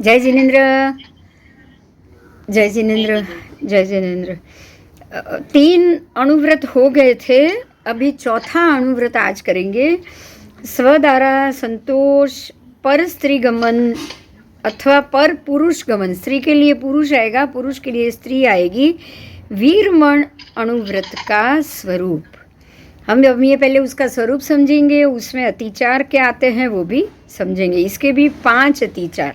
जय जिनेन्द्र। जय जिनेन्द्र। जय जिनेन्द्र। 3 अणुव्रत हो गए थे, अभी चौथा अणुव्रत आज करेंगे। स्वदारा संतोष, पर स्त्री गमन अथवा पर पुरुष गमन। स्त्री के लिए पुरुष आएगा, पुरुष के लिए स्त्री आएगी। वीरमण अणुव्रत का स्वरूप हम अब ये पहले उसका स्वरूप समझेंगे, उसमें अतिचार क्या आते हैं वो भी समझेंगे। इसके भी 5 अतिचार,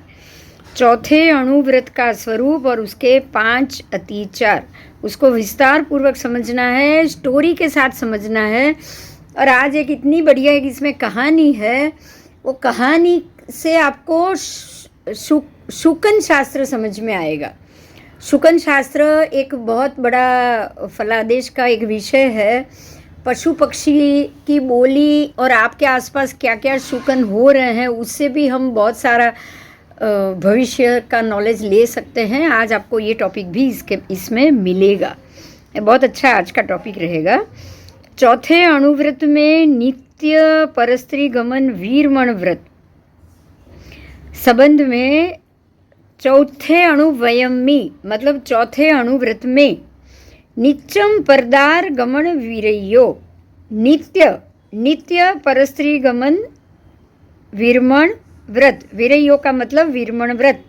चौथे अणुव्रत का स्वरूप और उसके 5 अतिचार, उसको विस्तार पूर्वक समझना है, स्टोरी के साथ समझना है। और आज एक इतनी बढ़िया एक इसमें कहानी है, वो कहानी से आपको शुकन शास्त्र समझ में आएगा। शुकन शास्त्र एक बहुत बड़ा फलादेश का एक विषय है। पशु पक्षी की बोली और आपके आसपास क्या क्या शुकन हो रहे हैं, उससे भी हम बहुत सारा भविष्य का नॉलेज ले सकते हैं। आज आपको ये टॉपिक भी इसमें मिलेगा। बहुत अच्छा आज का टॉपिक रहेगा। चौथे अणुव्रत में नित्य परस्त्री गमन वीरमण व्रत संबंध में चौथे अणुवयमी मतलब चौथे अणुव्रत में नित्यम परदार गमन वीरयो, नित्य परस्त्री गमन वीरमण व्रत। वीरयो का मतलब वीरमण व्रत।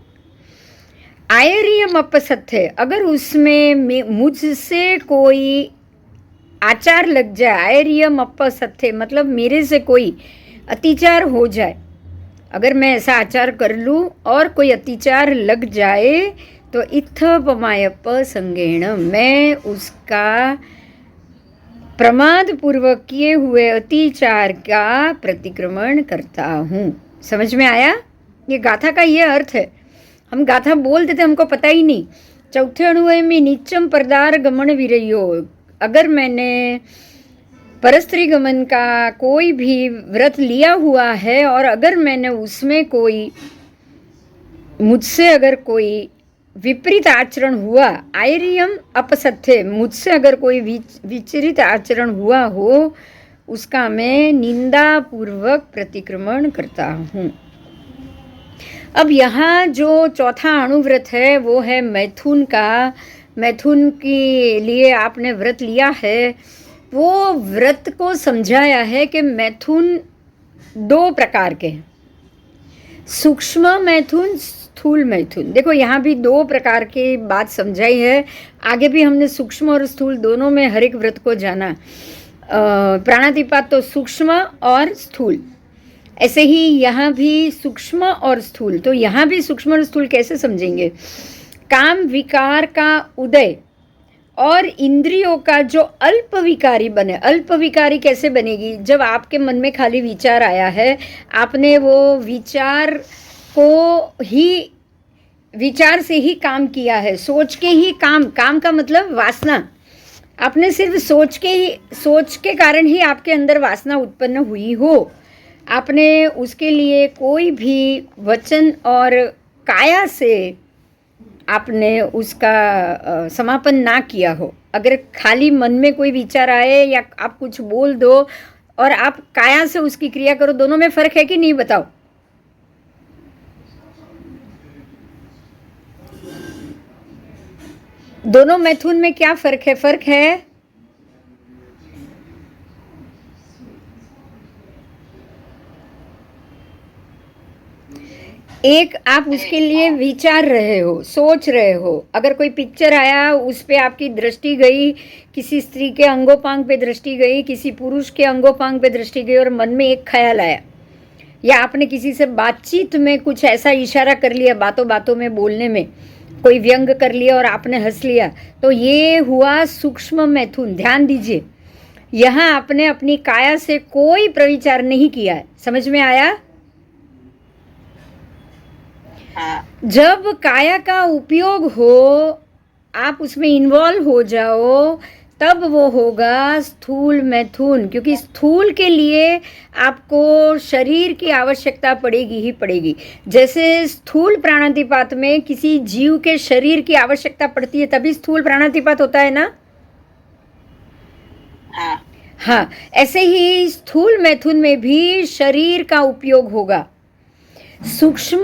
आयर्यम अपसत्य, अगर उसमें मुझसे कोई आचार लग जाए, आयर्यम अपसत्य मतलब मेरे से कोई अतिचार हो जाए, अगर मैं ऐसा आचार कर लूँ और कोई अतिचार लग जाए तो इत्थपमायप संगेण, मैं उसका प्रमाद पूर्वक किए हुए अतिचार का प्रतिक्रमण करता हूँ। समझ में आया? ये गाथा का ये अर्थ है। हम गाथा बोलते थे, हमको पता ही नहीं। चौथे अणुव्रत में नित्यम परदार गमन वीरयो, अगर मैंने परस्त्री गमन का कोई भी व्रत लिया हुआ है और अगर मैंने उसमें कोई मुझसे अगर कोई विपरीत आचरण हुआ, आयर्यम अपसत्य, मुझसे अगर कोई विचरित आचरण हुआ हो, उसका मैं निंदा पूर्वक प्रतिक्रमण करता हूँ। अब यहाँ जो चौथा अणुव्रत है वो है मैथुन का। मैथुन के लिए आपने व्रत लिया है, वो व्रत को समझाया है कि मैथुन 2 प्रकार के हैं, सूक्ष्म मैथुन, स्थूल मैथुन। देखो यहाँ भी 2 प्रकार की बात समझाई है। आगे भी हमने सूक्ष्म और स्थूल दोनों में हर एक व्रत को जाना। प्राणातिपात तो सूक्ष्म और स्थूल, ऐसे ही यहाँ भी सूक्ष्म और स्थूल। तो यहाँ भी सूक्ष्म और स्थूल कैसे समझेंगे? काम विकार का उदय और इंद्रियों का जो अल्प विकारी बने। अल्प विकारी कैसे बनेगी? जब आपके मन में खाली विचार आया है, आपने वो विचार को ही, विचार से ही काम किया है, सोच के ही काम का मतलब वासना। आपने सिर्फ सोच के कारण ही आपके अंदर वासना उत्पन्न हुई हो। आपने उसके लिए कोई भी वचन और काया से आपने उसका समापन ना किया हो। अगर खाली मन में कोई विचार आए या आप कुछ बोल दो और आप काया से उसकी क्रिया करो, दोनों में फर्क है कि नहीं? बताओ। दोनों मैथुन में क्या फर्क है? फर्क है एक, आप उसके लिए विचार रहे हो, सोच रहे हो। अगर कोई पिक्चर आया, उस पे आपकी दृष्टि गई, किसी स्त्री के अंगोपांग पे दृष्टि गई, किसी पुरुष के अंगोपांग पे दृष्टि गई और मन में एक ख्याल आया, या आपने किसी से बातचीत में कुछ ऐसा इशारा कर लिया, बातों बातों में बोलने में कोई व्यंग कर लिया और आपने हंस लिया, तो ये हुआ सूक्ष्म मैथुन। ध्यान दीजिए, यहाँ आपने अपनी काया से कोई प्रविचार नहीं किया है। समझ में आया? जब काया का उपयोग हो, आप उसमें इन्वॉल्व हो जाओ, तब वो होगा स्थूल मैथुन। क्योंकि स्थूल के लिए आपको शरीर की आवश्यकता पड़ेगी ही पड़ेगी। जैसे स्थूल प्राणातिपात में किसी जीव के शरीर की आवश्यकता पड़ती है, तभी स्थूल प्राणातिपात होता है ना? हाँ, ऐसे ही स्थूल मैथुन में भी शरीर का उपयोग होगा। सूक्ष्म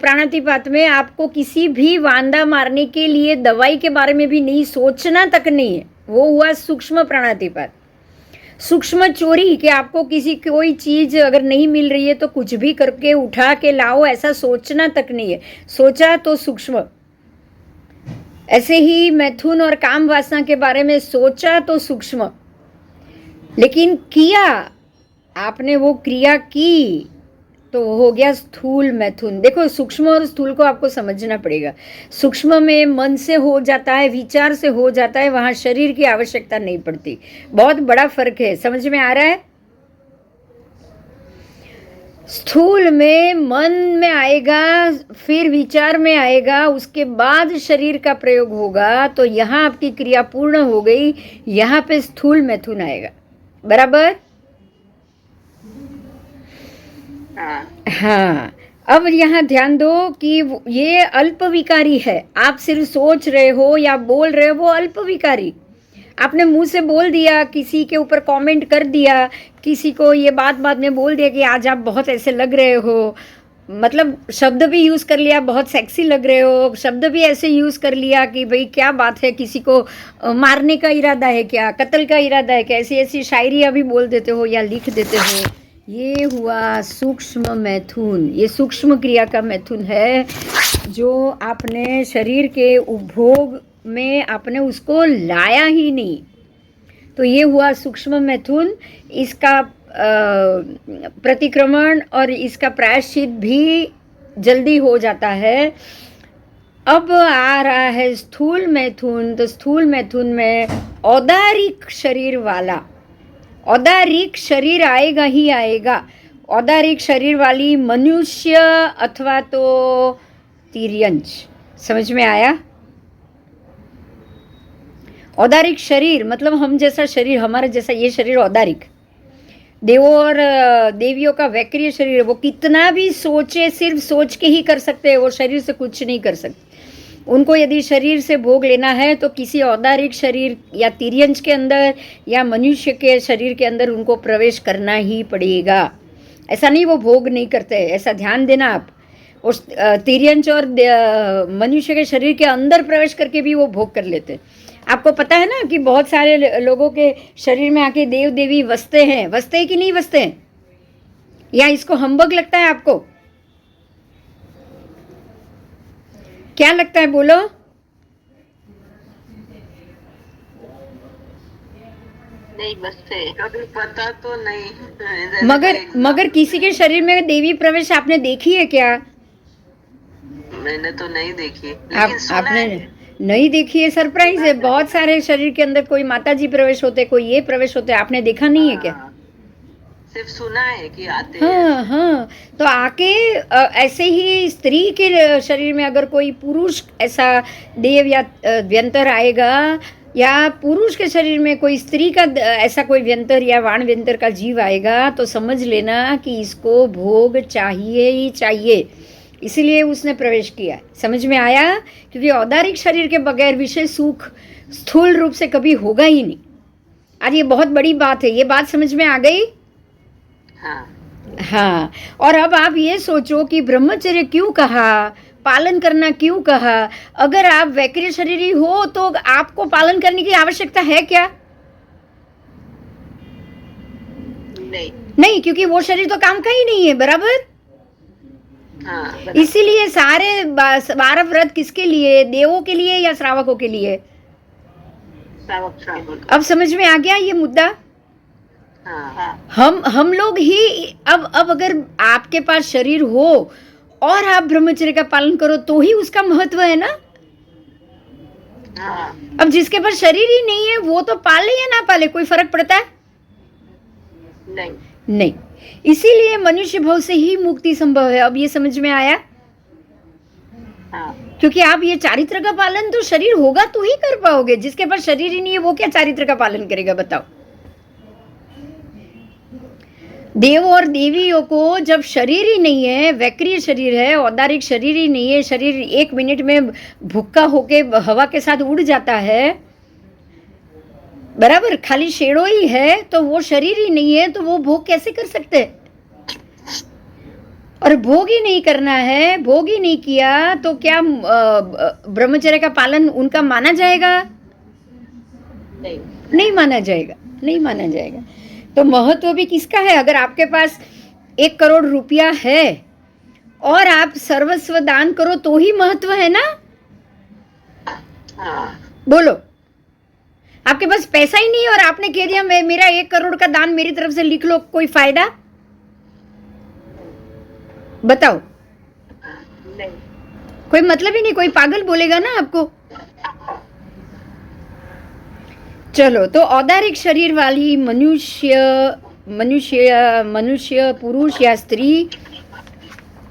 प्राणातिपात में आपको किसी भी वांदा मारने के लिए दवाई के बारे में भी नहीं सोचना तक नहीं है, वो हुआ सूक्ष्म प्राणातिपात। सूक्ष्म चोरी कि आपको किसी कोई चीज अगर नहीं मिल रही है तो कुछ भी करके उठा के लाओ, ऐसा सोचना तक नहीं है, सोचा तो सूक्ष्म। ऐसे ही मैथुन और काम वासना के बारे में सोचा तो सूक्ष्म, लेकिन किया आपने, वो क्रिया की तो हो गया स्थूल मैथुन। देखो सूक्ष्म और स्थूल को आपको समझना पड़ेगा। सूक्ष्म में मन से हो जाता है, विचार से हो जाता है, वहां शरीर की आवश्यकता नहीं पड़ती। बहुत बड़ा फर्क है, समझ में आ रहा है? स्थूल में मन में आएगा, फिर विचार में आएगा, उसके बाद शरीर का प्रयोग होगा, तो यहाँ आपकी क्रिया पूर्ण हो गई, यहाँ पे स्थूल मैथुन आएगा। बराबर? हाँ। अब यहाँ ध्यान दो कि ये अल्प विकारी है। आप सिर्फ सोच रहे हो या बोल रहे हो, वो अल्प विकारी। आपने मुंह से बोल दिया, किसी के ऊपर कमेंट कर दिया, किसी को ये बात में बोल दिया कि आज आप बहुत ऐसे लग रहे हो, मतलब शब्द भी यूज़ कर लिया, बहुत सेक्सी लग रहे हो, शब्द भी ऐसे यूज़ कर लिया कि भाई क्या बात है, किसी को मारने का इरादा है क्या, कत्ल का इरादा है क्या, ऐसी ऐसी शायरियाँ भी बोल देते हो या लिख देते हो। ये हुआ सूक्ष्म मैथुन। ये सूक्ष्म क्रिया का मैथुन है, जो आपने शरीर के उपभोग में आपने उसको लाया ही नहीं, तो ये हुआ सूक्ष्म मैथुन। इसका प्रतिक्रमण और इसका प्रायश्चित भी जल्दी हो जाता है। अब आ रहा है स्थूल मैथुन। तो स्थूल मैथुन में औदारिक शरीर वाला, औदारिक शरीर आएगा ही आएगा। औदारिक शरीर वाली मनुष्य अथवा तो तिर्यंच। समझ में आया? औदारिक शरीर मतलब हम जैसा शरीर, हमारा जैसा ये शरीर औदारिक। देवों और देवियों का वैक्रिय शरीर, वो कितना भी सोचे, सिर्फ सोच के ही कर सकते हैं, वो शरीर से कुछ नहीं कर सकते। उनको यदि शरीर से भोग लेना है तो किसी औदारिक शरीर या तिर्यंच के अंदर या मनुष्य के शरीर के अंदर उनको प्रवेश करना ही पड़ेगा। ऐसा नहीं वो भोग नहीं करते, ऐसा ध्यान देना आप। उस तिर्यंच और मनुष्य के शरीर के अंदर प्रवेश करके भी वो भोग कर लेते। आपको पता है ना कि बहुत सारे लोगों के शरीर में आके देव देवी बसते हैं। बसते हैं कि नहीं बसते हैं? या इसको हम्बग लगता है आपको? क्या लगता है, बोलो? नहीं बसते, कभी पता तो नहीं। मगर किसी के शरीर में देवी प्रवेश आपने देखी है क्या? मैंने तो नहीं देखी, लेकिन आपने नहीं देखी है? सरप्राइज है। बहुत सारे शरीर के अंदर कोई माता जी प्रवेश होते, कोई ये प्रवेश होते, आपने देखा नहीं है क्या? सिर्फ सुना है कि आते हाँ हैं। हाँ। तो आके ऐसे ही स्त्री के शरीर में अगर कोई पुरुष ऐसा देव या व्यंतर आएगा, या पुरुष के शरीर में कोई स्त्री का ऐसा कोई व्यंतर या वाण व्यंतर का जीव आएगा, तो समझ लेना कि इसको भोग चाहिए ही चाहिए, इसीलिए उसने प्रवेश किया। समझ में आया? क्योंकि औदारिक शरीर के बगैर विषय सुख स्थूल रूप से कभी होगा ही नहीं। आज ये बहुत बड़ी बात है, ये बात समझ में आ गई? हाँ। और अब आप ये सोचो कि ब्रह्मचर्य क्यों कहा, पालन करना क्यों कहा? अगर आप वैक्रिय शरीरी हो तो आपको पालन करने की आवश्यकता है क्या? नहीं, क्योंकि वो शरीर तो काम का ही नहीं है। बराबर? इसीलिए सारे 12 व्रत किसके लिए? देवों के लिए या श्रावकों के लिए? श्रावक। अब समझ में आ गया ये मुद्दा? हम लोग ही अब अगर आपके पास शरीर हो और आप ब्रह्मचर्य का पालन करो तो ही उसका महत्व है ना। अब जिसके पास शरीर ही नहीं है वो तो पाले या ना पाले, कोई फर्क पड़ता है? नहीं। इसीलिए मनुष्य भाव से ही मुक्ति संभव है। अब ये समझ में आया? क्योंकि आप ये चारित्र का पालन तो शरीर होगा तो ही कर पाओगे। जिसके पास शरीर ही नहीं है वो क्या चारित्र का पालन करेगा, बताओ? देव और देवियों को जब शरीर ही नहीं है, वैक्रिय शरीर है, औदारिक शरीर ही नहीं है, शरीर 1 मिनट में भुक्का होके हवा के साथ उड़ जाता है, बराबर, खाली शेड़ो ही है, तो वो शरीर ही नहीं है तो वो भोग कैसे कर सकते? और भोग ही नहीं करना है, भोग ही नहीं किया तो क्या ब्रह्मचर्य का पालन उनका माना जाएगा? नहीं। नहीं माना जाएगा, नहीं माना जाएगा। तो महत्व भी किसका है? अगर आपके पास 1 करोड़ रुपया है और आप सर्वस्व दान करो तो ही महत्व है ना? हाँ। बोलो, आपके पास पैसा ही नहीं और आपने कह दिया मैं मेरा 1 करोड़ का दान मेरी तरफ से लिख लो, कोई फायदा? बताओ, नहीं। कोई मतलब ही नहीं, कोई पागल बोलेगा ना आपको। चलो, तो औदारिक शरीर वाली मनुष्य मनुष्य मनुष्य पुरुष या स्त्री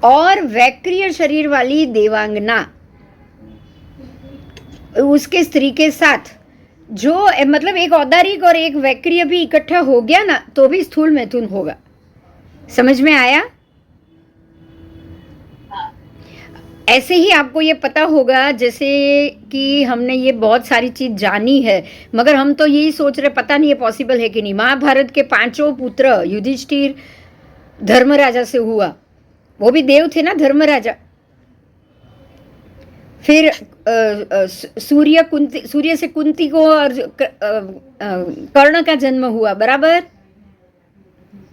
और वैक्रिय शरीर वाली देवांगना उसके स्त्री के साथ जो मतलब एक औदारिक और एक वैक्रिय भी इकट्ठा हो गया ना तो भी स्थूल मैथुन होगा। समझ में आया? ऐसे ही आपको ये पता होगा जैसे कि हमने ये बहुत सारी चीज जानी है मगर हम तो यही सोच रहे पता नहीं ये पॉसिबल है कि नहीं। महाभारत के 5 पुत्र युधिष्ठिर धर्मराजा से हुआ, वो भी देव थे ना धर्मराजा। फिर सूर्य से कुंती को और कर्ण का जन्म हुआ, बराबर?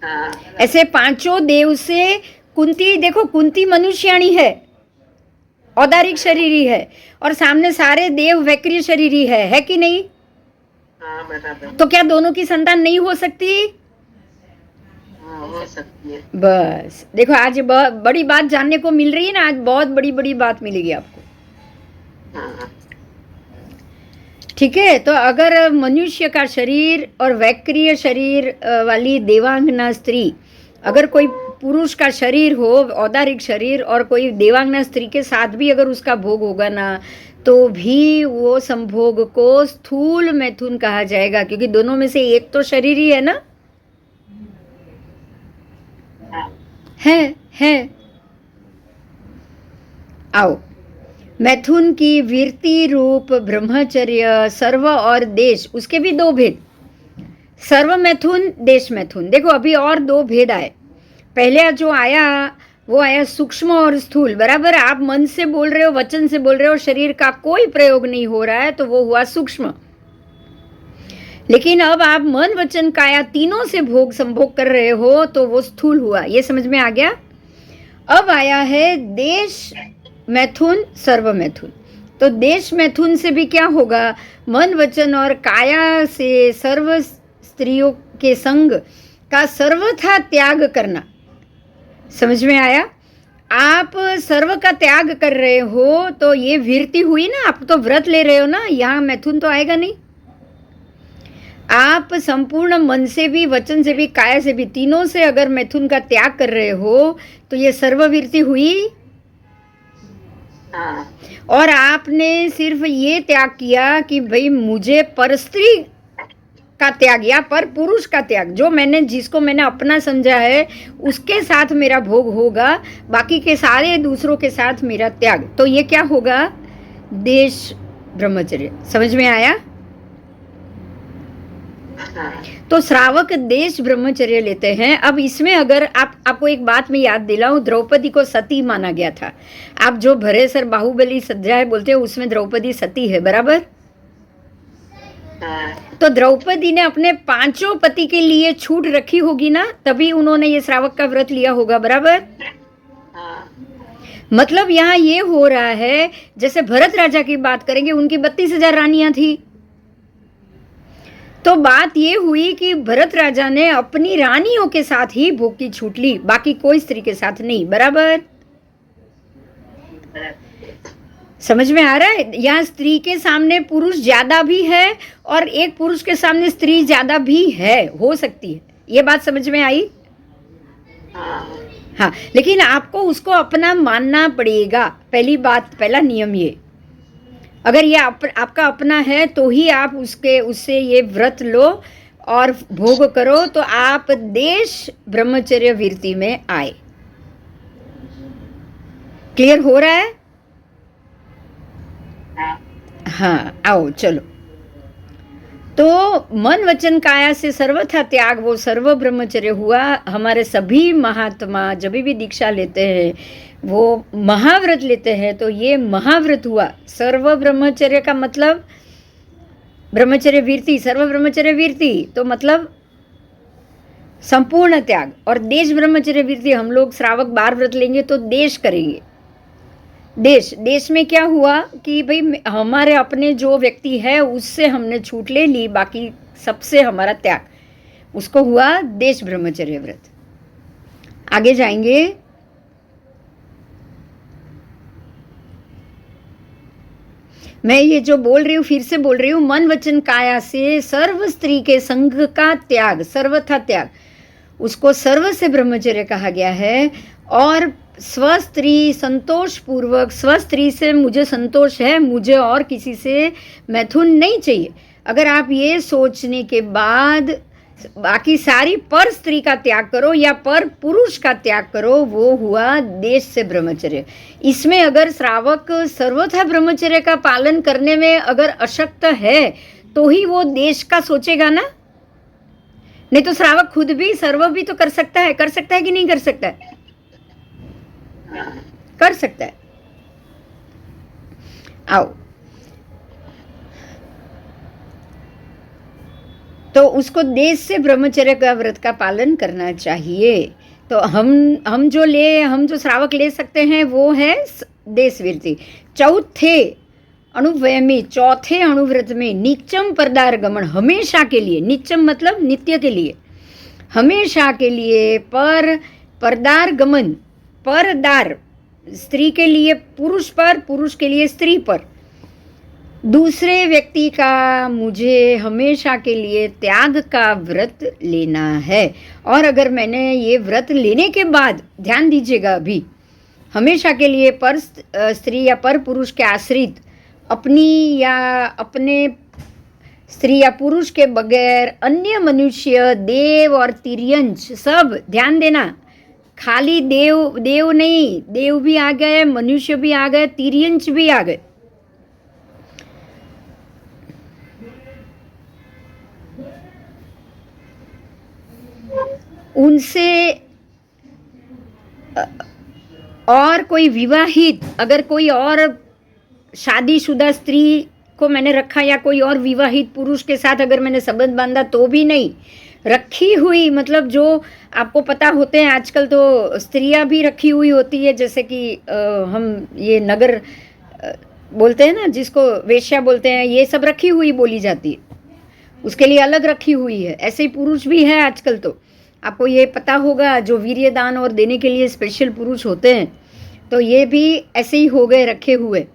हाँ। ऐसे 5 देव से कुंती, देखो कुंती मनुष्याणी है, औदारिक शरीरी है, और सामने सारे देव वैक्रिय शरीरी है कि नहीं? हाँ बराबर। तो क्या दोनों की संतान नहीं हो सकती? हाँ हो सकती है। बस देखो, आज बड़ी बात जानने को मिल रही है ना, आज बहुत बड़ी बड़ी बात मिलेगी आपको। हाँ। ठीक है, तो अगर मनुष्य का शरीर और वैक्रिय शरीर वाली देवांगना स्त्री, अगर कोई पुरुष का शरीर हो औदारिक शरीर और कोई देवांगना स्त्री के साथ भी अगर उसका भोग होगा ना तो भी वो संभोग को स्थूल मैथुन कहा जाएगा, क्योंकि दोनों में से एक तो शरीर ही है ना। है आओ, मैथुन की वृत्ति रूप ब्रह्मचर्य सर्व और देश, उसके भी 2 भेद, सर्व मैथुन देश मैथुन। देखो अभी और 2 भेद आए। पहले जो आया वो आया सूक्ष्म और स्थूल, बराबर? आप मन से बोल रहे हो, वचन से बोल रहे हो, शरीर का कोई प्रयोग नहीं हो रहा है तो वो हुआ सूक्ष्म। लेकिन अब आप मन वचन काया तीनों से भोग संभोग कर रहे हो तो वो स्थूल हुआ। ये समझ में आ गया? अब आया है देश मैथुन सर्व मैथुन। तो देश मैथुन से भी क्या होगा? मन वचन और काया से सर्व स्त्रियों के संग का सर्वथा त्याग करना। समझ में आया? आप सर्व का त्याग कर रहे हो तो ये वृत्ति हुई ना, आप तो व्रत ले रहे हो ना, यहाँ मैथुन तो आएगा नहीं। आप संपूर्ण मन से भी, वचन से भी, काया से भी, तीनों से अगर मैथुन का त्याग कर रहे हो तो ये सर्ववृत्ति हुई। हाँ। और आपने सिर्फ ये त्याग किया कि भाई मुझे पर स्त्री का त्याग या पर पुरुष का त्याग, जो मैंने जिसको मैंने अपना समझा है उसके साथ मेरा भोग होगा, बाकी के सारे दूसरों के साथ मेरा त्याग। तो ये क्या होगा? देश ब्रह्मचर्य। समझ में आया? तो श्रावक देश ब्रह्मचर्य लेते हैं। अब इसमें अगर आपको एक बात मैं याद दिलाऊं, द्रौपदी को सती माना गया था। आप जो भरे सर बाहुबली सज्जाएं बोलते हो उसमें द्रौपदी सती है, बराबर? तो द्रौपदी ने अपने 5 पति के लिए छूट रखी होगी ना, तभी उन्होंने ये श्रावक का व्रत लिया होगा, बराबर? मतलब यहाँ ये हो रहा है जैसे भरत राजा की बात करेंगे, उनकी 32,000 रानियां थी। तो बात ये हुई कि भरत राजा ने अपनी रानियों के साथ ही भोग की छूट ली, बाकी कोई स्त्री के साथ नहीं, बराबर? समझ में आ रहा है? यहाँ स्त्री के सामने पुरुष ज्यादा भी है और एक पुरुष के सामने स्त्री ज्यादा भी है, हो सकती है। ये बात समझ में आई? हाँ, लेकिन आपको उसको अपना मानना पड़ेगा। पहली बात, पहला नियम ये, अगर ये आपका अपना है तो ही आप उससे ये व्रत लो और भोग करो तो आप देश ब्रह्मचर्य वृत्ति में आए। क्लियर हो रहा है? हाँ, आओ चलो। तो मन वचन काया से सर्वथा त्याग, वो सर्व ब्रह्मचर्य हुआ। हमारे सभी महात्मा जब भी दीक्षा लेते हैं वो महाव्रत लेते हैं, तो ये महाव्रत हुआ। सर्व ब्रह्मचर्य का मतलब ब्रह्मचर्य वीरति, सर्व ब्रह्मचर्य वीरति तो मतलब संपूर्ण त्याग। और देश ब्रह्मचर्य वीरति, हम लोग श्रावक 12 व्रत लेंगे तो देश करेंगे। देश में क्या हुआ कि भाई हमारे अपने जो व्यक्ति है उससे हमने छूट ले ली, बाकी सबसे हमारा त्याग, उसको हुआ देश ब्रह्मचर्य व्रत। आगे जाएंगे। मैं ये जो बोल रही हूँ फिर से बोल रही हूँ, मन वचन काया से सर्व स्त्री के संग का त्याग, सर्वथा त्याग, उसको सर्व से ब्रह्मचर्य कहा गया है। और स्वस्त्री संतोष पूर्वक, स्वस्त्री से मुझे संतोष है, मुझे और किसी से मैथुन नहीं चाहिए। अगर आप ये सोचने के बाद बाकी सारी पर स्त्री का त्याग करो या पर पुरुष का त्याग करो, वो हुआ देश से ब्रह्मचर्य। इसमें अगर श्रावक सर्वथा ब्रह्मचर्य का पालन करने में अगर अशक्त है तो ही वो देश का सोचेगा ना, नहीं तो श्रावक खुद भी सर्व भी तो कर सकता है कि नहीं कर सकता है? कर सकता है। आओ, तो उसको देश से ब्रह्मचर्य का व्रत का पालन करना चाहिए। तो हम जो श्रावक ले सकते हैं वो है देश वीरति। चौथे अणुव्यय में, चौथे अणुव्रत में नित्यम परदार गमन, हमेशा के लिए, नित्यम मतलब नित्य के लिए, हमेशा के लिए पर परदार गमन, परदार स्त्री के लिए पुरुष पर, पुरुष के लिए स्त्री पर, दूसरे व्यक्ति का मुझे हमेशा के लिए त्याग का व्रत लेना है। और अगर मैंने ये व्रत लेने के बाद, ध्यान दीजिएगा अभी, हमेशा के लिए पर स्त्री या पर पुरुष के आश्रित, अपनी या अपने स्त्री या पुरुष के बगैर अन्य मनुष्य, देव और तिर्यंच, सब ध्यान देना, खाली देव नहीं, देव भी आ गए, मनुष्य भी आ गए, तिर्यंच भी आ गए। उनसे और कोई विवाहित, अगर कोई और शादीशुदा स्त्री को मैंने रखा या कोई और विवाहित पुरुष के साथ अगर मैंने संबंध बांधा तो भी नहीं, रखी हुई मतलब जो आपको पता होते हैं आजकल तो स्त्रियां भी रखी हुई होती है, जैसे कि हम ये नगर बोलते हैं ना, जिसको वेश्या बोलते हैं, ये सब रखी हुई बोली जाती है, उसके लिए अलग रखी हुई है। ऐसे ही पुरुष भी है आजकल, तो आपको ये पता होगा, जो वीर्यदान और देने के लिए स्पेशल पुरुष होते हैं, तो ये भी ऐसे ही हो गए रखे हुए।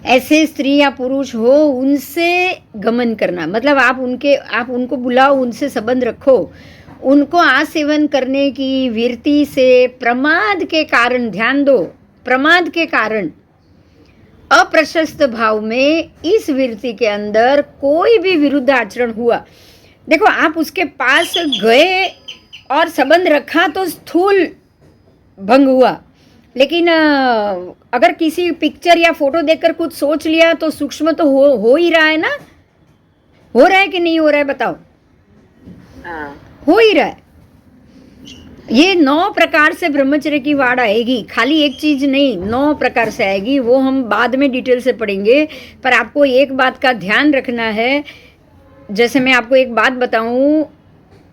ऐसे स्त्री या पुरुष हो, उनसे गमन करना मतलब आप उनको बुलाओ, उनसे संबंध रखो, उनको आसेवन करने की वीरति से प्रमाद के कारण, ध्यान दो, प्रमाद के कारण, अप्रशस्त भाव में इस वीरति के अंदर कोई भी विरुद्ध आचरण हुआ, देखो आप उसके पास गए और संबंध रखा तो स्थूल भंग हुआ, लेकिन अगर किसी पिक्चर या फोटो देखकर कुछ सोच लिया तो सूक्ष्म तो हो ही रहा है ना, हो रहा है कि नहीं हो रहा है बताओ? हो ही रहा है। ये 9 प्रकार से ब्रह्मचर्य की वाड़ आएगी, खाली एक चीज नहीं, 9 प्रकार से आएगी, वो हम बाद में डिटेल से पढ़ेंगे। पर आपको एक बात का ध्यान रखना है, जैसे मैं आपको एक बात बताऊं,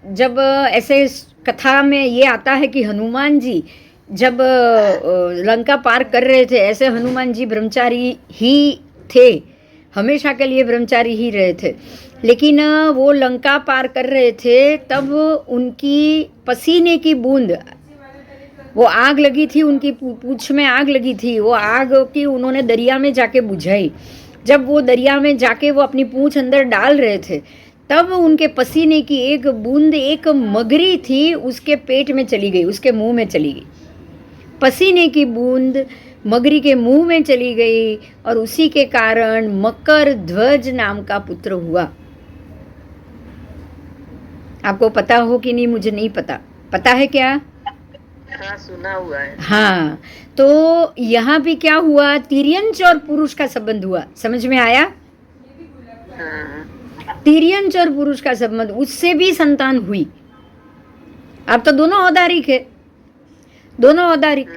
जब ऐसे कथा में ये आता है कि हनुमान जी जब लंका पार कर रहे थे, ऐसे हनुमान जी ब्रह्मचारी ही थे, हमेशा के लिए ब्रह्मचारी ही रहे थे, लेकिन वो लंका पार कर रहे थे तब उनकी पसीने की बूंद, वो आग लगी थी, उनकी पूंछ में आग लगी थी, वो आग की उन्होंने दरिया में जाके बुझाई। जब वो दरिया में जाके वो अपनी पूंछ अंदर डाल रहे थे, तब उनके पसीने की एक बूंद, एक मगरी थी, उसके पेट में चली गई, उसके मुंह में चली गई, पसीने की बूंद मगरी के मुंह में चली गई, और उसी के कारण मकर ध्वज नाम का पुत्र हुआ। आपको पता हो कि नहीं मुझे नहीं पता, पता है क्या? हाँ, सुना हुआ है। हाँ, तो यहाँ भी क्या हुआ, तिर्यंच और पुरुष का संबंध हुआ, समझ में आया? हाँ। तिर्यंच और पुरुष का संबंध, उससे भी संतान हुई। अब तो दोनों औदारिक है, दोनों औदारिक।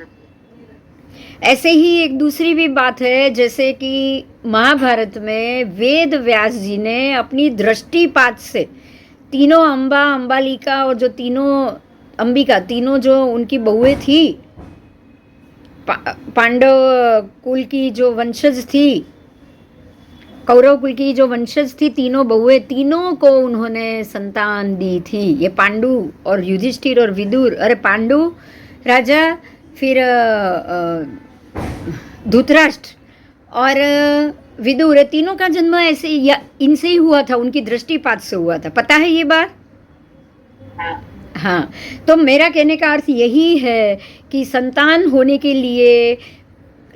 ऐसे ही एक दूसरी भी बात है, जैसे कि महाभारत में वेद व्यास जी ने अपनी दृष्टिपात से तीनों अंबा, अंबालिका और जो तीनों अंबिका, तीनों जो उनकी बहुएं थी, पांडव कुल की जो वंशज थी, कौरव कुल की जो वंशज थी, तीनों बहुएं, तीनों को उन्होंने संतान दी थी। ये पांडु और युधिष्ठिर और विदुर। अरे पांडु राजा, फिर धृतराष्ट्र और विदुर, ये तीनों का जन्म ऐसे या इनसे ही हुआ था, उनकी दृष्टिपात से हुआ था। पता है ये बात? हाँ। तो मेरा कहने का अर्थ यही है कि संतान होने के लिए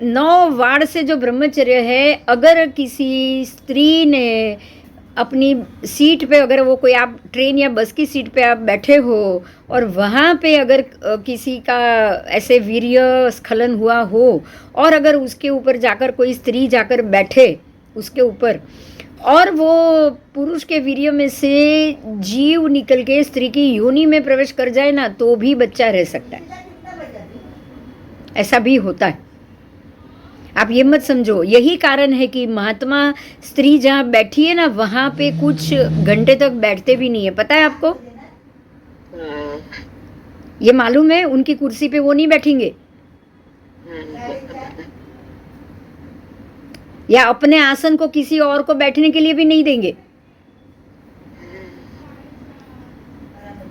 9 वार से जो ब्रह्मचर्य है, अगर किसी स्त्री ने अपनी सीट पे, अगर वो कोई, आप ट्रेन या बस की सीट पे आप बैठे हो और वहाँ पे अगर किसी का ऐसे वीर्य स्खलन हुआ हो और अगर उसके ऊपर जाकर कोई स्त्री जाकर बैठे उसके ऊपर और वो पुरुष के वीर्य में से जीव निकल के स्त्री की योनि में प्रवेश कर जाए ना, तो भी बच्चा रह सकता है। ऐसा भी होता है। आप ये मत समझो। यही कारण है कि महात्मा स्त्री जहाँ बैठी है ना, वहाँ पे कुछ घंटे तक बैठते भी नहीं है। पता है आपको? ये मालूम है? उनकी कुर्सी पे वो नहीं बैठेंगे, या अपने आसन को किसी और को बैठने के लिए भी नहीं देंगे।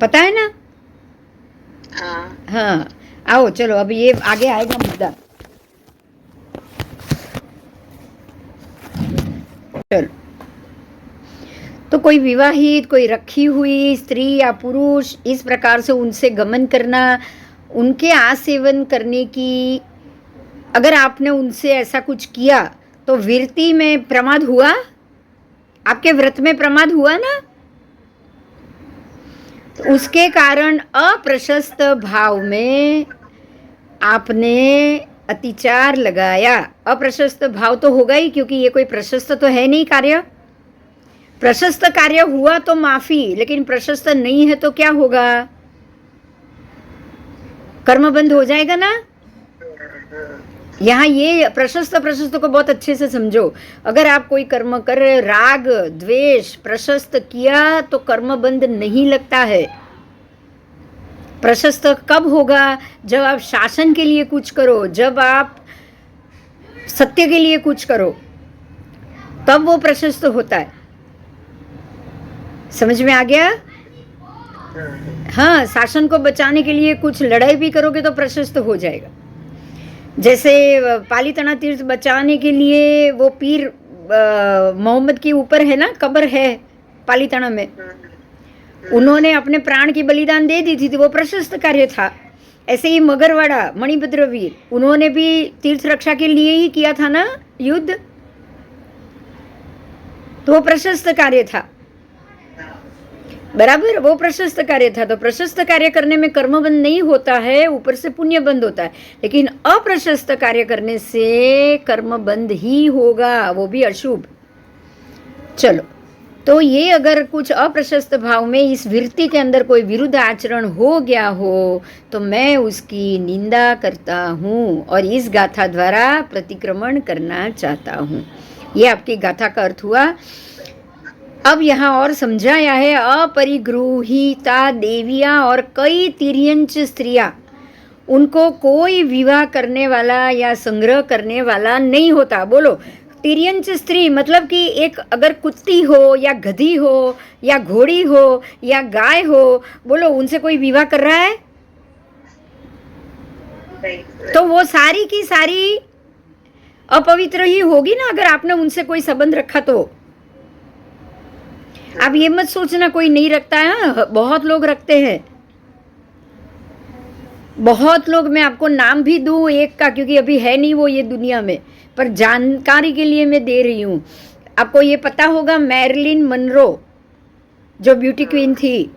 पता है ना? हाँ। आओ चलो, अभी ये आगे आएगा मुद्दा। चलो, तो कोई विवाहित, कोई रखी हुई स्त्री या पुरुष, इस प्रकार से उनसे गमन करना, उनके आसेवन करने की, अगर आपने उनसे ऐसा कुछ किया तो विरति में प्रमाद हुआ, आपके व्रत में प्रमाद हुआ ना, तो उसके कारण अप्रशस्त भाव में आपने अतिचार लगाया। अप्रशस्त भाव तो होगा ही, क्योंकि ये कोई प्रशस्त तो है नहीं कार्य। प्रशस्त कार्य हुआ तो माफी, लेकिन प्रशस्त नहीं है तो क्या होगा? कर्म बंद हो जाएगा ना। यहाँ ये प्रशस्त को बहुत अच्छे से समझो। अगर आप कोई कर्म कर, राग द्वेष प्रशस्त किया तो कर्म बंद नहीं लगता है। प्रशस्त कब होगा? जब आप शासन के लिए कुछ करो, जब आप सत्य के लिए कुछ करो, तब वो प्रशस्त होता है। समझ में आ गया? हाँ, शासन को बचाने के लिए कुछ लड़ाई भी करोगे तो प्रशस्त हो जाएगा। जैसे पालीताना तीर्थ बचाने के लिए वो पीर मोहम्मद के ऊपर है ना, कब्र है पालीताना में, उन्होंने अपने प्राण की बलिदान दे दी थी, वो प्रशस्त कार्य था। ऐसे ही मगरवाड़ा मणिभद्र वीर, उन्होंने भी तीर्थ रक्षा के लिए ही किया था ना युद्ध, तो वो प्रशस्त कार्य था। बराबर, वो प्रशस्त कार्य था। तो प्रशस्त कार्य करने में कर्म बंद नहीं होता है, ऊपर से पुण्य बंद होता है। लेकिन अप्रशस्त कार्य करने से कर्म बंद ही होगा, वो भी अशुभ। चलो, तो ये अगर कुछ अप्रशस्त भाव में इस वृत्ति के अंदर कोई विरुद्ध आचरण हो गया हो, तो मैं उसकी निंदा करता हूँ और इस गाथा द्वारा प्रतिक्रमण करना चाहता हूँ। ये आपकी गाथा का अर्थ हुआ। अब यहाँ और समझाया है, अपरिगृहीता देवियाँ और कई तिर्यंच स्त्रियाँ, उनको कोई विवाह करने वाला या संग्रह करने वाला नहीं होता। बोलो, तिर्यंच स्त्री मतलब कि एक अगर कुत्ती हो या गधी हो या घोड़ी हो या गाय हो, बोलो उनसे कोई विवाह कर रहा है तो वो सारी की सारी अपवित्र ही होगी ना, अगर आपने उनसे कोई संबंध रखा तो। आप ये मत सोचना कोई नहीं रखता है, बहुत लोग रखते हैं, बहुत लोग। मैं आपको नाम भी दूं एक का, क्योंकि अभी है नहीं वो ये दुनिया में, पर जानकारी के लिए मैं दे रही हूँ। आपको ये पता होगा, मैरिलिन मनरो जो ब्यूटी क्वीन थी,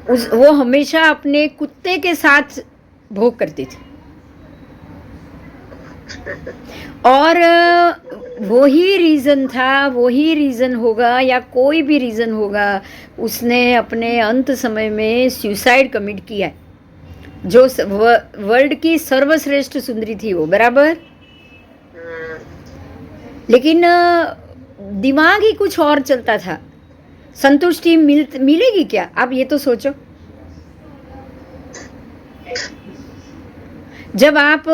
वो हमेशा अपने कुत्ते के साथ भोग करती थी। और वही रीज़न था, वही रीज़न होगा या कोई भी रीज़न होगा, उसने अपने अंत समय में सुसाइड कमिट किया है। जो वर्ल्ड की सर्वश्रेष्ठ सुंदरी थी वो, बराबर। लेकिन दिमाग ही कुछ और चलता था। संतुष्टि मिलेगी क्या? आप ये तो सोचो। जब आप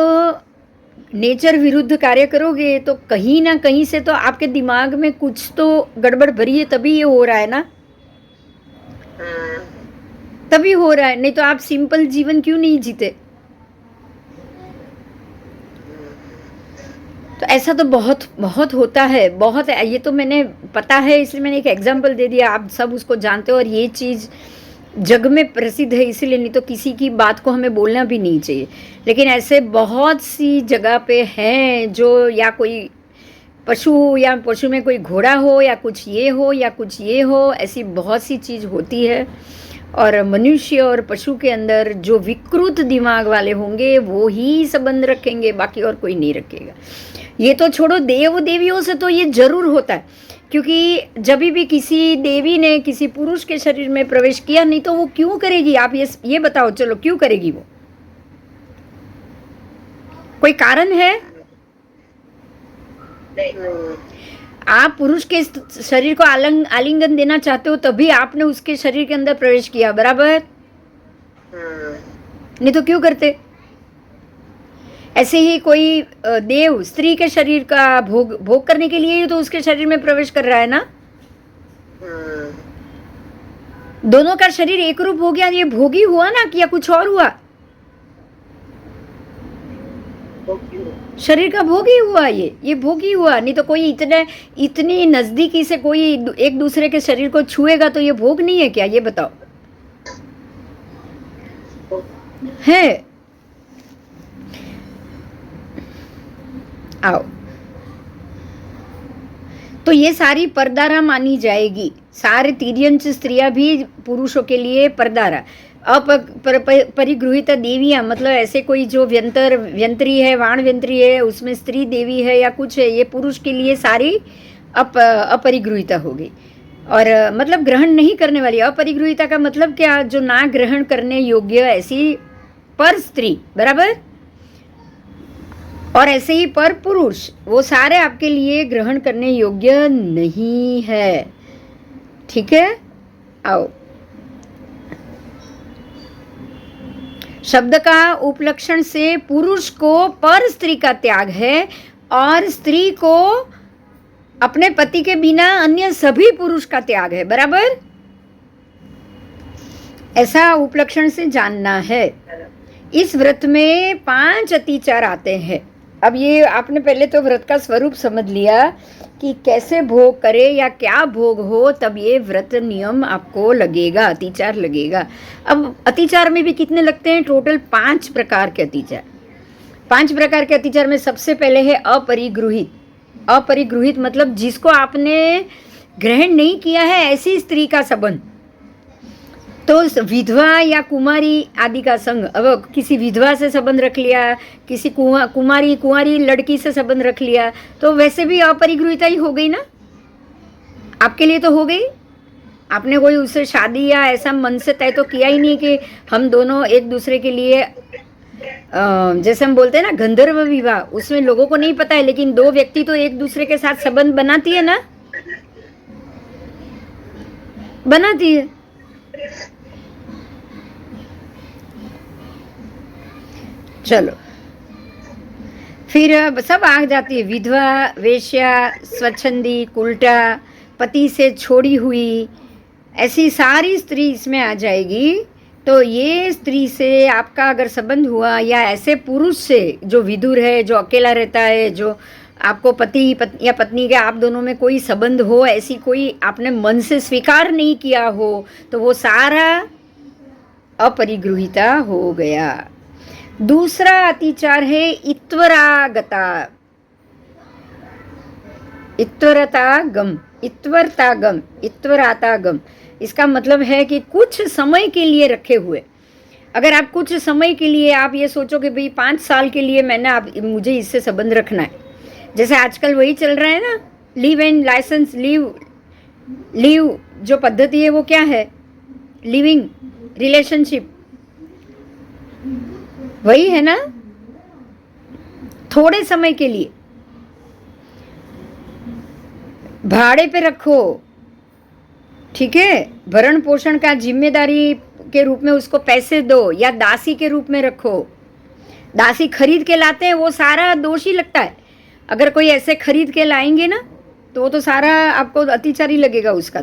नेचर विरुद्ध कार्य करोगे तो कहीं ना कहीं से तो आपके दिमाग में कुछ तो गड़बड़ भरी है, तभी ये हो रहा है ना, तभी हो रहा है। नहीं तो आप सिंपल जीवन क्यों नहीं जीते? तो ऐसा तो बहुत बहुत होता है, बहुत। ये तो मैंने पता है, इसलिए मैंने एक एग्जांपल दे दिया, आप सब उसको जानते हो। और ये चीज़ जग में प्रसिद्ध है, इसीलिए, नहीं तो किसी की बात को हमें बोलना भी नहीं चाहिए। लेकिन ऐसे बहुत सी जगह पे हैं जो, या कोई पशु, या पशु में कोई घोड़ा हो, या कुछ ये हो, या कुछ ये हो, ऐसी बहुत सी चीज़ होती है। और मनुष्य और पशु के अंदर जो विकृत दिमाग वाले होंगे वो ही संबंध रखेंगे, बाकी और कोई नहीं रखेगा। ये तो छोड़ो, देव देवियों से तो ये जरूर होता है, क्योंकि जब भी किसी देवी ने किसी पुरुष के शरीर में प्रवेश किया, नहीं तो वो क्यों करेगी? आप ये बताओ, चलो, क्यों करेगी वो? कोई कारण है? आप पुरुष के शरीर को आलिंगन देना चाहते हो, तभी आपने उसके शरीर के अंदर प्रवेश किया, बराबर। नहीं तो क्यों करते? ऐसे ही कोई देव स्त्री के शरीर का भोग करने के लिए ही तो उसके शरीर में प्रवेश कर रहा है ना। दोनों का शरीर एक रूप हो गया, ये भोगी हुआ ना, कि या कुछ और हुआ? शरीर का भोगी हुआ, ये भोगी हुआ। नहीं तो कोई इतनी नजदीकी से कोई एक दूसरे के शरीर को छुएगा तो ये भोग नहीं है क्या? ये बताओ। है। आओ, तो ये सारी परदारा मानी जाएगी। सारे तिर्यंच स्त्रियां भी पुरुषों के लिए परदारा। परिगृहित देवियां, मतलब ऐसे कोई जो व्यंतरी है, वाण व्यंतरी है, उसमें स्त्री देवी है या कुछ है, ये पुरुष के लिए सारी अपरिगृहिता हो गई। और मतलब ग्रहण नहीं करने वाली। अपरिगृहिता का मतलब क्या? जो ना ग्रहण करने योग्य ऐसी पर स्त्री, बराबर। और ऐसे ही पर पुरुष, वो सारे आपके लिए ग्रहण करने योग्य नहीं है। ठीक है, आओ। शब्द का उपलक्षण से पुरुष को पर स्त्री का त्याग है, और स्त्री को अपने पति के बिना अन्य सभी पुरुष का त्याग है, बराबर। ऐसा उपलक्षण से जानना है। इस व्रत में 5 अतिचार आते हैं। अब ये आपने पहले तो व्रत का स्वरूप समझ लिया कि कैसे भोग करे या क्या भोग हो, तब ये व्रत नियम आपको लगेगा, अतिचार लगेगा। अब अतिचार में भी कितने लगते हैं? टोटल 5 प्रकार के अतिचार। 5 प्रकार के अतिचार में सबसे पहले है अपरिगृहित। अपरिगृहित मतलब जिसको आपने ग्रहण नहीं किया है ऐसी स्त्री का संबंध। तो विधवा या कुमारी आदि का संग। अब किसी विधवा से संबंध रख लिया, किसी कुंवारी लड़की से संबंध रख लिया, तो वैसे भी अपरिगृहिता ही हो गई ना, आपके लिए तो हो गई। आपने कोई उससे शादी या ऐसा मन से तय तो किया ही नहीं कि हम दोनों एक दूसरे के लिए, जैसे हम बोलते हैं ना गंधर्व विवाह, उसमें लोगों को नहीं पता है, लेकिन 2 व्यक्ति तो एक दूसरे के साथ संबंध बनाती है ना, बनाती है। चलो, फिर सब आ जाती है। विधवा, वेश्या, स्वच्छंदी, कुल्टा, पति से छोड़ी हुई, ऐसी सारी स्त्री इसमें आ जाएगी। तो ये स्त्री से आपका अगर संबंध हुआ, या ऐसे पुरुष से जो विधुर है, जो अकेला रहता है, जो आपको पति या पत्नी के आप दोनों में कोई संबंध हो, ऐसी कोई आपने मन से स्वीकार नहीं किया हो, तो वो सारा अपरिगृहिता हो गया। दूसरा अतिचार है इत्वरागता, इत्वरातागम। इसका मतलब है कि कुछ समय के लिए रखे हुए। अगर आप कुछ समय के लिए आप ये सोचो कि भाई 5 साल के लिए मुझे इससे संबंध रखना है, जैसे आजकल वही चल रहा है ना, लीव एंड लाइसेंस लीव जो पद्धति है वो क्या है, लिविंग रिलेशनशिप, वही है ना। थोड़े समय के लिए भाड़े पे रखो, ठीक है, भरण पोषण का जिम्मेदारी के रूप में उसको पैसे दो, या दासी के रूप में रखो। दासी खरीद के लाते हैं वो सारा दोषी लगता है। अगर कोई ऐसे खरीद के लाएंगे ना तो वो तो सारा आपको अत्याचारी लगेगा उसका।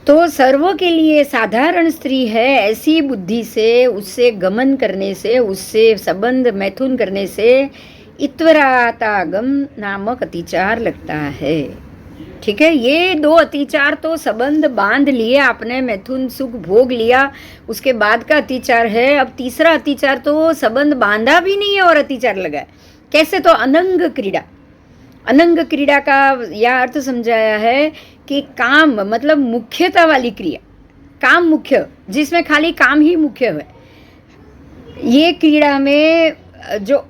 तो सर्व के लिए साधारण स्त्री है, ऐसी बुद्धि से उससे गमन करने से, उससे संबंध मैथुन करने से इत्वरातागम नामक अतिचार लगता है। ठीक है, ये 2 अतिचार तो संबंध बांध लिए आपने, मैथुन सुख भोग लिया, उसके बाद का अतिचार है। अब तीसरा अतिचार तो संबंध बांधा भी नहीं है और अतिचार लगा है। कैसे? तो अनंग क्रीड़ा। अनंग क्रीड़ा का यह अर्थ समझाया है कि काम मतलब मुख्यता वाली क्रिया, काम मुख्य, जिसमें खाली काम ही मुख्य है। ये क्रीड़ा में जो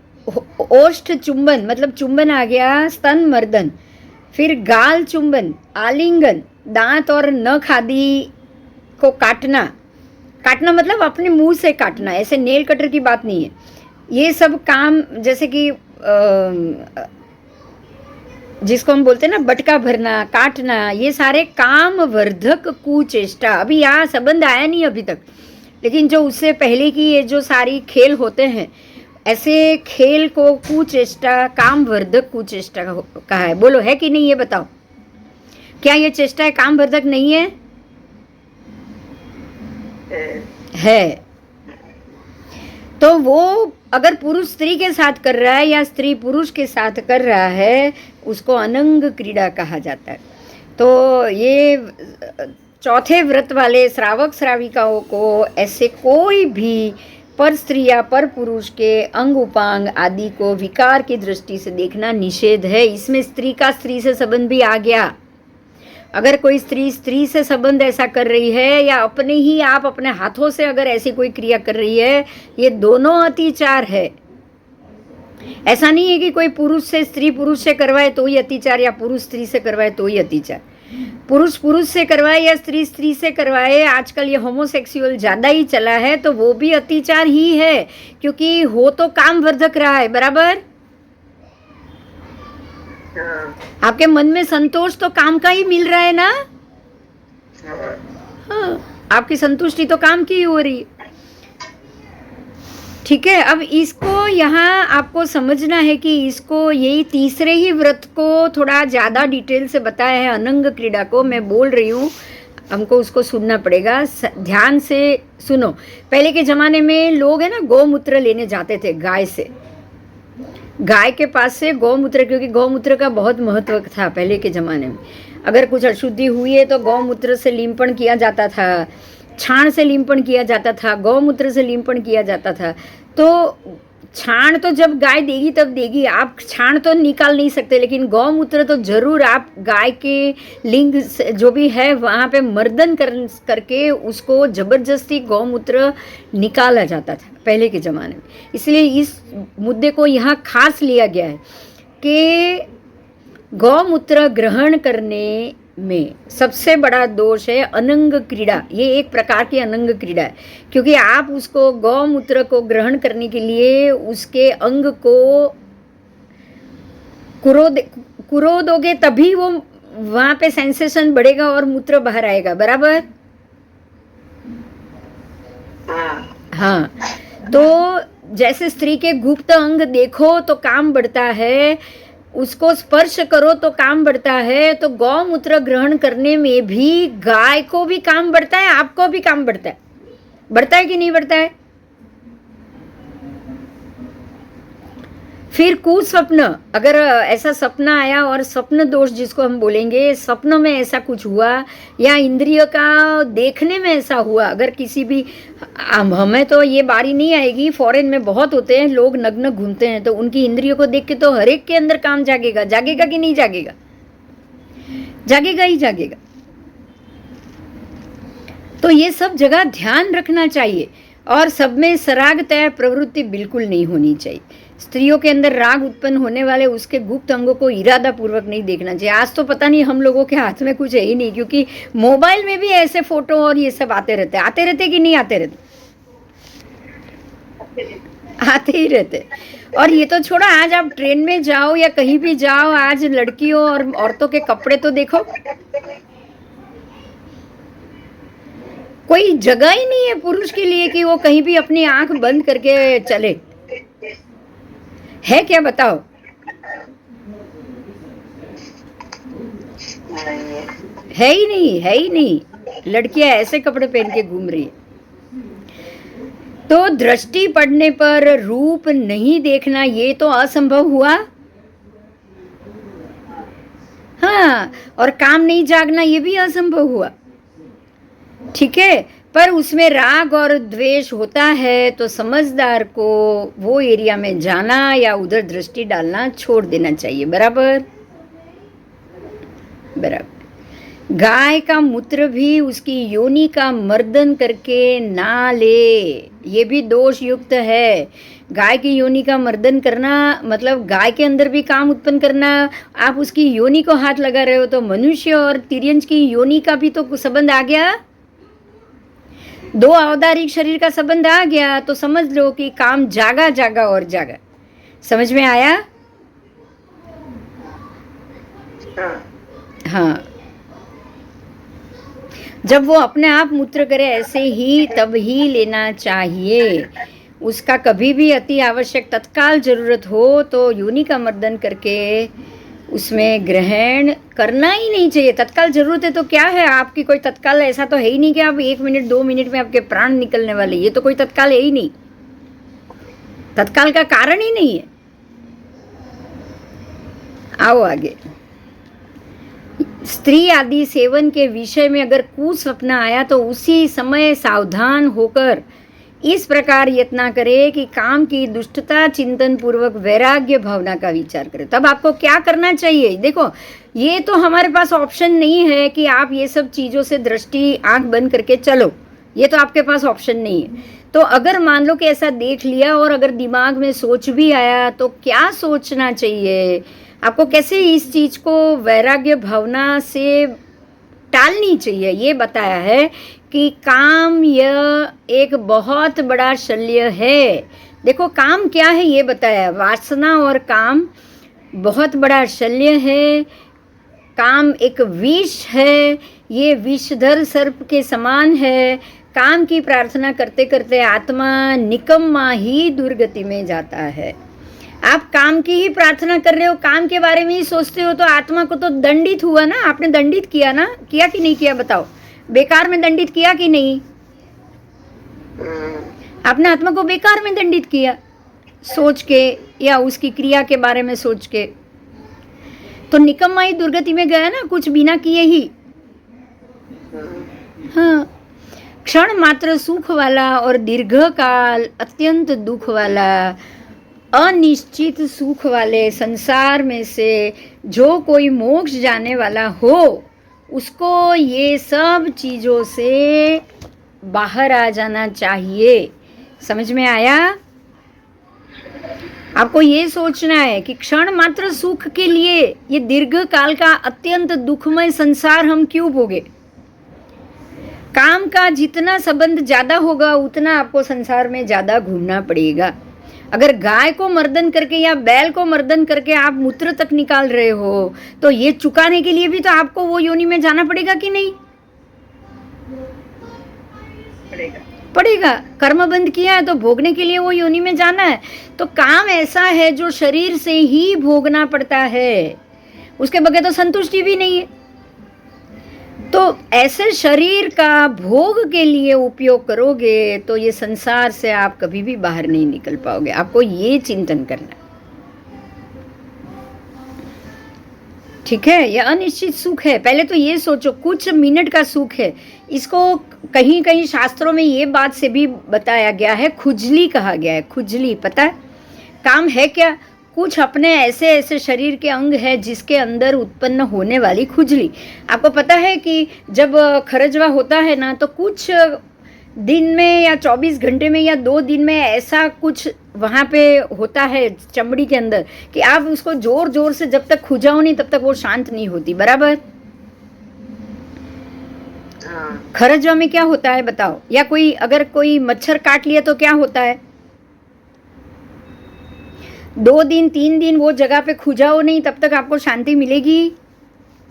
ओष्ठ चुंबन मतलब चुंबन आ गया, स्तन मर्दन, फिर गाल चुंबन, आलिंगन, दांत और नख आदि को काटना, काटना मतलब अपने मुंह से काटना, ऐसे नेल कटर की बात नहीं है। ये सब काम जैसे कि जिसको हम बोलते हैं ना बटका भरना, काटना, ये सारे काम वर्धक कुचेष्टा। अभी यहाँ संबंध आया नहीं अभी तक, लेकिन जो उससे पहले की ये जो सारी खेल होते हैं, ऐसे खेल को कुचेष्टा, काम वर्धक कुचेष्टा कहा है। बोलो है कि नहीं, ये बताओ, क्या ये चेष्टा है काम वर्धक नहीं है? है। तो वो अगर पुरुष स्त्री के साथ कर रहा है या स्त्री पुरुष के साथ कर रहा है, उसको अनंग क्रीड़ा कहा जाता है। तो ये चौथे व्रत वाले श्रावक श्राविकाओं को ऐसे कोई भी पर स्त्री या पर पुरुष के अंग उपांग आदि को विकार की दृष्टि से देखना निषेध है। इसमें स्त्री का स्त्री से संबंध भी आ गया। अगर कोई स्त्री स्त्री से संबंध ऐसा कर रही है या अपने ही आप अपने हाथों से अगर ऐसी कोई क्रिया कर रही है, ये दोनों अतिचार है। ऐसा नहीं है कि कोई पुरुष से स्त्री पुरुष से करवाए तो ही अतिचार, या पुरुष स्त्री से करवाए तो ही अतिचार। पुरुष पुरुष से करवाए या स्त्री स्त्री से करवाए, आजकल ये होमोसेक्सुअल ज़्यादा ही चला है, तो वो भी अतिचार ही है, क्योंकि हो तो काम वर्धक रहा है। बराबर? आपके मन में संतोष तो काम का ही मिल रहा है ना। हाँ, आपकी संतुष्टि तो काम की ही हो रही है। ठीक है, अब इसको यहाँ आपको समझना है कि इसको यही तीसरे ही व्रत को थोड़ा ज़्यादा डिटेल से बताया है। अनंग क्रीड़ा को मैं बोल रही हूँ, हमको उसको सुनना पड़ेगा, ध्यान से सुनो। पहले के ज़माने में लोग है ना गौमूत्र लेने जाते थे गाय से, गाय के पास से गौमूत्र, क्योंकि गौमूत्र का बहुत महत्व था पहले के ज़माने में। अगर कुछ अशुद्धि हुई है तो गौमूत्र से लिंपण किया जाता था, छाण से लिंपण किया जाता था, गौमूत्र से लिंपण किया जाता था। तो छाण तो जब गाय देगी तब देगी, आप छाण तो निकाल नहीं सकते, लेकिन गौमूत्र तो जरूर आप गाय के लिंग जो भी है वहाँ पे मर्दन करके उसको जबरदस्ती गौमूत्र निकाला जाता था पहले के ज़माने में। इसलिए इस मुद्दे को यहाँ खास लिया गया है कि गौमूत्र ग्रहण करने में सबसे बड़ा दोष है अनंग क्रीड़ा। ये एक प्रकार की अनंग क्रीड़ा है, क्योंकि आप उसको गौमूत्र को ग्रहण करने के लिए उसके अंग को कुरोदोगे तभी वो वहाँ पे सेंसेशन बढ़ेगा और मूत्र बाहर आएगा। बराबर? हाँ, तो जैसे स्त्री के गुप्त अंग देखो तो काम बढ़ता है, उसको स्पर्श करो तो काम बढ़ता है, तो गौमूत्र ग्रहण करने में भी गाय को भी काम बढ़ता है, आपको भी काम बढ़ता है। बढ़ता है कि नहीं बढ़ता है? फिर कुस्वप्न, अगर ऐसा सपना आया और स्वप्न दोष जिसको हम बोलेंगे, स्वप्न में ऐसा कुछ हुआ या इंद्रिय का देखने में ऐसा हुआ, अगर किसी भी, हमें तो ये बारी नहीं आएगी, फॉरेन में बहुत होते हैं लोग नग्न घूमते हैं, तो उनकी इंद्रियों को देख के तो हर एक के अंदर काम जागेगा। जागेगा कि नहीं जागेगा? जागेगा ही जागेगा। तो ये सब जगह ध्यान रखना चाहिए और सब में सराग तय प्रवृत्ति बिल्कुल नहीं होनी चाहिए। स्त्रियों के अंदर राग उत्पन्न होने वाले उसके गुप्त अंगों को इरादा पूर्वक नहीं देखना चाहिए। आज तो पता नहीं हम लोगों के हाथ में कुछ है ही नहीं, क्योंकि मोबाइल में भी ऐसे फोटो और ये सब आते रहते कि नहीं आते रहते? आते ही रहते। और ये तो छोड़ो, आज आप ट्रेन में जाओ या कहीं भी जाओ, आज लड़कियों और औरतों के कपड़े तो देखो, कोई जगह ही नहीं है पुरुष के लिए कि वो कहीं भी अपनी आंख बंद करके चले। है क्या बताओ? है ही नहीं, है ही नहीं। लड़कियां ऐसे कपड़े पहन के घूम रही है। तो दृष्टि पड़ने पर रूप नहीं देखना ये तो असंभव हुआ। हाँ, और काम नहीं जागना ये भी असंभव हुआ। ठीक है, पर उसमें राग और द्वेष होता है तो समझदार को वो एरिया में जाना या उधर दृष्टि डालना छोड़ देना चाहिए। बराबर बराबर। गाय का मूत्र भी उसकी योनि का मर्दन करके ना ले, ये भी दोष युक्त है। गाय की योनि का मर्दन करना मतलब गाय के अंदर भी काम उत्पन्न करना। आप उसकी योनि को हाथ लगा रहे हो तो मनुष्य और तिर्यंच की योनि का भी तो संबंध आ गया, दो औदारिक शरीर का संबंध आ गया। तो समझ लो कि काम जागा जागा और जागा। समझ में आया? हाँ, जब वो अपने आप मूत्र करे ऐसे ही तब ही लेना चाहिए। उसका कभी भी अति आवश्यक तत्काल जरूरत हो तो योनि का मर्दन करके उसमें ग्रहण करना ही नहीं चाहिए। तत्काल जरूरत है तो क्या है, आपकी कोई तत्काल ऐसा तो है ही नहीं कि आप 1 मिनट 2 मिनट में आपके प्राण निकलने वाले, ये तो कोई तत्काल है ही नहीं, तत्काल का कारण ही नहीं है। आओ आगे। स्त्री आदि सेवन के विषय में अगर कुस्वप्न आया तो उसी समय सावधान होकर इस प्रकार यत्न करे कि काम की दुष्टता चिंतन पूर्वक वैराग्य भावना का विचार करे। तब आपको क्या करना चाहिए? देखो, ये तो हमारे पास ऑप्शन नहीं है कि आप ये सब चीज़ों से दृष्टि आंख बंद करके चलो, ये तो आपके पास ऑप्शन नहीं है। तो अगर मान लो कि ऐसा देख लिया और अगर दिमाग में सोच भी आया तो क्या सोचना चाहिए आपको? कैसे इस चीज़ को वैराग्य भावना से टालनी चाहिए ये बताया है कि काम यह एक बहुत बड़ा शल्य है। देखो, काम क्या है ये बताया, वासना और काम बहुत बड़ा शल्य है। काम एक विष है, ये विषधर सर्प के समान है। काम की प्रार्थना करते करते आत्मा निकम्मा ही दुर्गति में जाता है। आप काम की ही प्रार्थना कर रहे हो, काम के बारे में ही सोचते हो तो आत्मा को तो दंडित हुआ ना, आपने दंडित किया ना, किया कि नहीं किया बताओ? बेकार में दंडित किया कि नहीं? आपने आत्मा को बेकार में दंडित किया सोच के या उसकी क्रिया के बारे में सोच के, तो निकम्मा ही दुर्गति में गया ना, कुछ बिना किए ही। हाँ, क्षण मात्र सुख वाला और दीर्घकाल अत्यंत दुख वाला अनिश्चित सुख वाले संसार में से जो कोई मोक्ष जाने वाला हो उसको ये सब चीज़ों से बाहर आ जाना चाहिए। समझ में आया? आपको ये सोचना है कि क्षण मात्र सुख के लिए ये दीर्घ काल का अत्यंत दुखमय संसार हम क्यों भोगे? काम का जितना संबंध ज़्यादा होगा उतना आपको संसार में ज़्यादा घूमना पड़ेगा। अगर गाय को मर्दन करके या बैल को मर्दन करके आप मूत्र तक निकाल रहे हो तो ये चुकाने के लिए भी तो आपको वो योनि में जाना पड़ेगा कि नहीं? पड़ेगा। कर्म बंद किया है तो भोगने के लिए वो योनि में जाना है। तो काम ऐसा है जो शरीर से ही भोगना पड़ता है, उसके बगैर तो संतुष्टि भी नहीं है। तो ऐसे शरीर का भोग के लिए उपयोग करोगे तो ये संसार से आप कभी भी बाहर नहीं निकल पाओगे। आपको ये चिंतन करना, ठीक है? यह अनिश्चित सुख है। पहले तो ये सोचो, कुछ मिनट का सुख है। इसको कहीं कहीं शास्त्रों में ये बात से भी बताया गया है, खुजली कहा गया है। खुजली पता है काम है क्या? कुछ अपने ऐसे ऐसे शरीर के अंग है जिसके अंदर उत्पन्न होने वाली खुजली। आपको पता है कि जब खरजवा होता है ना, तो कुछ दिन में या 24 घंटे में या 2 दिन में ऐसा कुछ वहाँ पे होता है चमड़ी के अंदर कि आप उसको जोर जोर से जब तक खुजाओ नहीं तब तक वो शांत नहीं होती, बराबर? हाँ। खरजवा में क्या होता है बताओ? या कोई अगर कोई मच्छर काट लिया तो क्या होता है? 2 दिन 3 दिन वो जगह पे खुजाओ नहीं तब तक आपको शांति मिलेगी?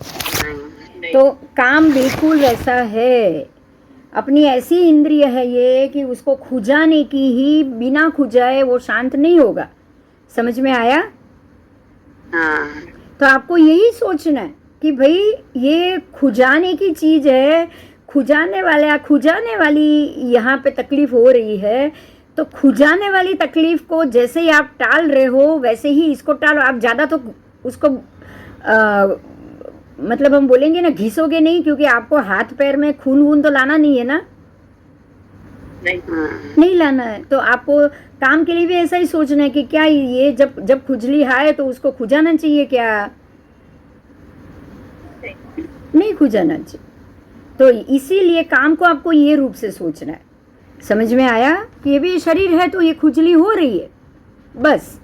नहीं। तो काम बिल्कुल वैसा है। अपनी ऐसी इंद्रिय है ये कि उसको खुजाने की ही, बिना खुजाए वो शांत नहीं होगा। समझ में आया? हाँ। तो आपको यही सोचना है कि भाई ये खुजाने की चीज है, खुजाने वाली यहाँ पे तकलीफ हो रही है, तो खुजाने वाली तकलीफ को जैसे ही आप टाल रहे हो वैसे ही इसको टालो। आप ज़्यादा तो उसको मतलब हम बोलेंगे ना घिसोगे नहीं, क्योंकि आपको हाथ पैर में खून वून तो लाना नहीं है ना, नहीं लाना है। तो आपको काम के लिए भी ऐसा ही सोचना है कि क्या ये जब जब खुजली आए तो उसको खुजाना चाहिए, क्या नहीं खुजाना चाहिए। तो इसीलिए काम को आपको ये रूप से सोचना है। समझ में आया कि ये भी शरीर है तो ये खुजली हो रही है, बस।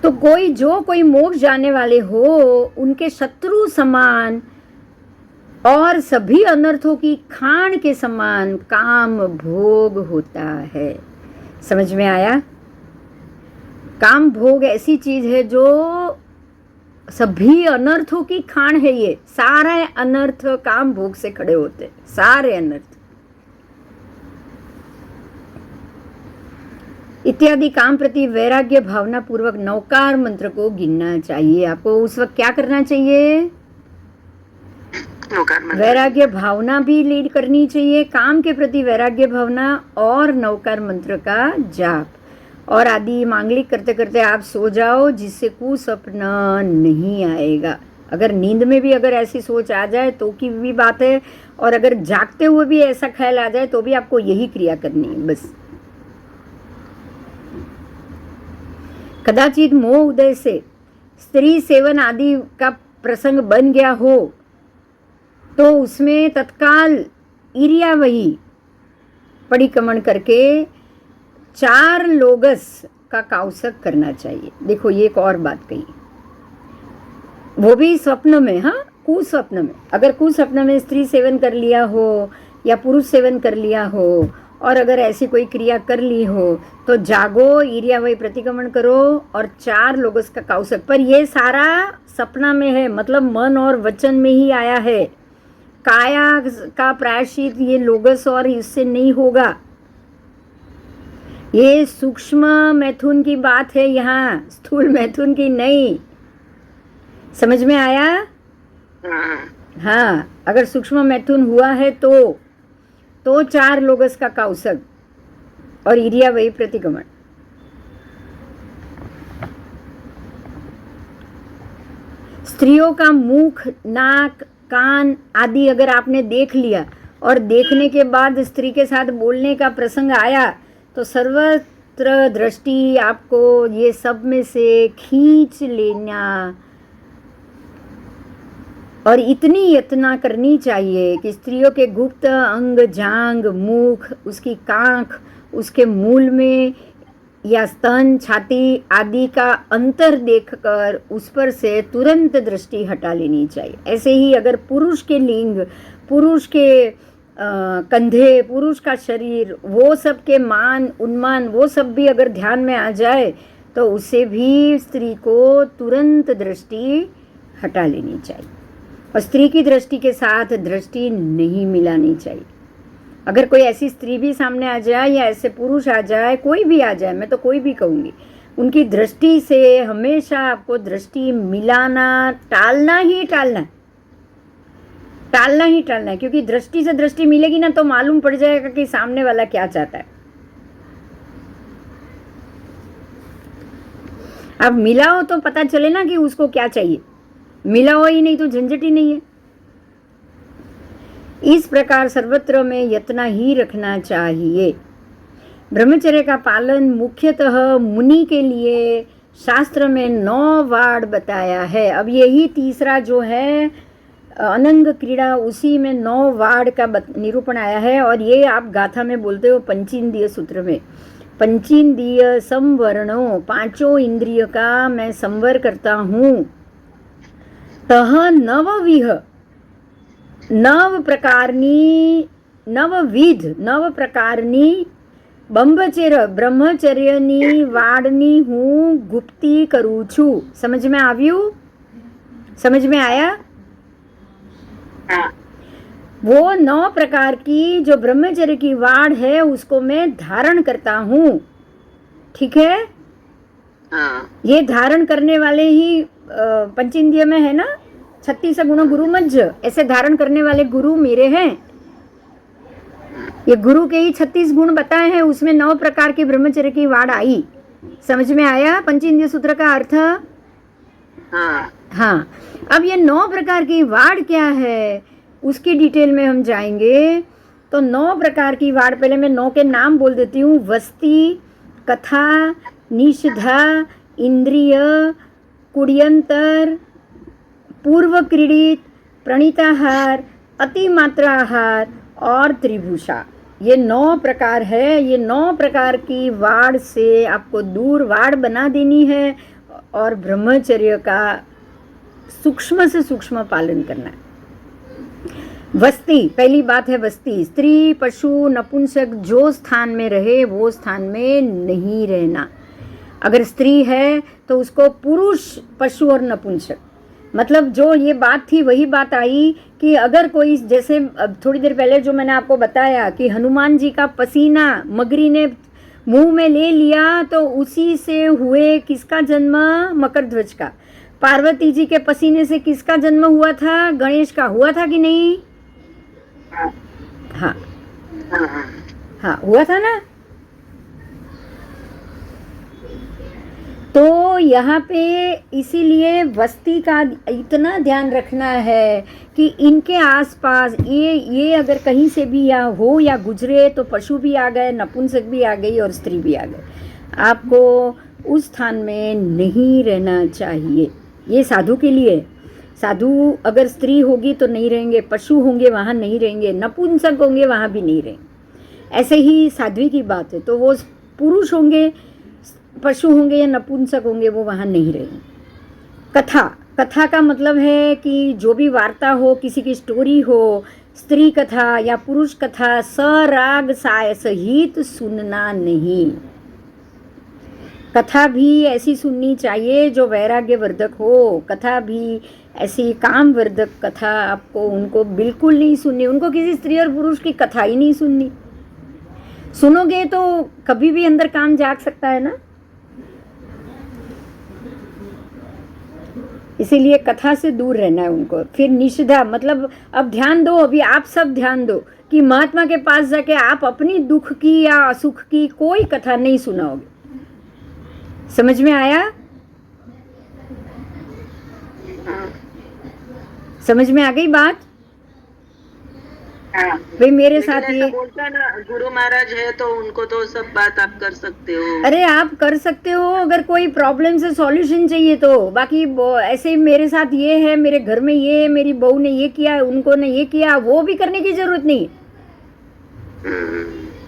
तो कोई मोक्ष जाने वाले हो उनके शत्रु समान और सभी अनर्थों की खान के समान काम भोग होता है। समझ में आया? काम भोग ऐसी चीज है जो सभी अनर्थों की खान है। ये सारे अनर्थ काम भोग से खड़े होते हैं, सारे अनर्थ इत्यादि। काम प्रति वैराग्य भावना पूर्वक नौकार मंत्र को गिनना चाहिए। आपको उस वक्त क्या करना चाहिए? वैराग्य भावना भी लीड करनी चाहिए, काम के प्रति वैराग्य भावना और नौकार मंत्र का जाप और आदि मांगलिक करते करते आप सो जाओ, जिससे कुसपन नहीं आएगा। अगर नींद में भी अगर ऐसी सोच आ जाए तो की भी बात है, और अगर जागते हुए भी ऐसा ख्याल आ जाए तो भी आपको यही क्रिया करनी है, बस। कदाचित मोह उदय से स्त्री सेवन आदि का प्रसंग बन गया हो तो उसमें तत्काल ईर्यावही परिक्रमण करके 4 लोगस का काउसक करना चाहिए। देखो ये एक और बात कही, वो भी स्वप्न में। हाँ, कुस्वप्न में। अगर कुस्वप्न में स्त्री सेवन कर लिया हो या पुरुष सेवन कर लिया हो और अगर ऐसी कोई क्रिया कर ली हो तो जागो, ईर्यावही प्रतिक्रमण करो और 4 लोगस का काउसक। पर ये सारा सपना में है, मतलब मन और वचन में ही आया है। काया का प्रायश्चित ये लोगस और इससे नहीं होगा। ये सूक्ष्म मैथुन की बात है यहाँ, स्थूल मैथुन की नहीं। समझ में आया? हाँ, अगर सूक्ष्म मैथुन हुआ है तो 4 लोगस का काउसक और ईर्यावही प्रतिक्रमण। स्त्रियों का मुख, नाक, कान आदि अगर आपने देख लिया और देखने के बाद स्त्री के साथ बोलने का प्रसंग आया तो सर्वत्र दृष्टि आपको ये सब में से खींच लेना और इतनी यत्ना करनी चाहिए कि स्त्रियों के गुप्त अंग, जांग, मुख, उसकी कांख, उसके मूल में या स्तन, छाती आदि का अंतर देखकर उस पर से तुरंत दृष्टि हटा लेनी चाहिए। ऐसे ही अगर पुरुष के लिंग, पुरुष के कंधे, पुरुष का शरीर, वो सब के मान, उन्मान, वो सब भी अगर ध्यान में आ जाए तो उससे भी स्त्री को तुरंत दृष्टि हटा लेनी चाहिए और स्त्री की दृष्टि के साथ दृष्टि नहीं मिलानी चाहिए। अगर कोई ऐसी स्त्री भी सामने आ जाए या ऐसे पुरुष आ जाए, कोई भी आ जाए, मैं तो कोई भी कहूँगी, उनकी दृष्टि से हमेशा आपको दृष्टि मिलाना टालना ही टालना है, क्योंकि दृष्टि से दृष्टि मिलेगी ना तो मालूम पड़ जाएगा कि सामने वाला क्या चाहता है। अब मिलाओ तो पता चले ना कि उसको क्या चाहिए, मिलाओ ही नहीं तो झंझट ही नहीं है। इस प्रकार सर्वत्र में यत्न ही रखना चाहिए। ब्रह्मचर्य का पालन मुख्यतः मुनि के लिए शास्त्र में 9 वाड़ बताया है। अब यही तीसरा जो है अनंग क्रीड़ा, उसी में 9 वाड़ का निरूपण आया है। और ये आप गाथा में बोलते हो पंचेंद्रिय सूत्र में, पंचेंद्रिय संवरणों, 5 इंद्रिय का मैं संवर करता हूँ। तह नवविह, 9 प्रकारनी, 9 प्रकारनी ब्रह्मचर्यनी वाड़नी हूँ गुप्ती करूँ छू। समझ में આવ્યું? समझ में आया? हाँ। वो 9 प्रकार की जो ब्रह्मचर्य की वाड़ है उसको मैं धारण करता हूँ। ठीक है? हाँ। ये धारण करने वाले ही पंचेंद्रिय में है ना, 36 गुण गुरु मज्ज, ऐसे धारण करने वाले गुरु मेरे हैं। ये गुरु के ही 36 गुण बताए हैं, उसमें 9 प्रकार की ब्रह्मचर्य की वाड़ आई। समझ में आया पंचेंद्रिय सूत्र का अर्थ? हाँ। हाँ। अब ये 9 प्रकार की वाड़ क्या है उसकी डिटेल में हम जाएंगे। तो 9 प्रकार की वाड़, पहले मैं 9 के नाम बोल देती हूँ। वस्ती, कथा, निषधा, इंद्रिय, कुड्यंतर, पूर्व क्रीडित, प्रणीताहार, अतिमात्राहार और त्रिभूषा। ये 9 प्रकार है। ये 9 प्रकार की वाड़ से आपको दूर वाड़ बना देनी है और ब्रह्मचर्य का सूक्ष्म से सूक्ष्म पालन करना है। वस्ती, पहली बात है वस्ती। स्त्री, पशु, नपुंसक जो स्थान में रहे वो स्थान में नहीं रहना। अगर स्त्री है तो उसको पुरुष, पशु और नपुंसक, मतलब जो ये बात थी वही बात आई कि अगर कोई, जैसे थोड़ी देर पहले जो मैंने आपको बताया कि हनुमान जी का पसीना मगरी ने मुंह में ले लिया तो उसी से हुए किसका जन्म? मकरध्वज का। पार्वती जी के पसीने से किसका जन्म हुआ था? गणेश का। हुआ था कि नहीं? हाँ हाँ, हुआ था ना। तो यहाँ पे इसीलिए वस्ती का इतना ध्यान रखना है कि इनके आसपास ये अगर कहीं से भी या हो या गुजरे तो पशु भी आ गए, नपुंसक भी आ गई और स्त्री भी आ गए। आपको उस स्थान में नहीं रहना चाहिए। ये साधु के लिए। साधु अगर स्त्री होगी तो नहीं रहेंगे, पशु होंगे वहाँ नहीं रहेंगे, नपुंसक होंगे वहाँ भी नहीं रहेंगे। ऐसे ही साध्वी की बात है, तो वो पुरुष होंगे, पशु होंगे या नपुंसक होंगे वो वहाँ नहीं रहेंगे। कथा, कथा का मतलब है कि जो भी वार्ता हो, किसी की स्टोरी हो, स्त्री कथा या पुरुष कथा, सराग साय सहित सुनना नहीं। कथा भी ऐसी सुननी चाहिए जो वैराग्यवर्धक हो। कथा भी ऐसी कामवर्धक कथा आपको उनको बिल्कुल नहीं सुननी। उनको किसी स्त्री और पुरुष की कथा ही नहीं सुननी। सुनोगे तो कभी भी अंदर काम जाग सकता है ना। इसीलिए कथा से दूर रहना है उनको। फिर निषिधा, मतलब अब ध्यान दो, अभी आप सब ध्यान दो कि महात्मा के पास जाके आप अपनी दुख की या असुख की कोई कथा नहीं सुनाओगे। समझ में आया? समझ में आ गई बात? भाई मेरे साथ ये बोलता ना, गुरु महाराज है तो उनको तो सब बात आप कर सकते हो। अरे आप कर सकते हो अगर कोई प्रॉब्लम से सॉल्यूशन चाहिए तो। बाकी ऐसे ही मेरे साथ ये है, मेरे घर में ये है, मेरी बहू ने ये किया, उनको ने ये किया, वो भी करने की जरूरत नहीं।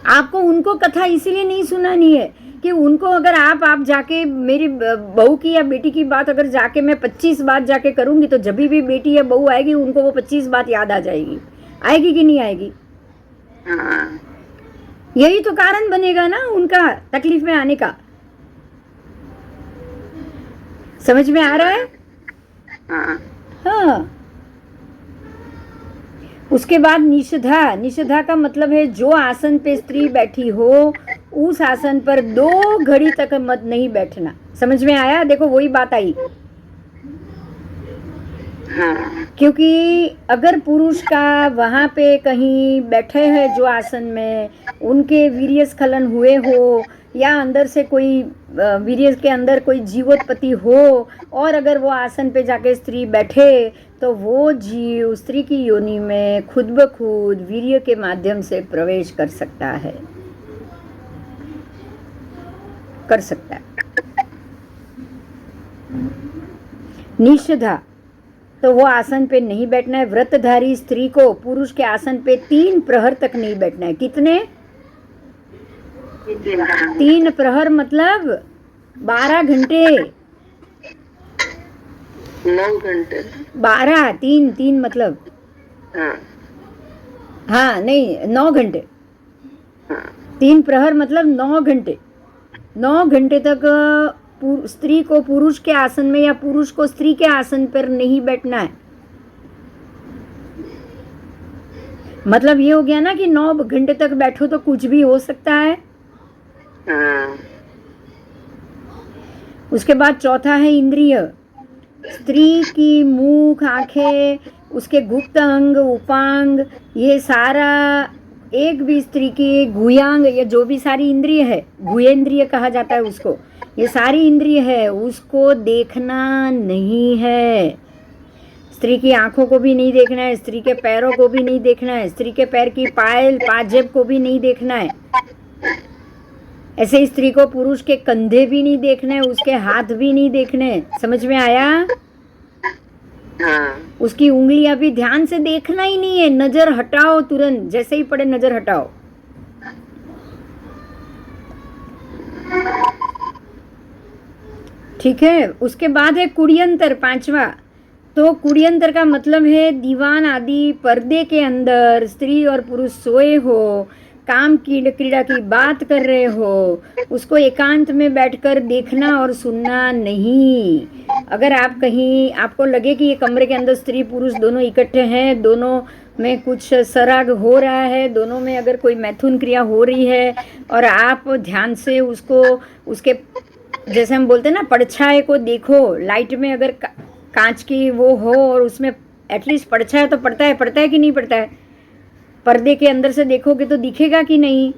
आपको उनको कथा इसीलिए नहीं सुनानी है कि उनको अगर आप जाके मेरी बहू की या बेटी की बात अगर जाके मैं 25 बात जाके करूंगी तो जब भी बेटी या बहू आएगी उनको वो 25 बात याद आ जाएगी। आएगी कि नहीं आएगी? यही तो कारण बनेगा ना उनका तकलीफ में आने का। समझ में आ रहा है? हाँ। उसके बाद निषधा, निषधा का मतलब है जो आसन पे स्त्री बैठी हो उस आसन पर 2 घड़ी तक मत नहीं बैठना। समझ में आया? देखो वही बात आई। क्योंकि अगर पुरुष का वहाँ पे कहीं बैठे हैं जो आसन में, उनके वीर्य स्खलन हुए हो या अंदर से कोई वीर्य के अंदर कोई जीवोत्पत्ति हो और अगर वो आसन पे जाके स्त्री बैठे तो वो जीव स्त्री की योनि में खुद ब खुद वीर्य के माध्यम से प्रवेश कर सकता है। कर सकता है। निषधा, तो वो आसन पे नहीं बैठना है। व्रतधारी स्त्री को पुरुष के आसन पे 3 प्रहर तक नहीं बैठना है। कितने? 3 प्रहर मतलब 12 घंटे। 9 घंटे। 12, 3 मतलब हाँ हाँ नहीं 9 घंटे। हाँ 3 प्रहर मतलब 9 घंटे। 9 घंटे तक स्त्री को पुरुष के आसन में या पुरुष को स्त्री के आसन पर नहीं बैठना है। मतलब ये हो गया ना कि 9 घंटे तक बैठो तो कुछ भी हो सकता है। हाँ उसके बाद चौथा है इंद्रिय। स्त्री की मुख, आंखें, उसके गुप्त अंग, उपांग, ये सारा एक भी स्त्री की गुह्यांग, ये जो भी सारी इंद्रिय है, गुह्येंद्रिय कहा जाता है उसको, ये सारी इंद्रिय है, उसको देखना नहीं है। स्त्री की आंखों को भी नहीं देखना है, स्त्री के पैरों को भी नहीं देखना है, स्त्री के पैर की पायल पाजेब को भी नहीं देखना है। ऐसे ही स्त्री को पुरुष के कंधे भी नहीं देखने, उसके हाथ भी नहीं देखने। समझ में आया? हाँ उसकी उंगलियां भी ध्यान से देखना ही नहीं है। नजर हटाओ तुरंत, जैसे ही पड़े नजर हटाओ। ठीक है। उसके बाद है कुड़ियंतर, 5वां। तो कुड़ियंतर का मतलब है दीवान आदि पर्दे के अंदर स्त्री और पुरुष सोए हो, काम की क्रीड़ा की बात कर रहे हो, उसको एकांत में बैठकर देखना और सुनना नहीं। अगर आप कहीं आपको लगे कि ये कमरे के अंदर स्त्री पुरुष दोनों इकट्ठे हैं, दोनों में कुछ सराग हो रहा है, दोनों में अगर कोई मैथुन क्रिया हो रही है और आप ध्यान से उसको उसके जैसे हम बोलते हैं ना परछाई को देखो, लाइट में अगर कांच की वो हो और उसमें एटलीस्ट परछाई तो पड़ता है कि नहीं पड़ता है? पर्दे के अंदर से देखोगे तो दिखेगा कि नहीं?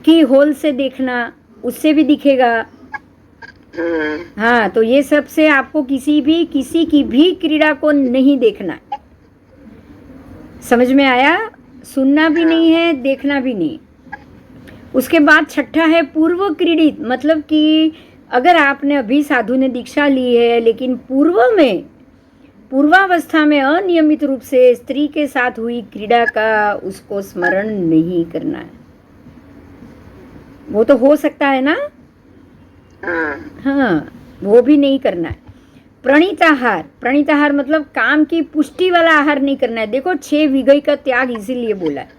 की होल से देखना, उससे भी दिखेगा। हाँ, तो ये सब से आपको किसी की भी क्रीड़ा को नहीं देखना है। समझ में आया? सुनना भी नहीं है, देखना भी नहीं। उसके बाद छठा है पूर्व क्रीडित, मतलब कि अगर आपने अभी साधु ने दीक्षा ली है लेकिन पूर्वावस्था में अनियमित रूप से स्त्री के साथ हुई क्रीड़ा का उसको स्मरण नहीं करना है। वो तो हो सकता है ना? हाँ, वो भी नहीं करना है। प्रणीताहार मतलब काम की पुष्टि वाला आहार नहीं करना है। देखो 6 विगई का त्याग इसीलिए बोला है।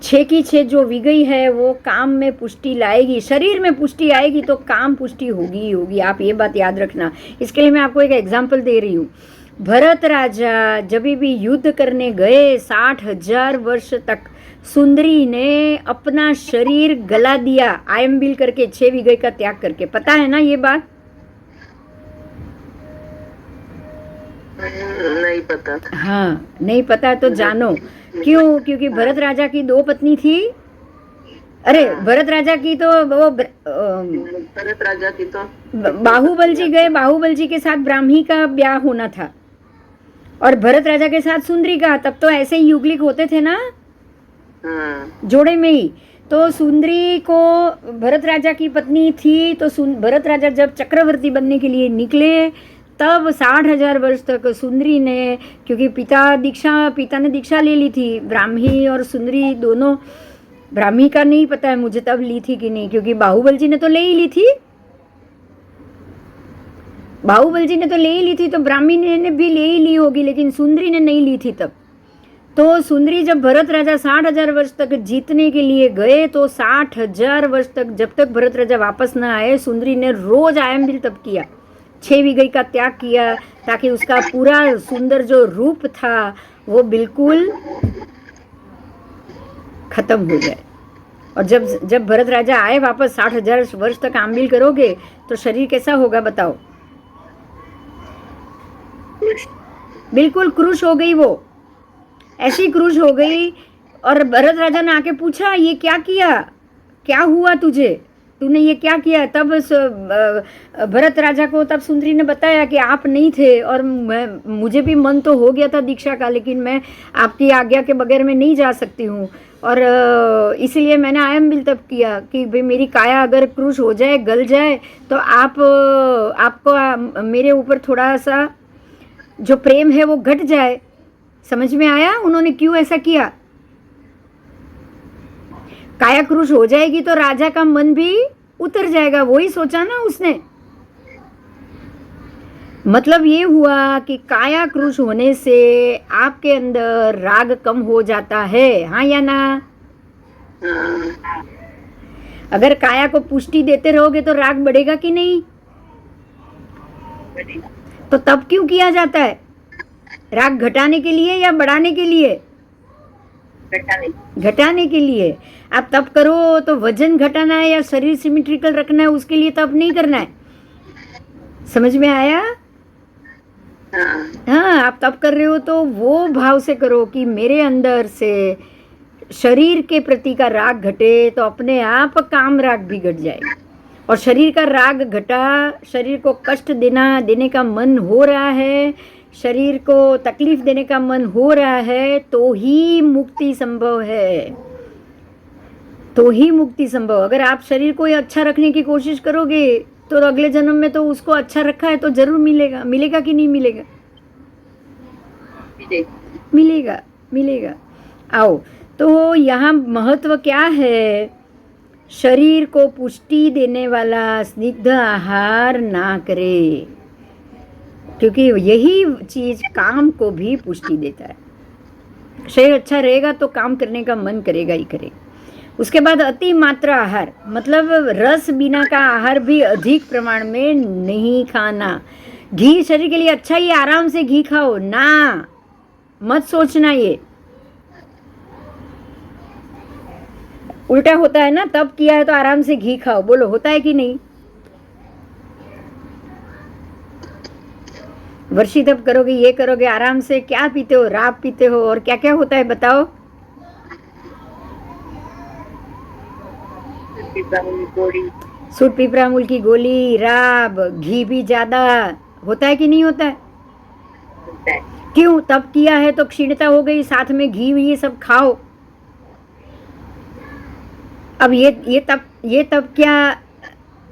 6 की 6 जो विगई है वो काम में पुष्टि लाएगी, शरीर में पुष्टि आएगी तो काम पुष्टि होगी ही होगी। आप ये बात याद रखना। इसके लिए मैं आपको एक एग्जाम्पल दे रही हूँ। भरत राजा जब भी युद्ध करने गए 60,000 वर्ष तक सुंदरी ने अपना शरीर गला दिया आयम्बिल करके, 6 विगई का त्याग करके। पता है ना ये बात? नहीं पता। हाँ, नहीं पता तो जानो। क्यों? क्योंकि भरत राजा की 2 पत्नी थी। अरे भरत राजा की तो वो भरत राजा की तो बाहुबल जी गए, बाहुबल जी के साथ ब्राह्मी का ब्याह होना था और भरत राजा के साथ सुंदरी का। तब तो ऐसे ही युगलिक होते थे ना, जोड़े में ही। तो सुंदरी को भरत राजा की पत्नी थी, तो भरत राजा जब चक्रवर्ती बनने के लिए निकले तब 60,000 वर्ष तक सुंदरी ने, क्योंकि पिता ने दीक्षा ले ली थी, ब्राह्मी और सुंदरी दोनों। ब्राह्मी का नहीं पता है मुझे तब ली थी कि नहीं, क्योंकि बाहुबल जी ने तो ले ही ली थी। तो ब्राह्मी ने भी ले ही ली होगी, लेकिन सुंदरी ने नहीं ली थी तब। तो सुंदरी जब भरत राजा 60,000 वर्ष तक जीतने के लिए गए तो 60,000 वर्ष तक जब तक भरत राजा वापस न आए, सुंदरी ने रोज आयम्बिल तप किया, 6 विगई का त्याग किया, ताकि उसका पूरा सुंदर जो रूप था वो बिल्कुल खत्म हो जाए। और जब भरत राजा आए वापस 60,000 वर्ष तक आम्बिल करोगे तो शरीर कैसा होगा बताओ? बिल्कुल क्रूश हो गई, वो ऐसी क्रूश हो गई। और भरत राजा ने आके पूछा, ये क्या किया, क्या हुआ तुझे, तूने ये क्या किया? तब भरत राजा को तब सुंदरी ने बताया कि आप नहीं थे और मुझे भी मन तो हो गया था दीक्षा का, लेकिन मैं आपकी आज्ञा के बगैर मैं नहीं जा सकती हूँ। और इसलिए मैंने आयम बिल तप किया कि भाई मेरी काया अगर क्रूश हो जाए, गल जाए, तो आपको मेरे ऊपर थोड़ा सा जो प्रेम है वो घट जाए। समझ में आया उन्होंने क्यों ऐसा किया? काया क्रूश हो जाएगी तो राजा का मन भी उतर जाएगा, वही सोचा ना उसने। मतलब ये हुआ कि काया क्रूश होने से आपके अंदर राग कम हो जाता है, हाँ या ना? हाँ, अगर काया को पुष्टि देते रहोगे तो राग बढ़ेगा कि नहीं? तो तब क्यों किया जाता है? राग घटाने के लिए या बढ़ाने के लिए? घटाने के लिए। आप तप करो तो वजन घटाना है या शरीर सिमेट्रिकल रखना है, उसके लिए तप नहीं करना है। समझ में आया? हाँ, आप तप कर रहे हो तो वो भाव से करो कि मेरे अंदर से शरीर के प्रति का राग घटे, तो अपने आप काम राग भी घट जाएगा। और शरीर का राग घटा, शरीर को कष्ट देने का मन हो रहा है, शरीर को तकलीफ देने का मन हो रहा है, तो ही मुक्ति संभव है, तो ही मुक्ति संभव। अगर आप शरीर को अच्छा रखने की कोशिश करोगे तो अगले जन्म में तो उसको अच्छा रखा है तो जरूर मिलेगा। मिलेगा कि नहीं मिलेगा? मिलेगा, मिलेगा। आओ, तो यहाँ महत्व क्या है? शरीर को पुष्टि देने वाला स्निग्ध आहार ना करे, क्योंकि यही चीज काम को भी पुष्टि देता है। शरीर अच्छा रहेगा तो काम करने का मन करेगा ही करेगा। उसके बाद अति मात्रा आहार, मतलब रस बिना का आहार भी अधिक प्रमाण में नहीं खाना। घी शरीर के लिए अच्छा ही, आराम से घी खाओ ना, मत सोचना ये उल्टा होता है ना। तब किया है तो आराम से घी खाओ, बोलो होता है कि नहीं? वर्षी तप करोगे, ये करोगे, आराम से क्या पीते हो? राब पीते हो, और क्या क्या होता है बताओ? सूट पिपरामुल की गोली, राब, घी भी ज्यादा होता है कि नहीं होता है? क्यों? तब किया है तो क्षीणता हो गई, साथ में घी ये सब खाओ। अब ये तब क्या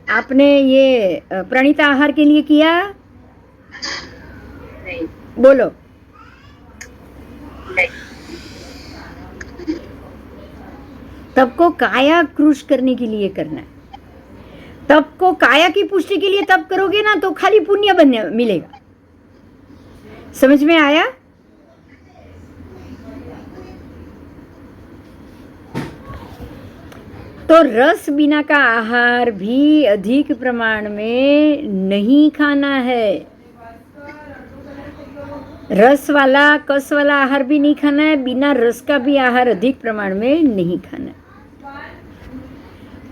आपने ये प्रणीता आहार के लिए किया? नहीं। बोलो। नहीं। तब को काया क्रूश करने के लिए करना है। तब को काया की पुष्टि के लिए तब करोगे ना तो खाली पुण्य बनने मिलेगा। समझ में आया? तो रस बिना का आहार भी अधिक प्रमाण में नहीं खाना है। रस वाला, कस वाला आहार भी नहीं खाना है, बिना रस का भी आहार अधिक प्रमाण में नहीं खाना है।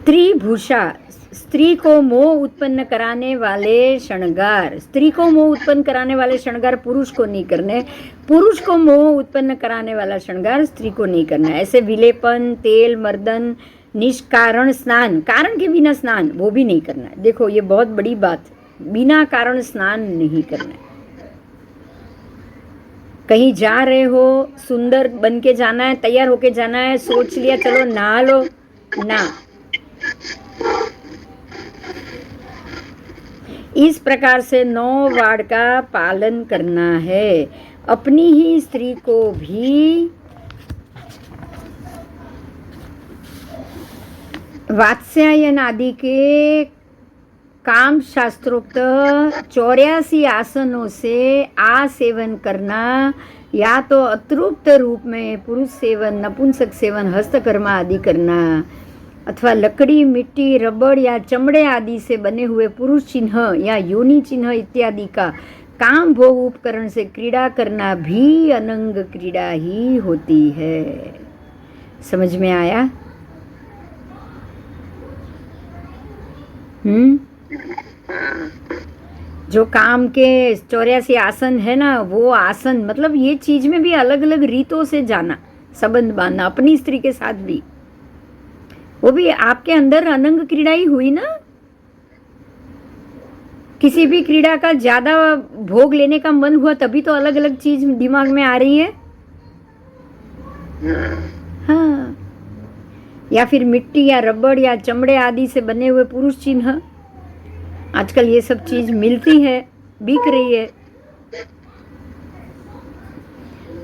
त्रिभूषा, स्त्री को मोह उत्पन्न कराने वाले श्रृंगार, स्त्री को मोह उत्पन्न कराने वाले श्रृंगार पुरुष को नहीं करने, पुरुष को मोह उत्पन्न कराने वाला श्रृंगार स्त्री को नहीं करना। ऐसे विलेपन, तेल, मर्दन, निष्कारण स्नान, कारण के बिना स्नान, वो भी नहीं करना है। देखो ये बहुत बड़ी बात, बिना कारण स्नान नहीं करना है। कहीं जा रहे हो, सुंदर बन के जाना है, तैयार होके जाना है, सोच लिया चलो नहा लो, ना। इस प्रकार से 9 वार्ड का पालन करना है। अपनी ही स्त्री को भी वात्स्यायन आदि के काम शास्त्रोक्त 84 आसनों से आसेवन करना, या तो अतृप्त रूप में पुरुष सेवन, नपुंसक सेवन, हस्तकर्मा आदि करना, अथवा लकड़ी, मिट्टी, रबड़ या चमड़े आदि से बने हुए पुरुष चिन्ह या योनि चिन्ह इत्यादि का काम भोग उपकरण से क्रीड़ा करना भी अनंग क्रीड़ा ही होती है। समझ में आया? जो काम के 84 आसन है ना, वो आसन मतलब ये चीज में भी अलग अलग रीतों से जाना, संबंध बांधना अपनी स्त्री के साथ भी, वो भी आपके अंदर अनंग क्रीड़ा ही हुई ना। किसी भी क्रीड़ा का ज्यादा भोग लेने का मन हुआ तभी तो अलग अलग चीज दिमाग में आ रही है। हाँ, या फिर मिट्टी या रबड़ या चमड़े आदि से बने हुए पुरुष चिन्ह। आजकल ये सब चीज मिलती है, बिक रही है।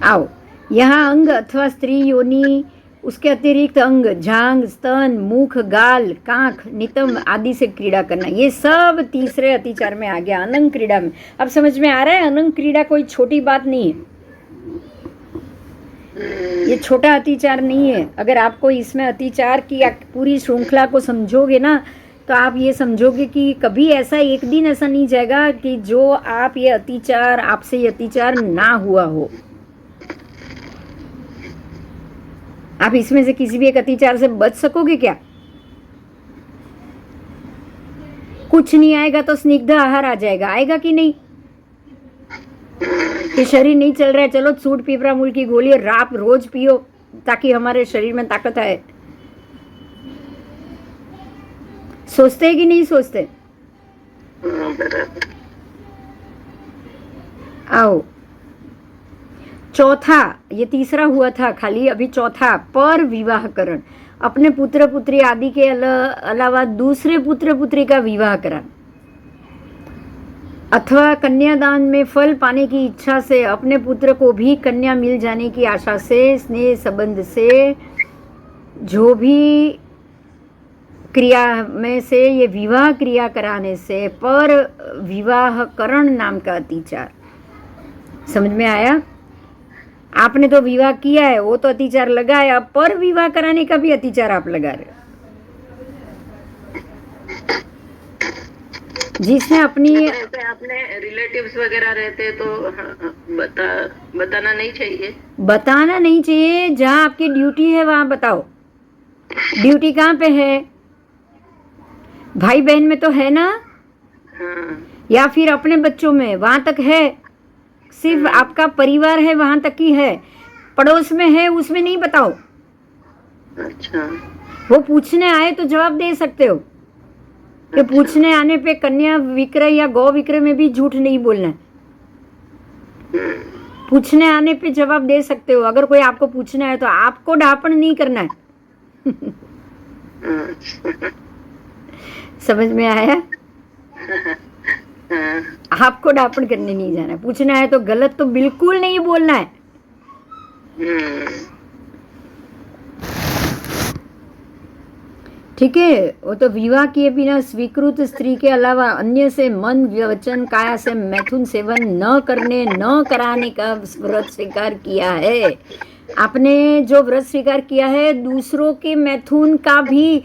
आओ, यहाँ अंग अथवा स्त्री योनि, उसके अतिरिक्त अंग, जांग, स्तन, मुख, गाल, कांख, नितंब आदि से क्रीड़ा करना, ये सब तीसरे अतिचार में आ गया, अनंग क्रीड़ा में। अब समझ में आ रहा है, अनंग क्रीड़ा कोई छोटी बात नहीं है, ये छोटा अतिचार नहीं है। अगर आपको इसमें अतिचार की पूरी श्रृंखला को समझोगे ना, तो आप ये समझोगे कि कभी ऐसा एक दिन ऐसा नहीं जाएगा कि जो आप ये अतिचार, आपसे ये अतिचार ना हुआ हो। आप इसमें से किसी भी एक अतिचार से बच सकोगे क्या? कुछ नहीं आएगा तो स्निग्ध आहार आ जाएगा, आएगा कि नहीं? कि शरीर नहीं चल रहा है, चलो सूट पीपरा मूल की गोली रात रोज पियो ताकि हमारे शरीर में ताकत आए। सोचते हैं कि नहीं सोचते? आओ, चौथा, ये तीसरा हुआ था खाली, अभी चौथा, पर विवाहकरण, अपने पुत्र पुत्री आदि के अलावा दूसरे पुत्र पुत्री का विवाह कराना, अथवा कन्यादान में फल पाने की इच्छा से अपने पुत्र को भी कन्या मिल जाने की आशा से, स्नेह संबंध से, जो भी क्रिया में से ये विवाह क्रिया कराने से पर विवाहकरण नाम का अतिचार। समझ में आया? आपने तो विवाह किया है, वो तो अतिचार लगा है, अब पर विवाह कराने का भी अतिचार आप लगा रहे हो। जिसने अपनी अपने रिलेटिव्स वगैरह रहते तो बताना नहीं चाहिए। बताना नहीं चाहिए, जहाँ आपकी ड्यूटी है वहां बताओ। ड्यूटी कहाँ पे है? भाई बहन में तो है ना? हाँ। या फिर अपने बच्चों में, वहां तक है? सिर्फ आपका परिवार है वहां तक ही है, पड़ोस में है उसमें नहीं बताओ। अच्छा। वो पूछने आए तो जवाब दे सकते हो कि अच्छा। पूछने आने पे कन्या विक्रय या गौ विक्रय में भी झूठ नहीं बोलना है। पूछने आने पे जवाब दे सकते हो। अगर कोई आपको पूछना है तो आपको डापण नहीं करना है। समझ में आया? आपको डापण करने नहीं जाना है। पूछना है तो गलत तो बिल्कुल नहीं बोलना है। ठीक है? वो तो विवाह किए बिना स्वीकृत स्त्री के अलावा अन्य से मन वचन काया से मैथुन सेवन न करने न कराने का व्रत स्वीकार किया है। आपने जो व्रत स्वीकार किया है, दूसरों के मैथुन का भी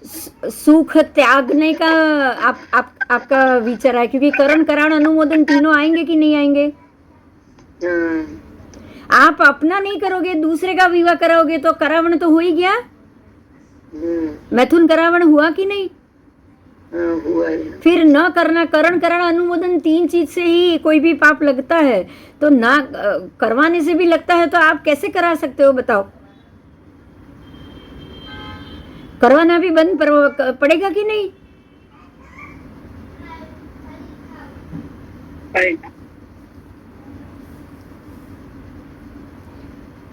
सुख त्यागने का आपका विचार है, क्योंकि करण कराण अनुमोदन तीनों आएंगे कि नहीं आएंगे? आप अपना नहीं करोगे, दूसरे का विवाह कराओगे तो करावण तो हो ही गया। मैथुन करावण हुआ कि नहीं? हुआ है। फिर न करना, करण कराण अनुमोदन, तीन चीज से ही कोई भी पाप लगता है, तो ना करवाने से भी लगता है, तो आप कैसे करा सकते हो बताओ? करवाना भी बंद पड़ेगा कि नहीं?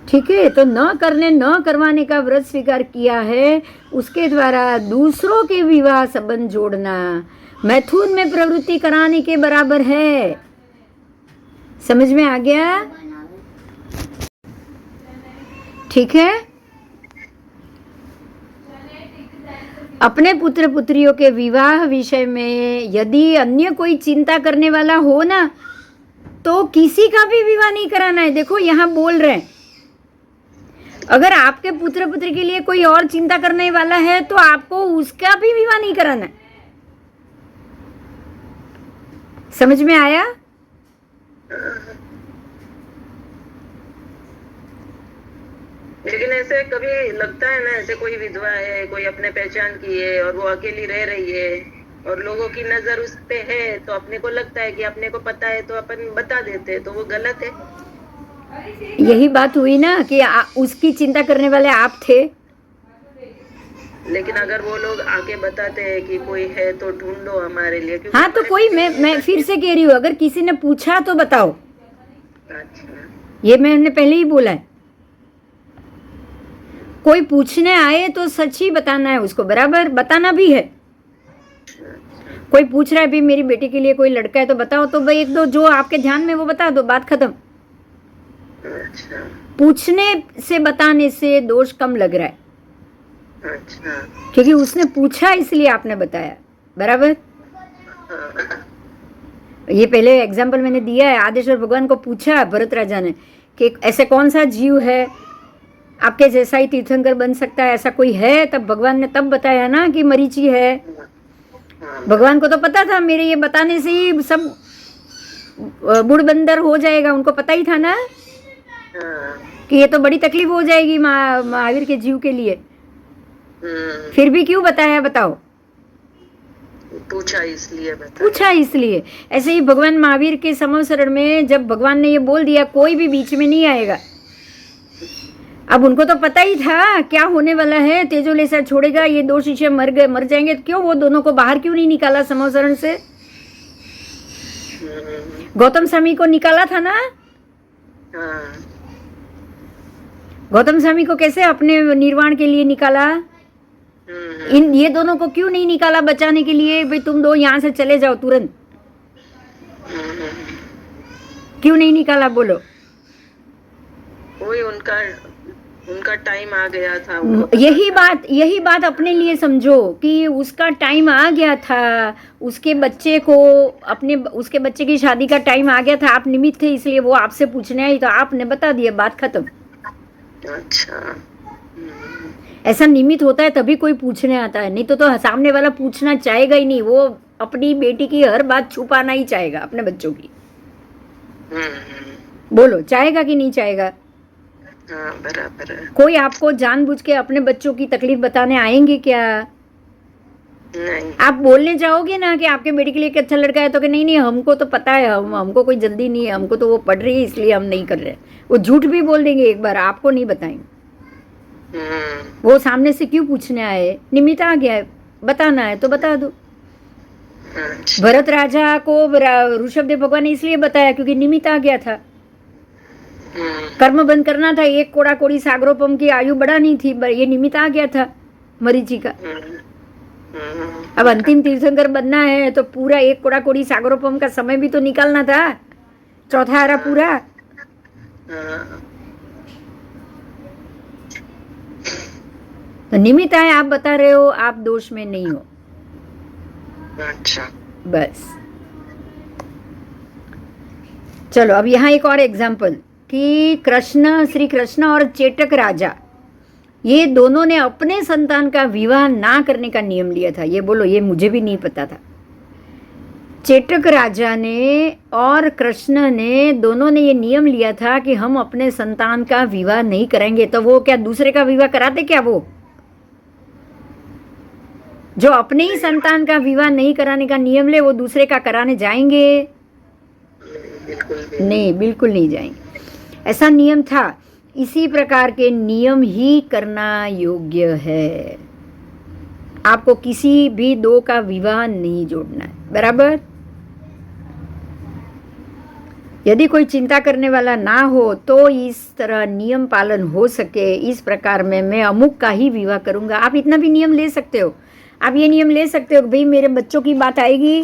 ठीक है? तो न करने न करवाने का व्रत स्वीकार किया है, उसके द्वारा दूसरों के विवाह संबंध जोड़ना मैथुन में प्रवृत्ति कराने के बराबर है। समझ में आ गया? ठीक है? अपने पुत्र पुत्रियों के विवाह विषय में यदि अन्य कोई चिंता करने वाला हो ना, तो किसी का भी विवाह नहीं कराना है। देखो यहाँ बोल रहे हैं, अगर आपके पुत्र पुत्री के लिए कोई और चिंता करने वाला है तो आपको उसका भी विवाह नहीं कराना है। समझ में आया? लेकिन ऐसे कभी लगता है ना, ऐसे कोई विधवा है, कोई अपने पहचान की है और वो अकेली रह रही है और लोगों की नजर उस पे है, तो अपने को लगता है कि अपने को पता है तो अपन बता देते हैं, तो वो गलत है। यही बात हुई ना कि उसकी चिंता करने वाले आप थे। लेकिन अगर वो लोग आके बताते हैं कि कोई है तो ढूंढो हमारे लिए। हाँ, तो कोई, मैं फिर से कह रही हूँ, अगर किसी ने पूछा तो बताओ। अच्छा। ये मैंने पहले ही बोला है। कोई पूछने आए तो सच ही बताना है उसको, बराबर बताना भी है। कोई पूछ रहा है भाई मेरी बेटी के लिए कोई लड़का है तो बताओ, तो भाई एक दो जो आपके ध्यान में वो बता दो, बात खत्म। अच्छा पूछने से बताने से दोष कम लग रहा है, अच्छा। क्योंकि उसने पूछा इसलिए आपने बताया, बराबर। हाँ, ये पहले एग्जाम्पल मैंने दिया है, आदेश्वर भगवान को पूछा भरत राजा ने कि ऐसे कौन सा जीव है आपके जैसा ही तीर्थंकर बन सकता है, ऐसा कोई है? तब भगवान ने तब बताया ना कि मरीचि है। हाँ, भगवान को तो पता था मेरे ये बताने से ही सब बुढ़ बंदर हो जाएगा, उनको पता ही था ना हाँ, कि ये तो बड़ी तकलीफ हो जाएगी महावीर के जीव के लिए। फिर भी क्यों बताया बताओ? पूछा इसलिए बता। पूछा इसलिए। ऐसे ही भगवान महावीर के समवसरण में जब भगवान ने ये बोल दिया कोई भी बीच में नहीं आएगा, अब उनको तो पता ही था क्या होने वाला है, तेजोले सर छोड़ेगा, ये दो शिष्य मर जाएंगे, क्यों वो दोनों को बाहर क्यों नहीं निकाला समवसरण से? गौतम स्वामी को निकाला था ना। हाँ, गौतम स्वामी को कैसे अपने निर्वाण के लिए निकाला, इन ये दोनों को क्यों नहीं निकाला बचाने के लिए? भाई तुम दो यहाँ से चले जाओ तुरंत, क्यों नहीं निकाला बोलो? वही उनका टाइम आ गया था। यही बात अपने लिए समझो कि उसका टाइम आ गया था, उसके बच्चे की शादी का टाइम आ गया था, आप निमित्त थे इसलिए वो आपसे पूछने आई तो आपने बता दिया, बात खत्म। अच्छा। ऐसा निमित्त होता है तभी कोई पूछने आता है, नहीं तो सामने वाला पूछना चाहेगा ही नहीं, वो अपनी बेटी की हर बात छुपाना ही चाहेगा, अपने बच्चों की। बोलो चाहेगा कि नहीं चाहेगा? हाँ, बराबर है। कोई आपको जानबूझ के अपने बच्चों की तकलीफ बताने आएंगे क्या? नहीं। आप बोलने जाओगे ना कि आपके बेटी के लिए एक अच्छा लड़का है तो कि नहीं हमको तो पता है, हमको कोई जल्दी नहीं है, हमको तो वो पढ़ रही है इसलिए हम नहीं कर रहे। वो झूठ भी बोल देंगे एक बार, आपको नहीं बताएंगे। वो सामने से क्यों पूछने आए? निमित्त आ गया है, बताना है तो बता दो। भरत राजा को ऋषभदेव भगवान ने इसलिए बताया क्योंकि निमित्त आ गया था, कर्म बंद करना था, एक कोड़ा कोड़ी सागरोपम की आयु बढ़ानी थी, ये निमित्त आ गया था मरीचि का। अब अंतिम तीर्थंकर बनना है तो पूरा एक कोड़ा कोड़ी सागरोपम का समय भी तो निकालना था, चौथा आरा पूरा। तो निमित्त आए, आप बता रहे हो, आप दोष में नहीं हो। अच्छा, बस चलो अब यहाँ एक और एग्जाम्पल कि श्री कृष्ण और चेटक राजा, ये दोनों ने अपने संतान का विवाह ना करने का नियम लिया था। ये बोलो, ये मुझे भी नहीं पता था। चेटक राजा ने और कृष्ण ने दोनों ने ये नियम लिया था कि हम अपने संतान का विवाह नहीं करेंगे। तो वो क्या दूसरे का विवाह कराते क्या? वो जो अपने ही संतान का विवाह नहीं कराने का नियम ले वो दूसरे का कराने जाएंगे? नहीं, बिल्कुल नहीं जाएंगे। ऐसा नियम था। इसी प्रकार के नियम ही करना योग्य है। आपको किसी भी दो का विवाह नहीं जोड़ना है, बराबर। यदि कोई चिंता करने वाला ना हो तो इस तरह नियम पालन हो सके, इस प्रकार में मैं अमुक का ही विवाह करूंगा। आप इतना भी नियम ले सकते हो। आप ये नियम ले सकते हो कि भाई मेरे बच्चों की बात आएगी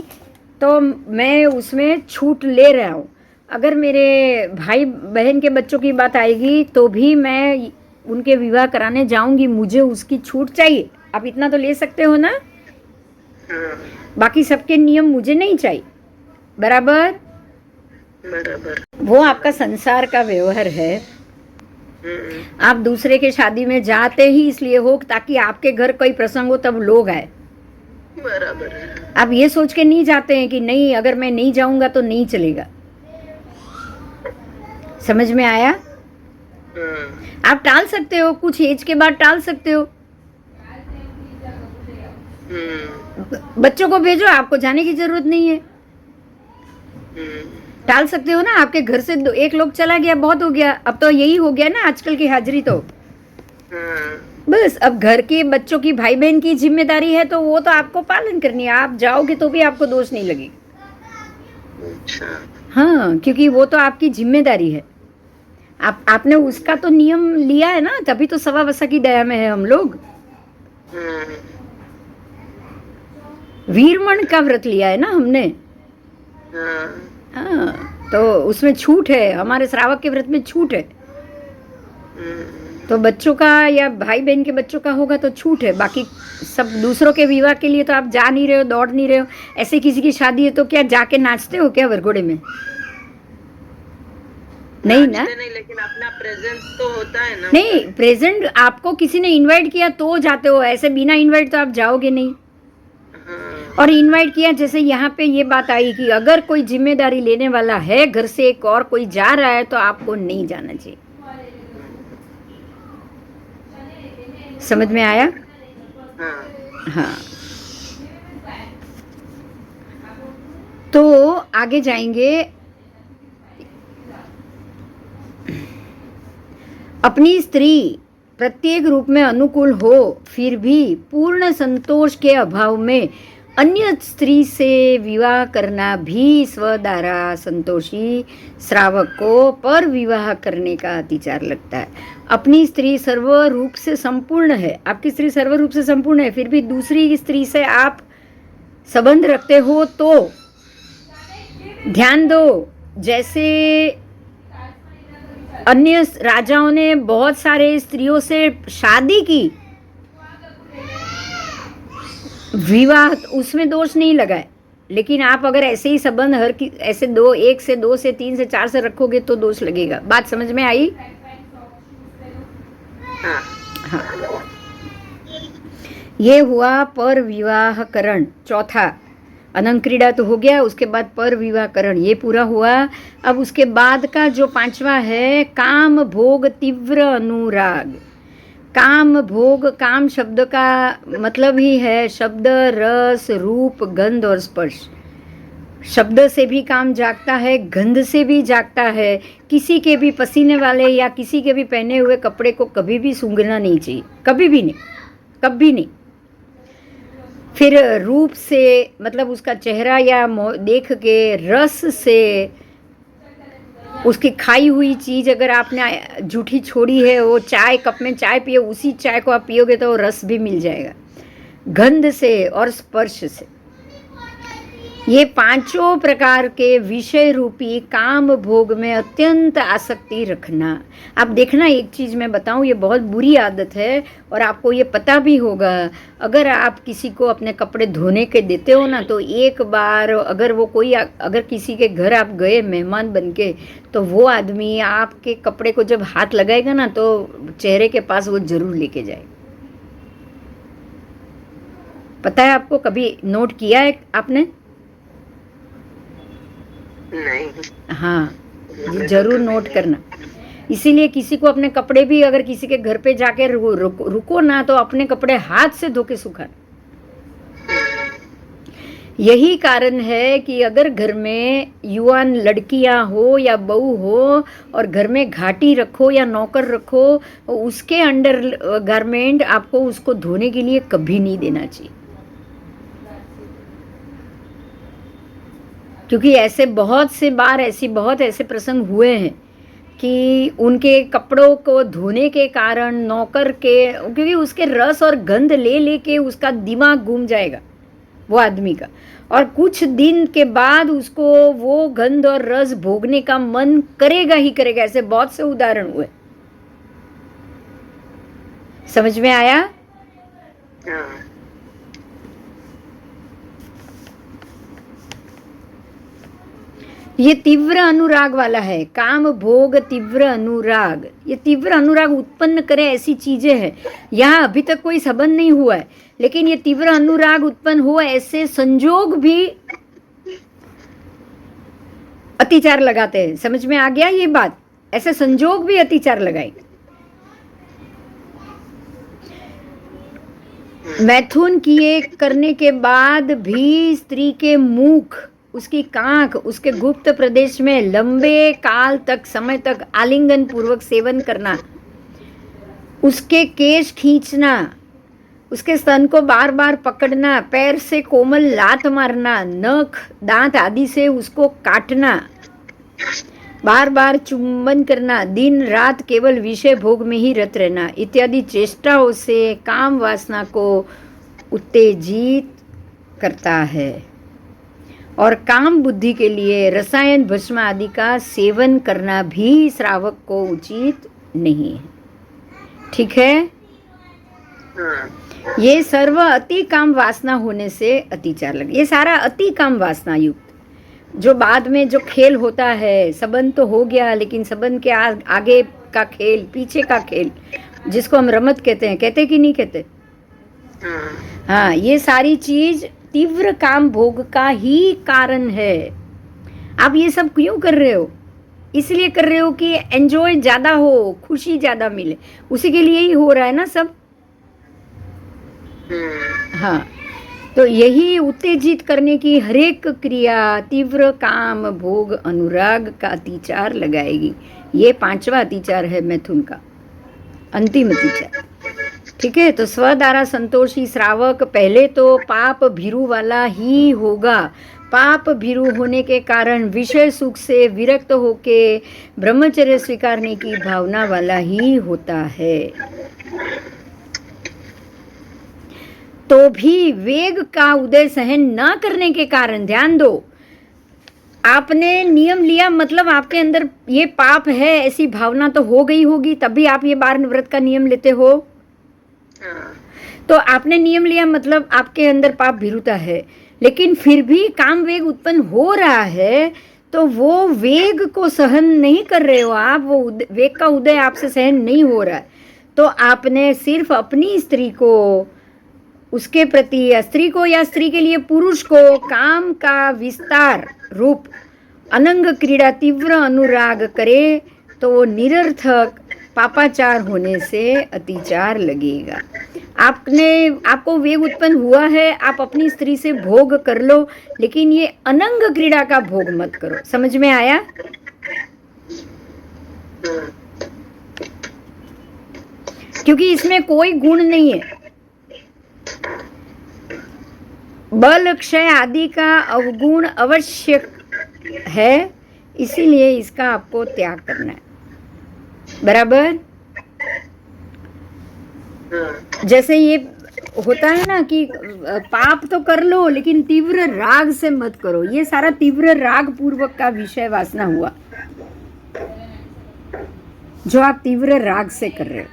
तो मैं उसमें छूट ले रहा हूँ, अगर मेरे भाई बहन के बच्चों की बात आएगी तो भी मैं उनके विवाह कराने जाऊंगी, मुझे उसकी छूट चाहिए। आप इतना तो ले सकते हो ना। बाकी सबके नियम मुझे नहीं चाहिए, बराबर। बराबर। वो आपका संसार का व्यवहार है। आप दूसरे के शादी में जाते ही इसलिए हो ताकि आपके घर कोई प्रसंग हो तब लोग आए, बराबर है। आप ये सोच के नहीं जाते हैं कि नहीं अगर मैं नहीं जाऊंगा तो नहीं चलेगा। समझ में आया? आप टाल सकते हो, कुछ एज के बाद टाल सकते हो। बच्चों को भेजो, आपको जाने की जरूरत नहीं है। टाल सकते हो ना। आपके घर से एक लोग चला गया, बहुत हो गया। अब तो यही हो गया ना आजकल की हाजिरी तो। बस अब घर के बच्चों की, भाई बहन की जिम्मेदारी है तो वो तो आपको पालन करनी है। आप जाओगे तो भी आपको दोष नहीं लगेगा। अच्छा। हाँ, क्योंकि वो तो आपकी जिम्मेदारी है। आपने उसका तो नियम लिया है ना, तभी तो सवा वसा की दया में है हम लोग। वीरमण का व्रत लिया है ना हमने। हाँ, तो उसमें छूट है, हमारे श्रावक के व्रत में छूट है। तो बच्चों का या भाई बहन के बच्चों का होगा तो छूट है, बाकी सब दूसरों के विवाह के लिए तो आप जा नहीं रहे हो, दौड़ नहीं रहे हो। ऐसे किसी की शादी है तो क्या जाके नाचते हो क्या वरघोड़े में? नहीं ना, नहीं, लेकिन अपना प्रेजेंस तो होता है ना। नहीं, प्रेजेंट आपको किसी ने इनवाइट किया तो जाते हो, ऐसे बिना इनवाइट तो आप जाओगे नहीं। और इनवाइट किया, जैसे यहाँ पे ये बात आई कि अगर कोई जिम्मेदारी लेने वाला है घर से एक और कोई जा रहा है तो आपको नहीं जाना चाहिए। समझ में आया? हाँ। तो आगे जाएंगे। अपनी स्त्री प्रत्येक रूप में अनुकूल हो फिर भी पूर्ण संतोष के अभाव में अन्य स्त्री से विवाह करना भी स्वद्वारा संतोषी श्रावक को पर विवाह करने का अतिचार लगता है। अपनी स्त्री सर्व रूप से संपूर्ण है, आपकी स्त्री सर्व रूप से संपूर्ण है, फिर भी दूसरी स्त्री से आप संबंध रखते हो तो ध्यान दो, जैसे अन्य राजाओं ने बहुत सारे स्त्रियों से शादी की, विवाह उसमें दोष नहीं लगाए, लेकिन आप अगर ऐसे ही संबंध ऐसे एक से दो से तीन से चार से रखोगे तो दोष लगेगा। बात समझ में आई? हाँ। ये हुआ पर विवाहकरण, चौथा। अनंक्रीड़ा तो हो गया, उसके बाद पर विवाहकरण ये पूरा हुआ। अब उसके बाद का जो पांचवा है काम भोग तीव्र अनुराग। काम भोग, काम शब्द का मतलब ही है शब्द, रस, रूप, गंध और स्पर्श। शब्द से भी काम जागता है, गंध से भी जागता है। किसी के भी पसीने वाले या किसी के भी पहने हुए कपड़े को कभी भी सूंघना नहीं चाहिए, कभी भी नहीं, कभी नहीं। फिर रूप से मतलब उसका चेहरा या देख के, रस से उसकी खाई हुई चीज़ अगर आपने जूठी छोड़ी है, वो चाय कप में चाय पिए, उसी चाय को आप पियोगे तो रस भी मिल जाएगा। गंध से और स्पर्श से, ये पांचों प्रकार के विषय रूपी काम भोग में अत्यंत आसक्ति रखना। आप देखना, एक चीज़ मैं बताऊं, ये बहुत बुरी आदत है और आपको ये पता भी होगा। अगर आप किसी को अपने कपड़े धोने के देते हो ना, तो एक बार अगर किसी के घर आप गए मेहमान बन के, तो वो आदमी आपके कपड़े को जब हाथ लगाएगा ना तो चेहरे के पास वो जरूर लेके जाए। पता है आपको? कभी नोट किया है आपने? नहीं। हाँ, जरूर नोट करना। इसीलिए किसी को अपने कपड़े भी, अगर किसी के घर पे जाके रुको ना, तो अपने कपड़े हाथ से धो के सुखा। यही कारण है कि अगर घर में युवान लड़कियां हो या बहू हो और घर में घाटी रखो या नौकर रखो, उसके अंडर गारमेंट आपको उसको धोने के लिए कभी नहीं देना चाहिए। क्योंकि ऐसे बहुत ऐसे प्रसंग हुए हैं कि उनके कपड़ों को धोने के कारण नौकर के, क्योंकि उसके रस और गंध ले लेके उसका दिमाग घूम जाएगा वो आदमी का, और कुछ दिन के बाद उसको वो गंध और रस भोगने का मन करेगा ही करेगा। ऐसे बहुत से उदाहरण हुए। समझ में आया? ये तीव्र अनुराग वाला है, काम भोग तीव्र अनुराग। ये तीव्र अनुराग उत्पन्न करे ऐसी चीजें हैं। यहाँ अभी तक कोई संबंध नहीं हुआ है, लेकिन ये तीव्र अनुराग उत्पन्न हुआ, ऐसे संजोग भी अतिचार लगाते हैं। समझ में आ गया ये बात? ऐसे संजोग भी अतिचार लगाए। मैथुन किए करने के बाद भी स्त्री के मुख, उसकी कांख, उसके गुप्त प्रदेश में लंबे काल तक, समय तक आलिंगन पूर्वक सेवन करना, उसके केश खींचना, उसके स्तन को बार बार पकड़ना, पैर से कोमल लात मारना, नख दांत आदि से उसको काटना, बार बार चुंबन करना, दिन रात केवल विषय भोग में ही रत रहना इत्यादि चेष्टाओं से काम वासना को उत्तेजित करता है और काम बुद्धि के लिए रसायन भस्म आदि का सेवन करना भी श्रावक को उचित नहीं है। ठीक है। ये सर्व अति काम वासना होने से अतिचार लगे। ये सारा अति काम वासना युक्त जो बाद में जो खेल होता है, संबंध तो हो गया लेकिन संबंध के आगे का खेल, पीछे का खेल, जिसको हम रमत कहते हैं, कहते कि नहीं कहते? हाँ, ये सारी चीज तीव्र काम भोग का ही कारण है। आप ये सब क्यों कर रहे हो? इसलिए कर रहे हो कि एंजॉय ज्यादा हो, खुशी ज्यादा मिले, उसी के लिए ही हो रहा है ना सब। हाँ, तो यही उत्तेजित करने की हर एक क्रिया तीव्र काम भोग अनुराग का अतिचार लगाएगी। ये 5वां अतिचार है मैथुन का, अंतिम अतिचार। ठीक है। तो स्वद्वारा संतोषी श्रावक पहले तो पाप भीरु वाला ही होगा। पाप भीरु होने के कारण विषय सुख से विरक्त होके ब्रह्मचर्य स्वीकारने की भावना वाला ही होता है। तो भी वेग का उदय सहन न करने के कारण, ध्यान दो, आपने नियम लिया, मतलब आपके अंदर ये पाप है ऐसी भावना तो हो गई होगी, तभी आप ये 12 व्रत का नियम लेते हो। तो आपने नियम लिया मतलब आपके अंदर पाप भीरुता है, लेकिन फिर भी काम वेग उत्पन्न हो रहा है, तो वो वेग को सहन नहीं कर रहे हो आप, वो वेग का उदय आपसे सहन नहीं हो रहा है। तो आपने सिर्फ अपनी स्त्री को, उसके प्रति, या स्त्री को या स्त्री के लिए पुरुष को काम का विस्तार रूप अनंग क्रीड़ा तीव्र अनुराग करे तो वो निरर्थक पापाचार होने से अतिचार लगेगा। आपको वेग उत्पन्न हुआ है, आप अपनी स्त्री से भोग कर लो, लेकिन ये अनंग क्रीड़ा का भोग मत करो। समझ में आया? क्योंकि इसमें कोई गुण नहीं है, बल क्षय आदि का अवगुण आवश्यक है, इसीलिए इसका आपको त्याग करना है। बराबर? जैसे ये होता है ना कि पाप तो कर लो लेकिन तीव्र राग से मत करो, ये सारा तीव्र राग पूर्वक का विषय वासना हुआ जो आप तीव्र राग से कर रहे हो।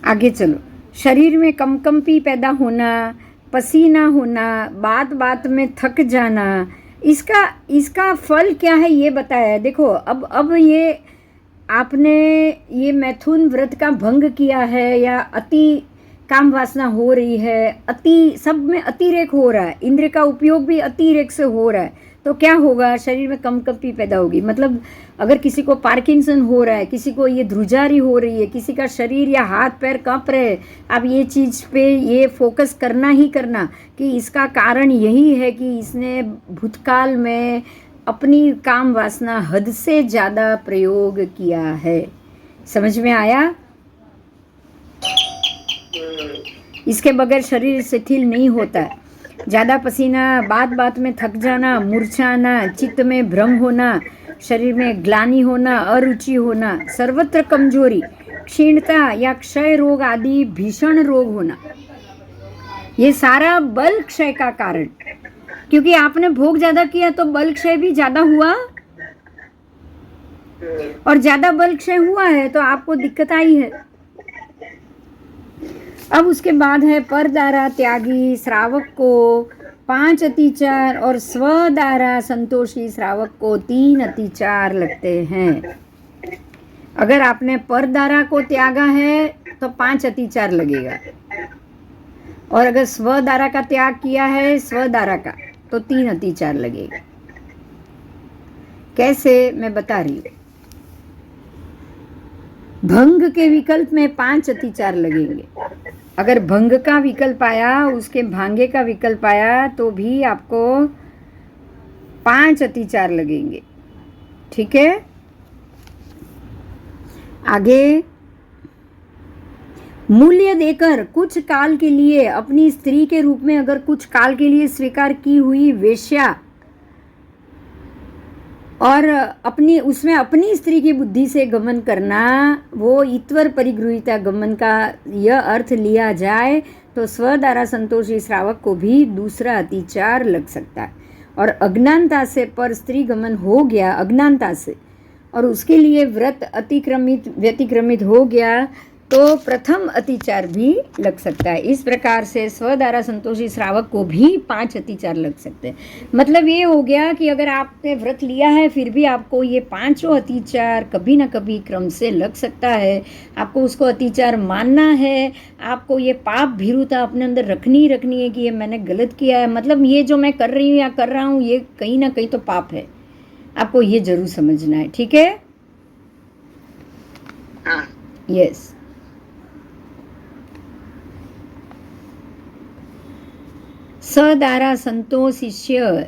आगे चलो। शरीर में कंपी पैदा होना, पसीना होना, बात बात में थक जाना, इसका फल क्या है ये बताया है। देखो अब ये आपने ये मैथुन व्रत का भंग किया है या अति काम वासना हो रही है, अति सब में अतिरेक हो रहा है, इंद्र का उपयोग भी अतिरेक से हो रहा है, तो क्या होगा? शरीर में कंपी पैदा होगी। मतलब अगर किसी को पार्किंसन हो रहा है, किसी को ये ध्रुजारी हो रही है, किसी का शरीर या हाथ पैर कांप रहे, अब ये चीज़ पे ये फोकस करना ही करना कि इसका कारण यही है कि इसने भूतकाल में अपनी काम वासना हद से ज़्यादा प्रयोग किया है। समझ में आया? इसके बगैर शरीर शिथिल नहीं होता है। ज़्यादा पसीना, बात बात में थक जाना, मूर्छाना, चित्त में भ्रम होना, शरीर में ग्लानि होना, अरुचि होना, सर्वत्र कमजोरी, क्षीणता या क्षय रोग आदि भीषण रोग होना, ये सारा बल क्षय का कारण। क्योंकि आपने भोग ज्यादा किया तो बल क्षय भी ज्यादा हुआ, और ज्यादा बल क्षय हुआ है तो आपको दिक्कत आई है। अब उसके बाद है परदारा त्यागी श्रावक को 5 अतिचार और स्वदारा संतोषी श्रावक को 3 अतिचार लगते हैं। अगर आपने परदारा को त्यागा है तो 5 अतिचार लगेगा, और अगर स्वदारा का त्याग किया है, स्वदारा का, तो 3 अतिचार लगेगा। कैसे मैं बता रही हूँ। भंग के विकल्प में 5 अतिचार लगेंगे। अगर भंग का विकल्प आया, उसके भांगे का विकल्प आया, तो भी आपको 5 अतिचार लगेंगे। ठीक है। आगे, मूल्य देकर कुछ काल के लिए अपनी स्त्री के रूप में अगर कुछ काल के लिए स्वीकार की हुई वेश्या और अपनी उसमें अपनी स्त्री की बुद्धि से गमन करना, वो ईत्वर परिगृहीता गमन का यह अर्थ लिया जाए तो स्वद्वारा संतोषी श्रावक को भी दूसरा अतिचार लग सकता है। और अज्ञानता से पर स्त्री गमन हो गया, अज्ञानता से, और उसके लिए व्रत व्यतिक्रमित हो गया तो प्रथम अतिचार भी लग सकता है। इस प्रकार से स्वद्वारा संतोषी श्रावक को भी 5 अतिचार लग सकते हैं। मतलब ये हो गया कि अगर आपने व्रत लिया है फिर भी आपको ये 5 अतिचार कभी ना कभी क्रम से लग सकता है। आपको उसको अतिचार मानना है, आपको ये पाप भीरुता अपने अंदर रखनी है कि ये मैंने गलत किया है, मतलब ये जो मैं कर रही हूँ या कर रहा हूँ ये कहीं ना कहीं तो पाप है। आपको ये जरूर समझना है, ठीक है? हाँ। यस। सदारा संतोषिष्य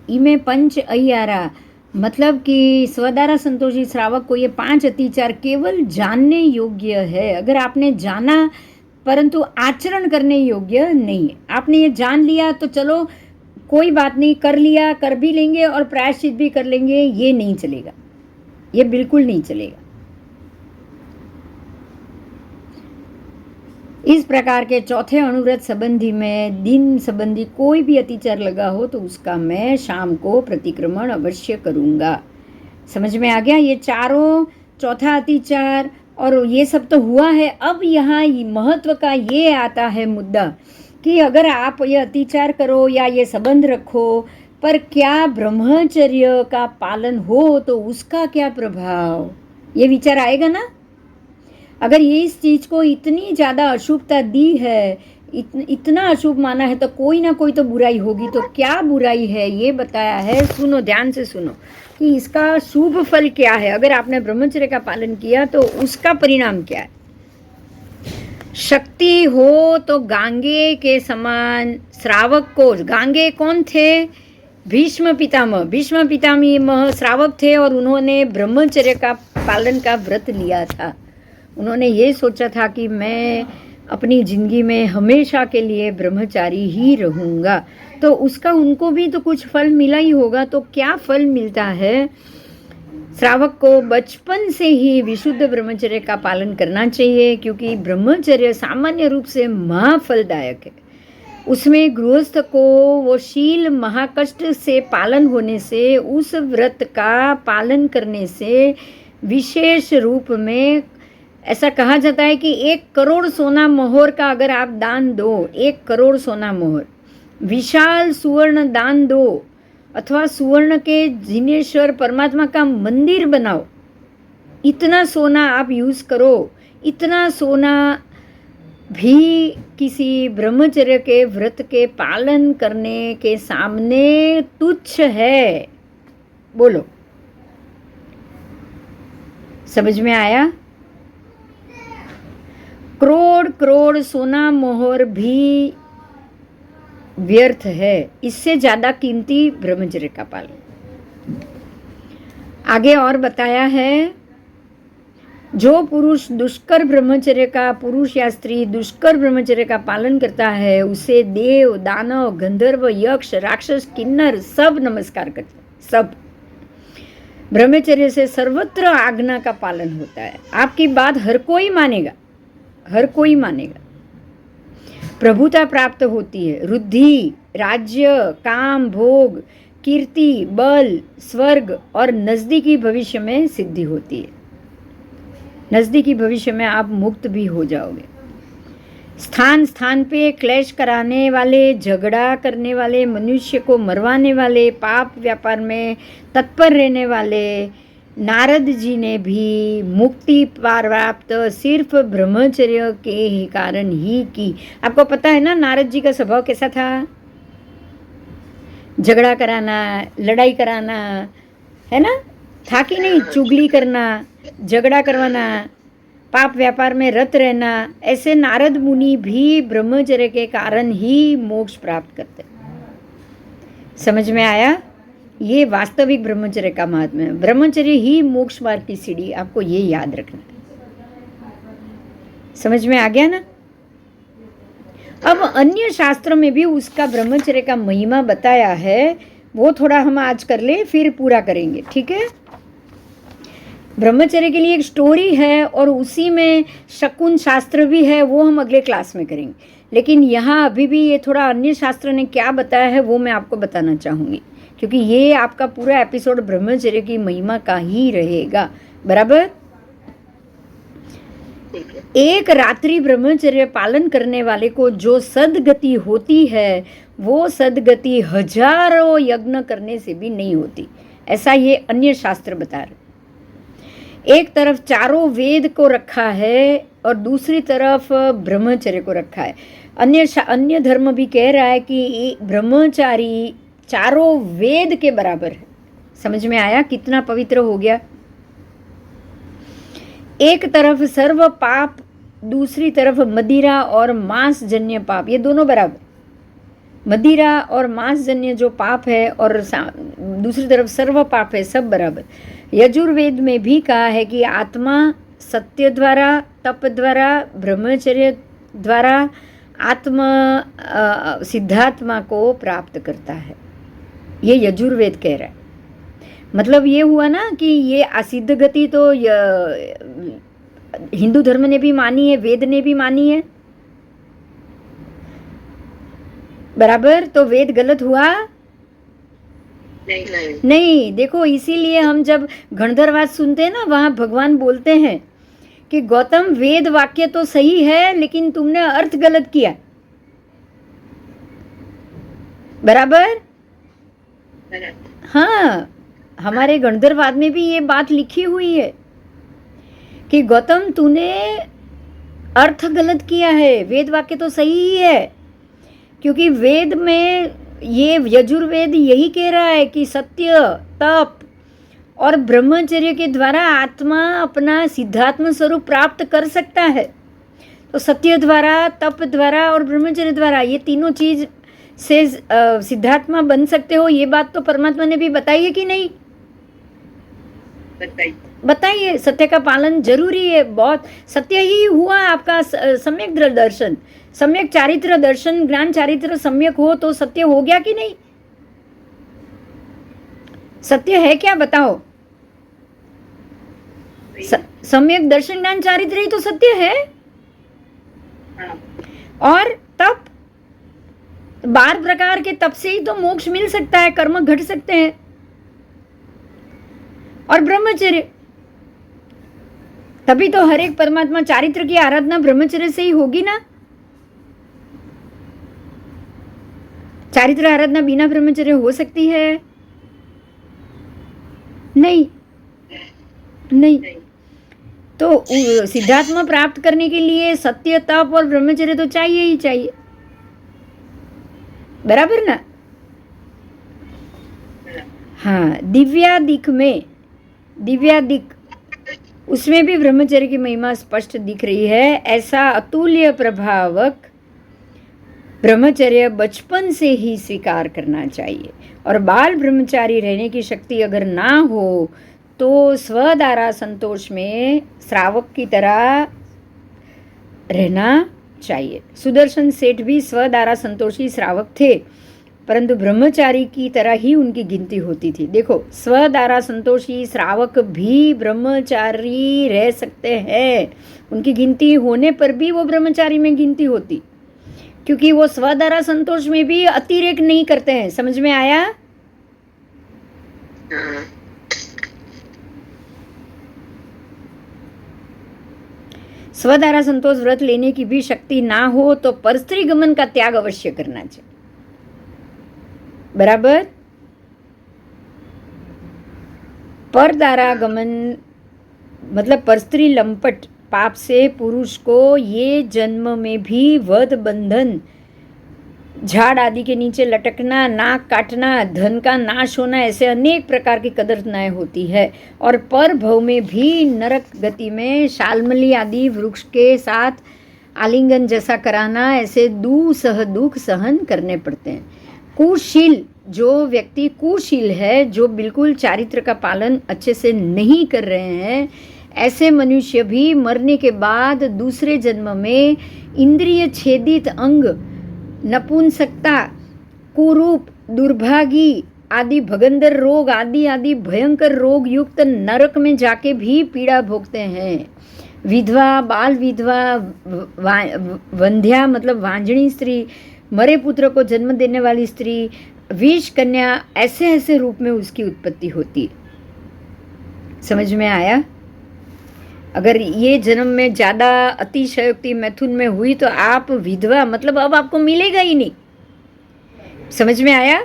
इमे पंच अय्यारा, मतलब कि स्वदारा संतोषी श्रावक को ये 5 अतिचार केवल जानने योग्य है। अगर आपने जाना परंतु आचरण करने योग्य नहीं है। आपने ये जान लिया तो चलो कोई बात नहीं, कर लिया, कर भी लेंगे और प्रायश्चित भी कर लेंगे, ये नहीं चलेगा, ये बिल्कुल नहीं चलेगा। इस प्रकार के चौथे अनुव्रत संबंधी में दिन संबंधी कोई भी अतिचार लगा हो तो उसका मैं शाम को प्रतिक्रमण अवश्य करूँगा। समझ में आ गया? ये चारों, चौथा अतिचार और ये सब तो हुआ है। अब यहाँ महत्व का ये आता है मुद्दा कि अगर आप ये अतिचार करो या ये संबंध रखो पर क्या ब्रह्मचर्य का पालन हो तो उसका क्या प्रभाव, ये विचार आएगा ना। अगर ये इस चीज़ को इतनी ज़्यादा अशुभता दी है, इतना अशुभ माना है तो कोई ना कोई तो बुराई होगी। तो क्या बुराई है ये बताया है, सुनो, ध्यान से सुनो कि इसका शुभ फल क्या है। अगर आपने ब्रह्मचर्य का पालन किया तो उसका परिणाम क्या है। शक्ति हो तो गांगे के समान श्रावक को, गांगे कौन थे? भीष्म पितामह। भीष्म पितामह श्रावक थे और उन्होंने ब्रह्मचर्य का पालन का व्रत लिया था। उन्होंने ये सोचा था कि मैं अपनी ज़िंदगी में हमेशा के लिए ब्रह्मचारी ही रहूँगा, तो उसका उनको भी तो कुछ फल मिला ही होगा। तो क्या फल मिलता है? श्रावक को बचपन से ही विशुद्ध ब्रह्मचर्य का पालन करना चाहिए, क्योंकि ब्रह्मचर्य सामान्य रूप से महाफलदायक है। उसमें गृहस्थ को वो शील महाकष्ट से पालन होने से, उस व्रत का पालन करने से विशेष रूप में ऐसा कहा जाता है कि 1 करोड़ सोना मोहर का अगर आप दान दो, 1 करोड़ सोना मोहर, विशाल सुवर्ण दान दो, अथवा सुवर्ण के जिनेश्वर परमात्मा का मंदिर बनाओ, इतना सोना आप यूज़ करो, इतना सोना भी किसी ब्रह्मचर्य के व्रत के पालन करने के सामने तुच्छ है। बोलो, समझ में आया? करोड़ करोड़ सोना मोहर भी व्यर्थ है, इससे ज़्यादा कीमती ब्रह्मचर्य का पालन। आगे और बताया है, जो पुरुष दुष्कर ब्रह्मचर्य का, पुरुष या स्त्री दुष्कर ब्रह्मचर्य का पालन करता है उसे देव, दानव, गंधर्व, यक्ष, राक्षस, किन्नर सब नमस्कार करते हैं। सब ब्रह्मचर्य से सर्वत्र आज्ञा का पालन होता है। आपकी बात हर कोई मानेगा, हर कोई मानेगा। प्रभुता प्राप्त होती है, रुद्धि, राज्य, काम, भोग, कीर्ति, बल, स्वर्ग और नज़दीकी भविष्य में सिद्धि होती है। नज़दीकी भविष्य में आप मुक्त भी हो जाओगे। स्थान स्थान पे क्लेश कराने वाले, झगड़ा करने वाले, मनुष्य को मरवाने वाले, पाप व्यापार में तत्पर रहने वाले नारद जी ने भी मुक्ति प्राप्त सिर्फ ब्रह्मचर्य के कारण ही की। आपको पता है ना नारद जी का स्वभाव कैसा था? झगड़ा कराना, लड़ाई कराना, है ना? था कि नहीं? चुगली करना, झगड़ा करवाना, पाप व्यापार में रत रहना। ऐसे नारद मुनि भी ब्रह्मचर्य के कारण ही मोक्ष प्राप्त करते। समझ में आया? ये वास्तविक ब्रह्मचर्य का महात्म्य है। ब्रह्मचर्य ही मोक्ष मार्ग की सीढ़ी, आपको ये याद रखना है। समझ में आ गया ना? अब अन्य शास्त्रों में भी उसका ब्रह्मचर्य का महिमा बताया है। वो थोड़ा हम आज कर लें, फिर पूरा करेंगे, ठीक है। ब्रह्मचर्य के लिए एक स्टोरी है और उसी में शकुन शास्त्र भी है, वो हम अगले क्लास में करेंगे। लेकिन यहाँ अभी भी ये थोड़ा अन्य शास्त्र ने क्या बताया है वो मैं आपको बताना चाहूँगी, क्योंकि ये आपका पूरा एपिसोड ब्रह्मचर्य की महिमा का ही रहेगा, बराबर। एक रात्रि ब्रह्मचर्य पालन करने वाले को जो सदगति होती है वो सदगति हजारों यज्ञ करने से भी नहीं होती, ऐसा ये अन्य शास्त्र बता रहे। एक तरफ चारों वेद को रखा है और दूसरी तरफ ब्रह्मचर्य को रखा है। अन्य धर्म भी कह रहा है कि ब्रह्मचारी चारों वेद के बराबर है। समझ में आया कितना पवित्र हो गया। एक तरफ सर्व पाप, दूसरी तरफ मदिरा और मांस जन्य पाप, ये दोनों बराबर। मदिरा और मांस जन्य जो पाप है और दूसरी तरफ सर्व पाप है, सब बराबर। यजुर्वेद में भी कहा है कि आत्मा सत्य द्वारा, तप द्वारा, ब्रह्मचर्य द्वारा आत्म सिद्धात्मा को प्राप्त करता है, ये यजुर्वेद कह रहा है। मतलब ये हुआ ना कि ये असिद्ध गति तो हिंदू धर्म ने भी मानी है, वेद ने भी मानी है, बराबर। तो वेद गलत हुआ? नहीं। देखो, इसीलिए हम जब गणधरवाद सुनते हैं ना, वहां भगवान बोलते हैं कि गौतम वेद वाक्य तो सही है लेकिन तुमने अर्थ गलत किया, बराबर। हाँ, हमारे गणधरवाद में भी ये बात लिखी हुई है कि गौतम तूने अर्थ गलत किया है, वेद वाक्य तो सही ही है। क्योंकि वेद में ये यजुर्वेद यही कह रहा है कि सत्य, तप और ब्रह्मचर्य के द्वारा आत्मा अपना सिद्धात्म स्वरूप प्राप्त कर सकता है। तो सत्य द्वारा, तप द्वारा और ब्रह्मचर्य द्वारा ये तीनों चीज से सिद्धात्मा बन सकते हो, ये बात तो परमात्मा ने भी बताई है कि नहीं? बताइए। सत्य का पालन जरूरी है, बहुत। सत्य ही हुआ आपका सम्यक दर्शन, सम्यक चारित्र दर्शन, ज्ञान चारित्र सम्यक हो तो सत्य हो गया कि नहीं? सत्य है क्या, बताओ? सम्यक दर्शन, ज्ञान चारित्र ही तो सत्य है। और तप, 12 प्रकार के तप से ही तो मोक्ष मिल सकता है, कर्म घट सकते हैं। और ब्रह्मचर्य, तभी तो हर एक परमात्मा चारित्र की आराधना ब्रह्मचर्य से ही होगी ना। चारित्र आराधना बिना ब्रह्मचर्य हो सकती है? नहीं। तो सिद्धात्मा प्राप्त करने के लिए सत्य, तप और ब्रह्मचर्य तो चाहिए ही चाहिए, बराबर ना। हाँ, दिव्यादिक उसमें भी ब्रह्मचर्य की महिमा स्पष्ट दिख रही है। ऐसा अतुल्य प्रभावक ब्रह्मचर्य बचपन से ही स्वीकार करना चाहिए। और बाल ब्रह्मचारी रहने की शक्ति अगर ना हो तो स्वदारा संतोष में श्रावक की तरह रहना चाहिए। सुदर्शन सेठ भी स्वदारा संतोषी श्रावक थे, परंतु ब्रह्मचारी की तरह ही उनकी गिनती होती थी। देखो, स्वदारा संतोषी श्रावक भी ब्रह्मचारी रह सकते हैं, उनकी गिनती होने पर भी वो ब्रह्मचारी में गिनती होती, क्योंकि वो स्वदारा संतोष में भी अतिरेक नहीं करते हैं। समझ में आया? स्वदारा संतोष व्रत लेने की भी शक्ति ना हो तो परस्त्री गमन का त्याग अवश्य करना चाहिए, बराबर। परदारा गमन मतलब परस्त्री लंपट पाप से पुरुष को ये जन्म में भी वध, बंधन, झाड़ आदि के नीचे लटकना, नाक काटना, धन का नाश होना, ऐसे अनेक प्रकार की कदरनाएं होती है। और पर भव में भी नरक गति में शालमली आदि वृक्ष के साथ आलिंगन जैसा कराना, ऐसे दूसह दुख सहन करने पड़ते हैं। कुशील, जो व्यक्ति कुशील है, जो बिल्कुल चारित्र का पालन अच्छे से नहीं कर रहे हैं, ऐसे मनुष्य भी मरने के बाद दूसरे जन्म में इंद्रिय छेदित अंग, नपुंसकता, कुरूप, दुर्भागी, आदि भगंदर रोग आदि आदि भयंकर रोग युक्त नरक में जाके भी पीड़ा भोगते हैं। विधवा, बाल विधवा, वंध्या मतलब वांझणी स्त्री, मरे पुत्र को जन्म देने वाली स्त्री, विष कन्या, ऐसे ऐसे रूप में उसकी उत्पत्ति होती है। समझ में आया? अगर ये जन्म में ज़्यादा अतिशयोक्ति मैथुन में हुई तो आप विधवा मतलब अब आपको मिलेगा ही नहीं। समझ में आया?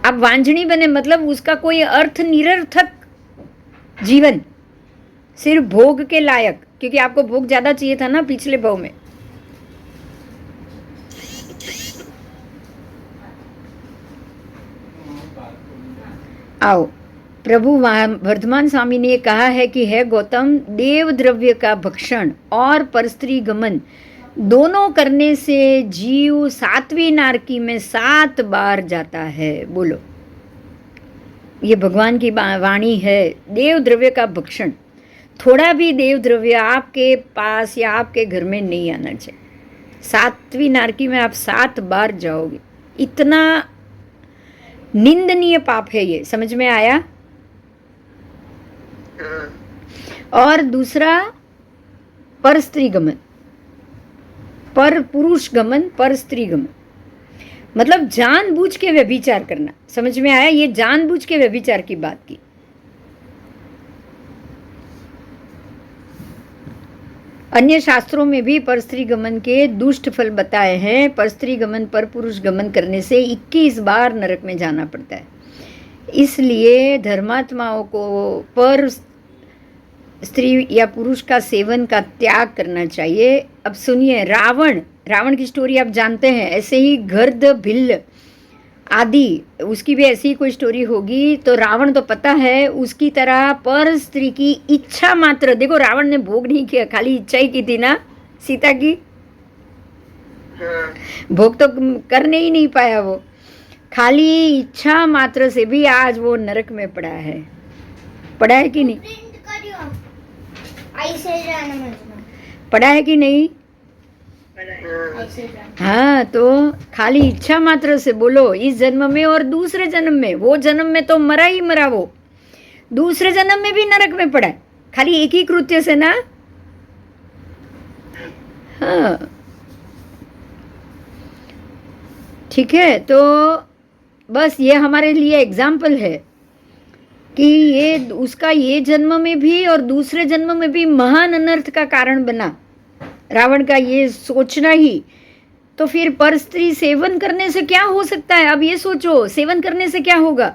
आप वांझणी बने मतलब उसका कोई अर्थ निरर्थक जीवन, सिर्फ भोग के लायक, क्योंकि आपको भोग ज़्यादा चाहिए था ना पिछले भाव में। आओ, प्रभु वर्धमान स्वामी ने कहा है कि है गौतम, देव द्रव्य का भक्षण और परस्त्री गमन दोनों करने से जीव 7वीं नारकी में 7 बार जाता है। बोलो, ये भगवान की वाणी है। देव द्रव्य का भक्षण, थोड़ा भी देव द्रव्य आपके पास या आपके घर में नहीं आना चाहिए। 7वीं नारकी में आप 7 बार जाओगे। इतना निंदनीय पाप है ये। समझ में आया? और दूसरा पर स्त्री गमन, पर पुरुष गमन, पर स्त्री गमन मतलब जानबूझ के व्यभिचार करना। समझ में आया? ये जानबूझ के व्यभिचार की बात की। अन्य शास्त्रों में भी पर स्त्री गमन के दुष्ट फल बताए हैं। पर स्त्री गमन, पर पुरुष गमन करने से 21 बार नरक में जाना पड़ता है। इसलिए धर्मात्माओं को पर स्त्री या पुरुष का सेवन का त्याग करना चाहिए। अब सुनिए, रावण की स्टोरी आप जानते हैं। ऐसे ही गर्द, भिल्ल आदि उसकी भी ऐसी ही कोई स्टोरी होगी। तो रावण तो पता है, उसकी तरह पर स्त्री की इच्छा मात्र, देखो रावण ने भोग नहीं किया, खाली इच्छा ही की थी ना सीता की। भोग तो करने ही नहीं पाया वो, खाली इच्छा मात्र से भी आज वो नरक में पड़ा है। पड़ा है कि नहीं? पड़ा है कि नहीं? हाँ, तो खाली इच्छा मात्र से बोलो, इस जन्म में और दूसरे जन्म में, वो जन्म में तो मरा ही मरा, वो दूसरे जन्म में भी नरक में पड़ा है, खाली एक ही कृत्य से ना। हाँ, ठीक है। तो बस ये हमारे लिए एग्जाम्पल है कि ये उसका ये जन्म में भी और दूसरे जन्म में भी महान अनर्थ का कारण बना, रावण का ये सोचना ही। तो फिर पर स्त्री सेवन करने से क्या हो सकता है? अब ये सोचो, सेवन करने से क्या होगा?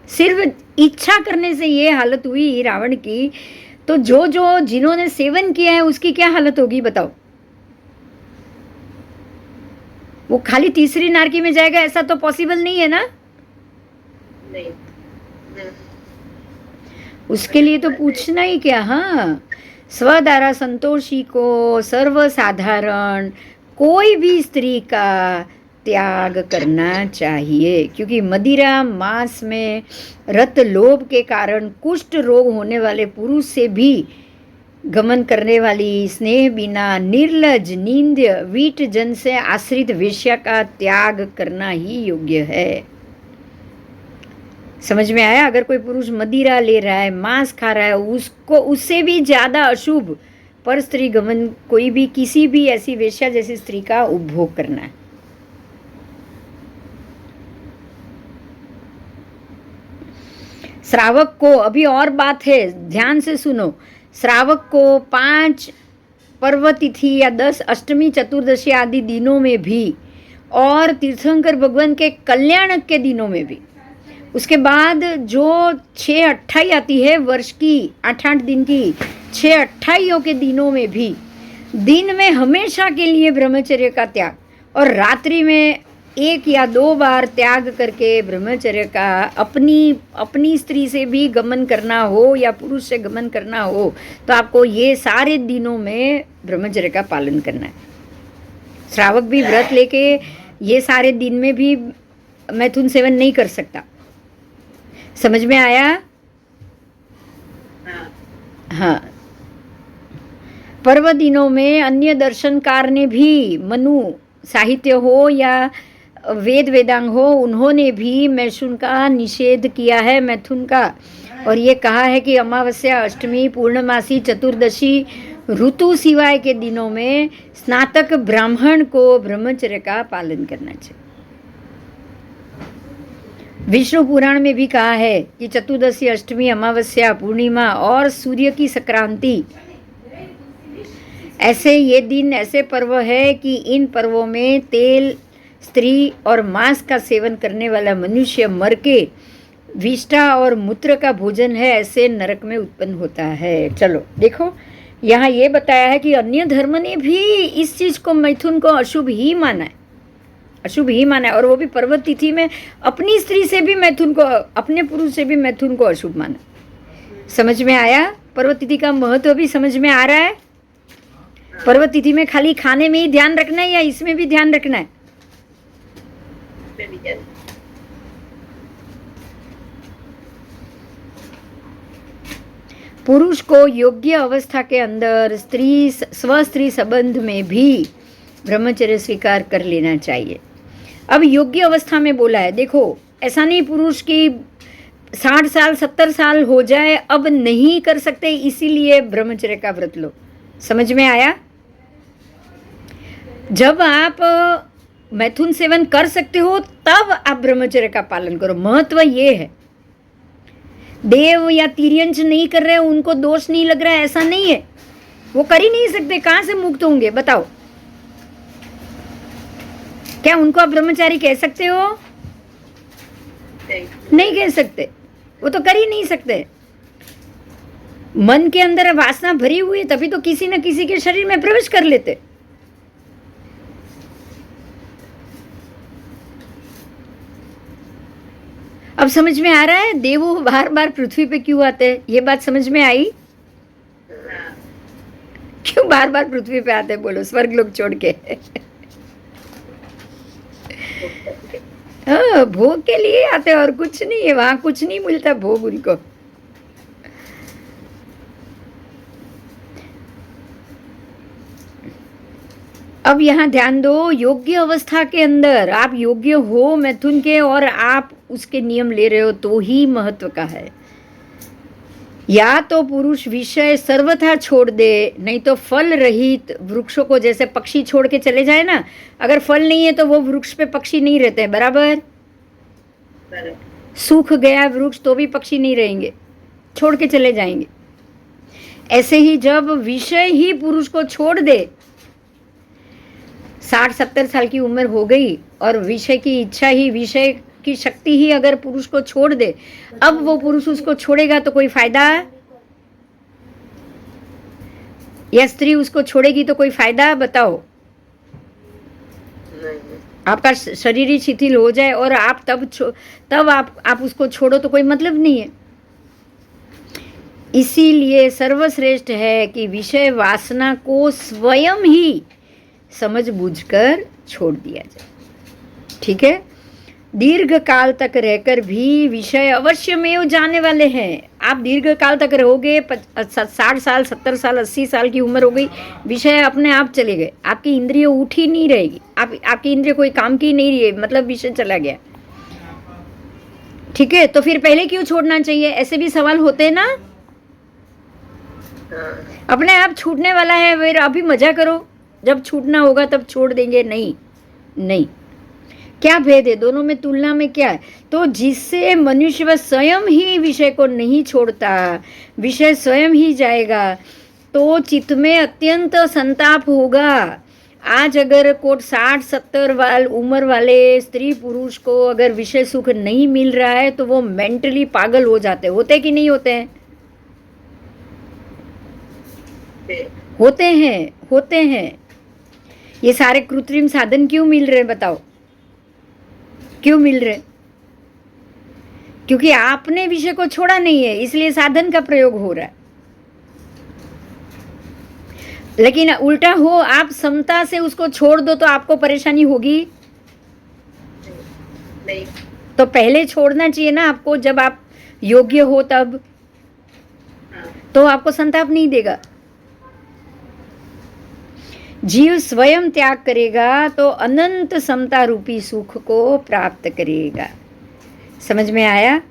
सिर्फ इच्छा करने से ये हालत हुई रावण की, तो जो जिन्होंने सेवन किया है उसकी क्या हालत होगी बताओ? वो खाली तीसरी नारकी में जाएगा ऐसा तो पॉसिबल नहीं है ना। नहीं, उसके लिए तो पूछना ही क्या। हाँ, स्वदारा संतोषी को सर्वसाधारण कोई भी स्त्री का त्याग करना चाहिए, क्योंकि मदिरा मांस में रत लोभ के कारण कुष्ठ रोग होने वाले पुरुष से भी गमन करने वाली स्नेह बिना निर्लज निंद्य वीट जन से आश्रित वेश्या का त्याग करना ही योग्य है। समझ में आया? अगर कोई पुरुष मदिरा ले रहा है, मांस खा रहा है, उसको उससे भी ज़्यादा अशुभ पर स्त्री गमन कोई भी किसी भी ऐसी वेश्या जैसी स्त्री का उपभोग करना है। श्रावक को, अभी और बात है, ध्यान से सुनो, श्रावक को 5 पर्व तिथि या 10 अष्टमी चतुर्दशी आदि दिनों में भी और तीर्थंकर भगवान के कल्याण के दिनों में भी, उसके बाद जो 6 अट्ठाई आती है वर्ष की, 8-8 दिन की 6 अट्ठाइयों के दिनों में भी दिन में हमेशा के लिए ब्रह्मचर्य का त्याग और रात्रि में 1 या 2 बार त्याग करके ब्रह्मचर्य का अपनी स्त्री से भी गमन करना हो या पुरुष से गमन करना हो तो आपको ये सारे दिनों में ब्रह्मचर्य का पालन करना है। श्रावक भी व्रत लेके ये सारे दिन में भी मैथुन सेवन नहीं कर सकता। समझ में आया? हाँ। पर्व दिनों में अन्य दर्शनकार ने भी मनु साहित्य हो या वेद वेदांग हो, उन्होंने भी मैथुन का निषेध किया है, मैथुन का, और ये कहा है कि अमावस्या, अष्टमी, पूर्णमासी, चतुर्दशी ऋतु सिवाय के दिनों में स्नातक ब्राह्मण को ब्रह्मचर्य का पालन करना चाहिए। विष्णु पुराण में भी कहा है कि चतुर्दशी, अष्टमी, अमावस्या, पूर्णिमा और सूर्य की संक्रांति, ऐसे ये दिन ऐसे पर्व है कि इन पर्वों में तेल, स्त्री और मांस का सेवन करने वाला मनुष्य मर के विष्ठा और मूत्र का भोजन है ऐसे नरक में उत्पन्न होता है। चलो देखो, यहाँ ये बताया है कि अन्य धर्म ने भी इस चीज़ को, मैथुन को अशुभ ही माना है, अशुभ ही माना है, और वो भी पर्व तिथि में अपनी स्त्री से भी मैथुन को, अपने पुरुष से भी मैथुन को अशुभ माना। समझ में आया? पर्व तिथि का महत्व भी समझ में आ रहा है? पर्व तिथि में खाली खाने में ही ध्यान रखना है या इसमें भी ध्यान रखना है? पुरुष को योग्य अवस्था के अंदर स्त्री स्त्री संबंध में भी ब्रह्मचर्य स्वीकार कर लेना चाहिए। अब योग्य अवस्था में बोला है, देखो ऐसा नहीं पुरुष की 60 साल 70 साल हो जाए अब नहीं कर सकते इसीलिए ब्रह्मचर्य का व्रत लो। समझ में आया? जब आप मैथुन सेवन कर सकते हो तब आप ब्रह्मचर्य का पालन करो। महत्व ये है, देव या तिर्यंच नहीं कर रहे, उनको दोष नहीं लग रहा है, ऐसा नहीं है, वो कर ही नहीं सकते, कहाँ से मुक्त होंगे बताओ? क्या उनको आप ब्रह्मचारी कह सकते हो? नहीं कह सकते, वो तो कर ही नहीं सकते। मन के अंदर वासना भरी हुई है तभी तो किसी न किसी के शरीर में प्रवेश कर लेते। अब समझ में आ रहा है देवो बार बार पृथ्वी पे क्यों आते हैं? ये बात समझ में आई? क्यों बार बार पृथ्वी पे आते हैं? बोलो, स्वर्ग लोग छोड़ के। हाँ, भोग के लिए आते हैं और कुछ नहीं है, वहां कुछ नहीं मिलता भोग उनको। अब यहाँ ध्यान दो, योग्य अवस्था के अंदर आप योग्य हो मैथुन के और आप उसके नियम ले रहे हो तो ही महत्व का है। या तो पुरुष विषय सर्वथा छोड़ दे, नहीं तो फल रहित वृक्षों को, जैसे पक्षी छोड़ के चले जाए ना, अगर फल नहीं है तो वो वृक्ष पे पक्षी नहीं रहते हैं, बराबर? सूख गया वृक्ष तो भी पक्षी नहीं रहेंगे, छोड़ के चले जाएंगे। ऐसे ही जब विषय ही पुरुष को छोड़ दे, 60-70 साल की उम्र हो गई और विषय की इच्छा ही, विषय की शक्ति ही अगर पुरुष को छोड़ दे, अब वो पुरुष उसको छोड़ेगा तो कोई फायदा? या स्त्री उसको छोड़ेगी तो कोई फायदा? बताओ। आपका शरीर ही शिथिल हो जाए और आप तब आप उसको छोड़ो तो कोई मतलब नहीं है। इसीलिए सर्वश्रेष्ठ है कि विषय वासना को स्वयं ही समझ बूझकर छोड़ दिया जाए। ठीक है? दीर्घ काल तक रहकर भी विषय अवश्य में जाने वाले हैं। आप दीर्घ काल तक रहोगे, 60 साल 70 साल 80 साल की उम्र हो गई, विषय अपने आप चले गए, आपकी इंद्रिय उठी नहीं रहेगी, आपकी इंद्रिय कोई काम की नहीं रही है, मतलब विषय चला गया। ठीक है? तो फिर पहले क्यों छोड़ना चाहिए? ऐसे भी सवाल होते हैं ना। अपने आप छूटने वाला है, फिर अभी मजा करो, जब छूटना होगा तब छोड़ देंगे। नहीं नहीं, क्या भेद है दोनों में? तुलना में क्या है? तो जिससे मनुष्य स्वयं ही विषय को नहीं छोड़ता, विषय स्वयं ही जाएगा, तो चित्त में अत्यंत संताप होगा। आज अगर कोट 60-70 उम्र वाले स्त्री पुरुष को अगर विषय सुख नहीं मिल रहा है तो वो मेंटली पागल हो जाते होते कि नहीं होते हैं? होते हैं। ये सारे कृत्रिम साधन क्यों मिल रहे हैं बताओ? क्यों मिल रहे? क्योंकि आपने विषय को छोड़ा नहीं है, इसलिए साधन का प्रयोग हो रहा है। लेकिन उल्टा हो, आप समता से उसको छोड़ दो तो आपको परेशानी होगी नहीं। तो पहले छोड़ना चाहिए ना आपको, जब आप योग्य हो तब, तो आपको संताप नहीं देगा। जीव स्वयं त्याग करेगा तो अनंत समता रूपी सुख को प्राप्त करेगा। समझ में आया?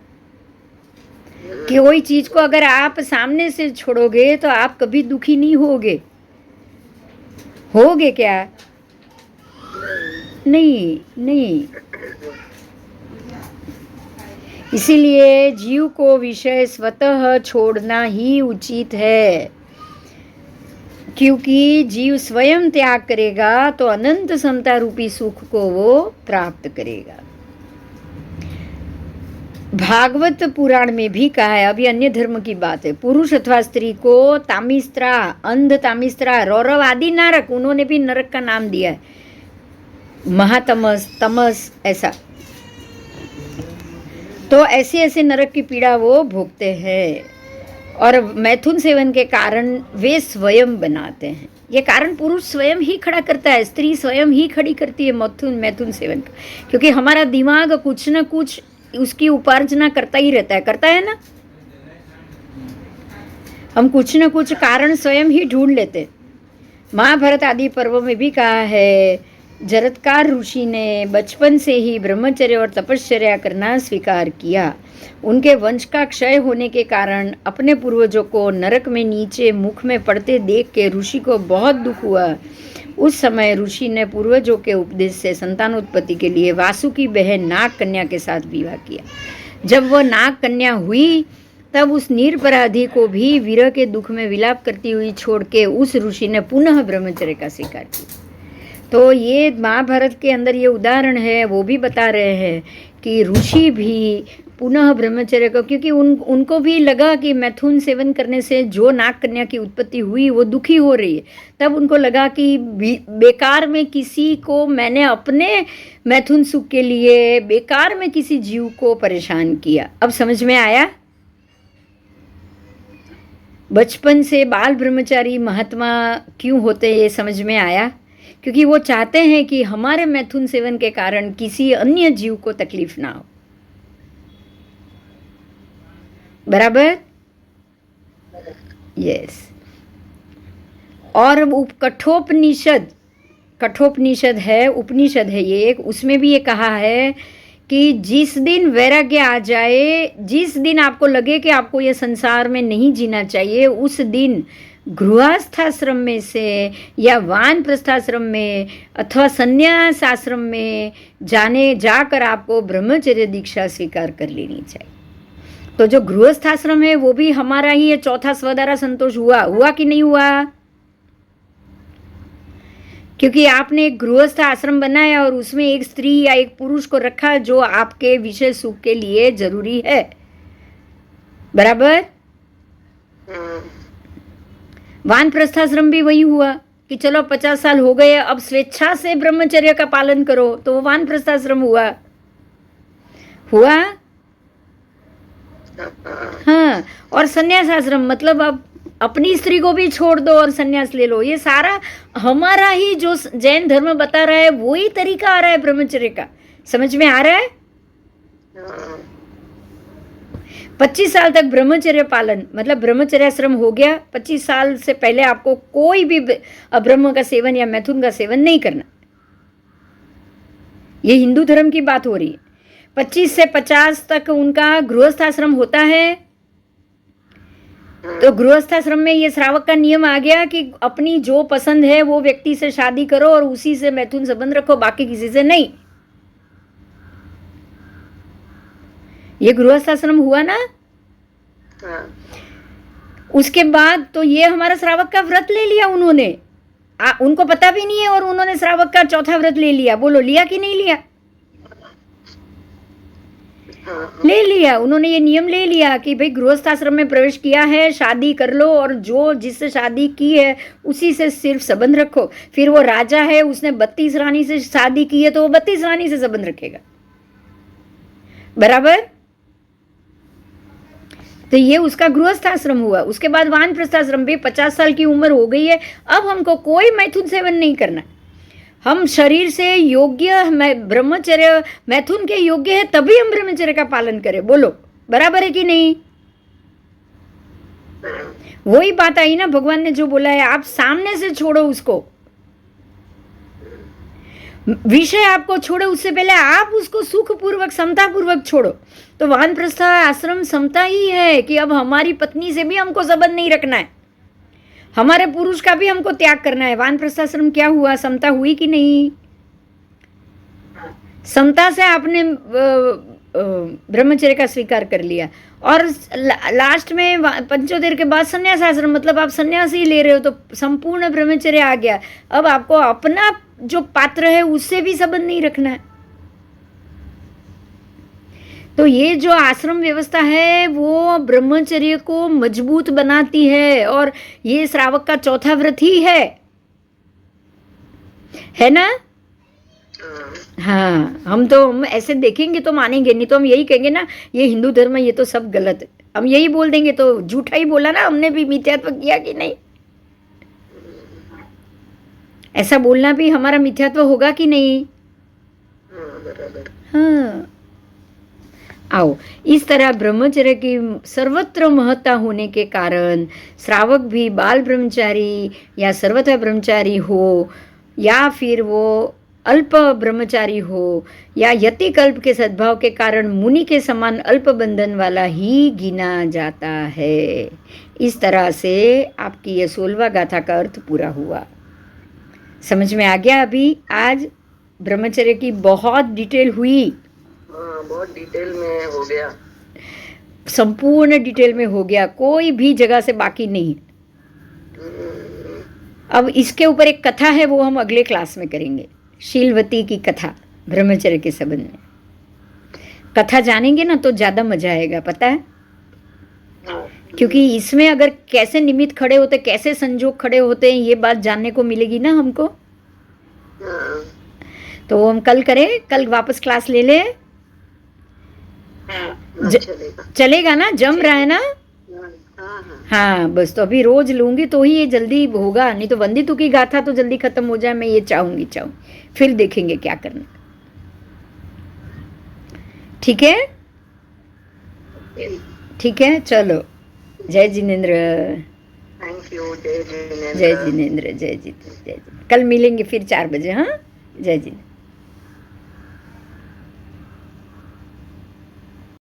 कि कोई चीज को अगर आप सामने से छोड़ोगे तो आप कभी दुखी नहीं होगे क्या? नहीं नहीं। इसीलिए जीव को विषय स्वतः छोड़ना ही उचित है, क्योंकि जीव स्वयं त्याग करेगा तो अनंत समता रूपी सुख को वो प्राप्त करेगा। भागवत पुराण में भी कहा है, अभी अन्य धर्म की बात है, पुरुष अथवा स्त्री को तामिस्त्रा, अंध तामिस्त्रा, रौरव आदि नरक, उन्होंने भी नरक का नाम दिया है, महातमस, तमस, ऐसा। तो ऐसे ऐसे नरक की पीड़ा वो भोगते हैं, और मैथुन सेवन के कारण वे स्वयं बनाते हैं। ये कारण पुरुष स्वयं ही खड़ा करता है, स्त्री स्वयं ही खड़ी करती है मैथुन सेवन का, क्योंकि हमारा दिमाग कुछ न कुछ उसकी उपार्जना करता ही रहता है ना। हम कुछ न कुछ कारण स्वयं ही ढूंढ लेते। महाभारत आदि पर्वों में भी कहा है, जरत्कार ऋषि ने बचपन से ही ब्रह्मचर्य और तपश्चर्या करना स्वीकार किया। उनके वंश का क्षय होने के कारण अपने पूर्वजों को नरक में नीचे मुख में पड़ते देख के ऋषि को बहुत दुख हुआ। उस समय ऋषि ने पूर्वजों के उपदेश से संतानोत्पत्ति के लिए वासु की बहन नाग कन्या के साथ विवाह किया। जब वह नाग कन्या हुई तब उस निरपराधी को भी विरह के दुख में विलाप करती हुई छोड़ के उस ऋषि ने पुनः ब्रह्मचर्य का स्वीकार किया। तो ये महाभारत के अंदर ये उदाहरण है, वो भी बता रहे हैं कि ऋषि भी पुनः ब्रह्मचर्य को, क्योंकि उनको भी लगा कि मैथुन सेवन करने से जो नाग कन्या की उत्पत्ति हुई वो दुखी हो रही है। तब उनको लगा कि बेकार में किसी को मैंने अपने मैथुन सुख के लिए बेकार में किसी जीव को परेशान किया। अब समझ में आया? बचपन से बाल ब्रह्मचारी महात्मा क्यों होते, ये समझ में आया? क्योंकि वो चाहते हैं कि हमारे मैथुन सेवन के कारण किसी अन्य जीव को तकलीफ ना हो। बराबर? यस। और कठोपनिषद है, उपनिषद है ये एक, उसमें भी ये कहा है कि जिस दिन वैराग्य आ जाए, जिस दिन आपको लगे कि आपको ये संसार में नहीं जीना चाहिए, उस दिन गृहस्थाश्रम में से या वानप्रस्थाश्रम में अथवा संन्यास आश्रम में जाकर आपको ब्रह्मचर्य दीक्षा स्वीकार कर लेनी चाहिए। तो जो गृहस्थाश्रम है वो भी हमारा ही है, चौथा स्वदारा संतोष हुआ कि नहीं हुआ? क्योंकि आपने एक गृहस्थ आश्रम बनाया और उसमें एक स्त्री या एक पुरुष को रखा जो आपके विषय सुख के लिए जरूरी है। बराबर? वानप्रस्थाश्रम भी वही हुआ कि चलो 50 साल हो गए, अब स्वेच्छा से ब्रह्मचर्य का पालन करो, तो वो वानप्रस्थाश्रम हुआ। हाँ। और संन्यास आश्रम मतलब अब अपनी स्त्री को भी छोड़ दो और संन्यास ले लो। ये सारा हमारा ही जो जैन धर्म बता रहा है वही तरीका आ रहा है ब्रह्मचर्य का। समझ में आ रहा है? 25 साल तक ब्रह्मचर्य पालन मतलब ब्रह्मचर्याश्रम हो गया। 25 साल से पहले आपको कोई भी अब्रह्म का सेवन या मैथुन का सेवन नहीं करना। ये हिंदू धर्म की बात हो रही है। 25 से 50 तक उनका गृहस्थाश्रम होता है। तो गृहस्थाश्रम में ये श्रावक का नियम आ गया कि अपनी जो पसंद है वो व्यक्ति से शादी करो और उसी से मैथुन संबंध रखो, बाकी किसी से नहीं। ये गृहस्थाश्रम हुआ ना। उसके बाद तो ये हमारा श्रावक का व्रत ले लिया उन्होंने। उनको पता भी नहीं है और उन्होंने श्रावक का चौथा व्रत ले लिया। बोलो लिया कि नहीं लिया? ले लिया। उन्होंने ये नियम ले लिया कि भाई गृहस्थाश्रम में प्रवेश किया है, शादी कर लो और जो जिससे शादी की है उसी से सिर्फ संबंध रखो। फिर वो राजा है, उसने 32 रानी से शादी की है तो वो 32 रानी से संबंध रखेगा। बराबर? तो ये उसका गृहस्थाश्रम हुआ। उसके बाद वानप्रस्थाश्रम भी 50 साल की उम्र हो गई है, अब हमको कोई मैथुन सेवन नहीं करना। हम शरीर से योग्य ब्रह्मचर्य मैथुन के योग्य है तभी हम ब्रह्मचर्य का पालन करें। बोलो बराबर है कि नहीं? वही बात आई ना, भगवान ने जो बोला है आप सामने से छोड़ो उसको। विषय आपको छोड़ो, उससे पहले आप उसको सुखपूर्वक समतापूर्वक छोड़ो। तो वानप्रस्थ आश्रम समता ही है कि अब हमारी पत्नी से भी हमको संबंध नहीं रखना है, हमारे पुरुष का भी हमको त्याग करना है। वानप्रस्थ आश्रम क्या हुआ? समता हुई कि नहीं? समता से आपने ब्रह्मचर्य का स्वीकार कर लिया, और लास्ट में पंचोदर के बाद संन्यास आश्रम, मतलब आप संन्यास ही ले रहे हो, तो संपूर्ण ब्रह्मचर्य आ गया। अब आपको अपना जो पात्र है उससे भी संबंध नहीं रखना है। तो ये जो आश्रम व्यवस्था है वो ब्रह्मचर्य को मजबूत बनाती है, और ये श्रावक का चौथा व्रत ही है ना? हाँ, हम ऐसे देखेंगे तो मानेंगे, नहीं तो हम यही कहेंगे ना, ये हिंदू धर्म है, ये तो सब गलत है। हम यही बोल देंगे तो झूठा ही बोला ना, हमने भी मिथ्यात्व किया कि नहीं? ऐसा बोलना भी हमारा मिथ्यात्व होगा कि नहीं? हाँ। आओ, इस तरह ब्रह्मचर्य की सर्वत्र महत्ता होने के कारण श्रावक भी बाल ब्रह्मचारी या सर्वथा ब्रह्मचारी हो, या फिर वो अल्प ब्रह्मचारी हो, या यति कल्प के सद्भाव के कारण मुनि के समान अल्प बंधन वाला ही गिना जाता है। इस तरह से आपकी ये 16वां गाथा का अर्थ पूरा हुआ। समझ में आ गया? अभी आज ब्रह्मचर्य की बहुत डिटेल हुई। बहुत डिटेल में हो गया, संपूर्ण डिटेल में हो गया, कोई भी जगह से बाकी नहीं। अब इसके ऊपर एक कथा है, वो हम अगले क्लास में करेंगे, शीलवती की कथा ब्रह्मचर्य के संबंध में। कथा जानेंगे ना तो ज़्यादा मजा आएगा, पता है? क्योंकि इसमें अगर कैसे निमित्त खड़े होते, कैसे संजोग खड़े होते हैं, ये बात जानने को मिलेगी ना हमको। तो हम कल करें, कल वापस क्लास ले ले। चलेगा ना? जम रहा है ना? हाँ, बस तो अभी रोज लूंगी तो ही ये जल्दी होगा, नहीं तो वंदितु की गाथा तो जल्दी खत्म हो जाए, मैं ये चाहूंगी। फिर देखेंगे क्या करना। ठीक है? ठीक है, चलो। जय जिनेन्द्र। Thank you. जय जिनेन्द्र। जय जिनेन्द्र। जय जिनेन्द्र। कल मिलेंगे फिर 4 बजे। हाँ, जय जिनेन्द्र।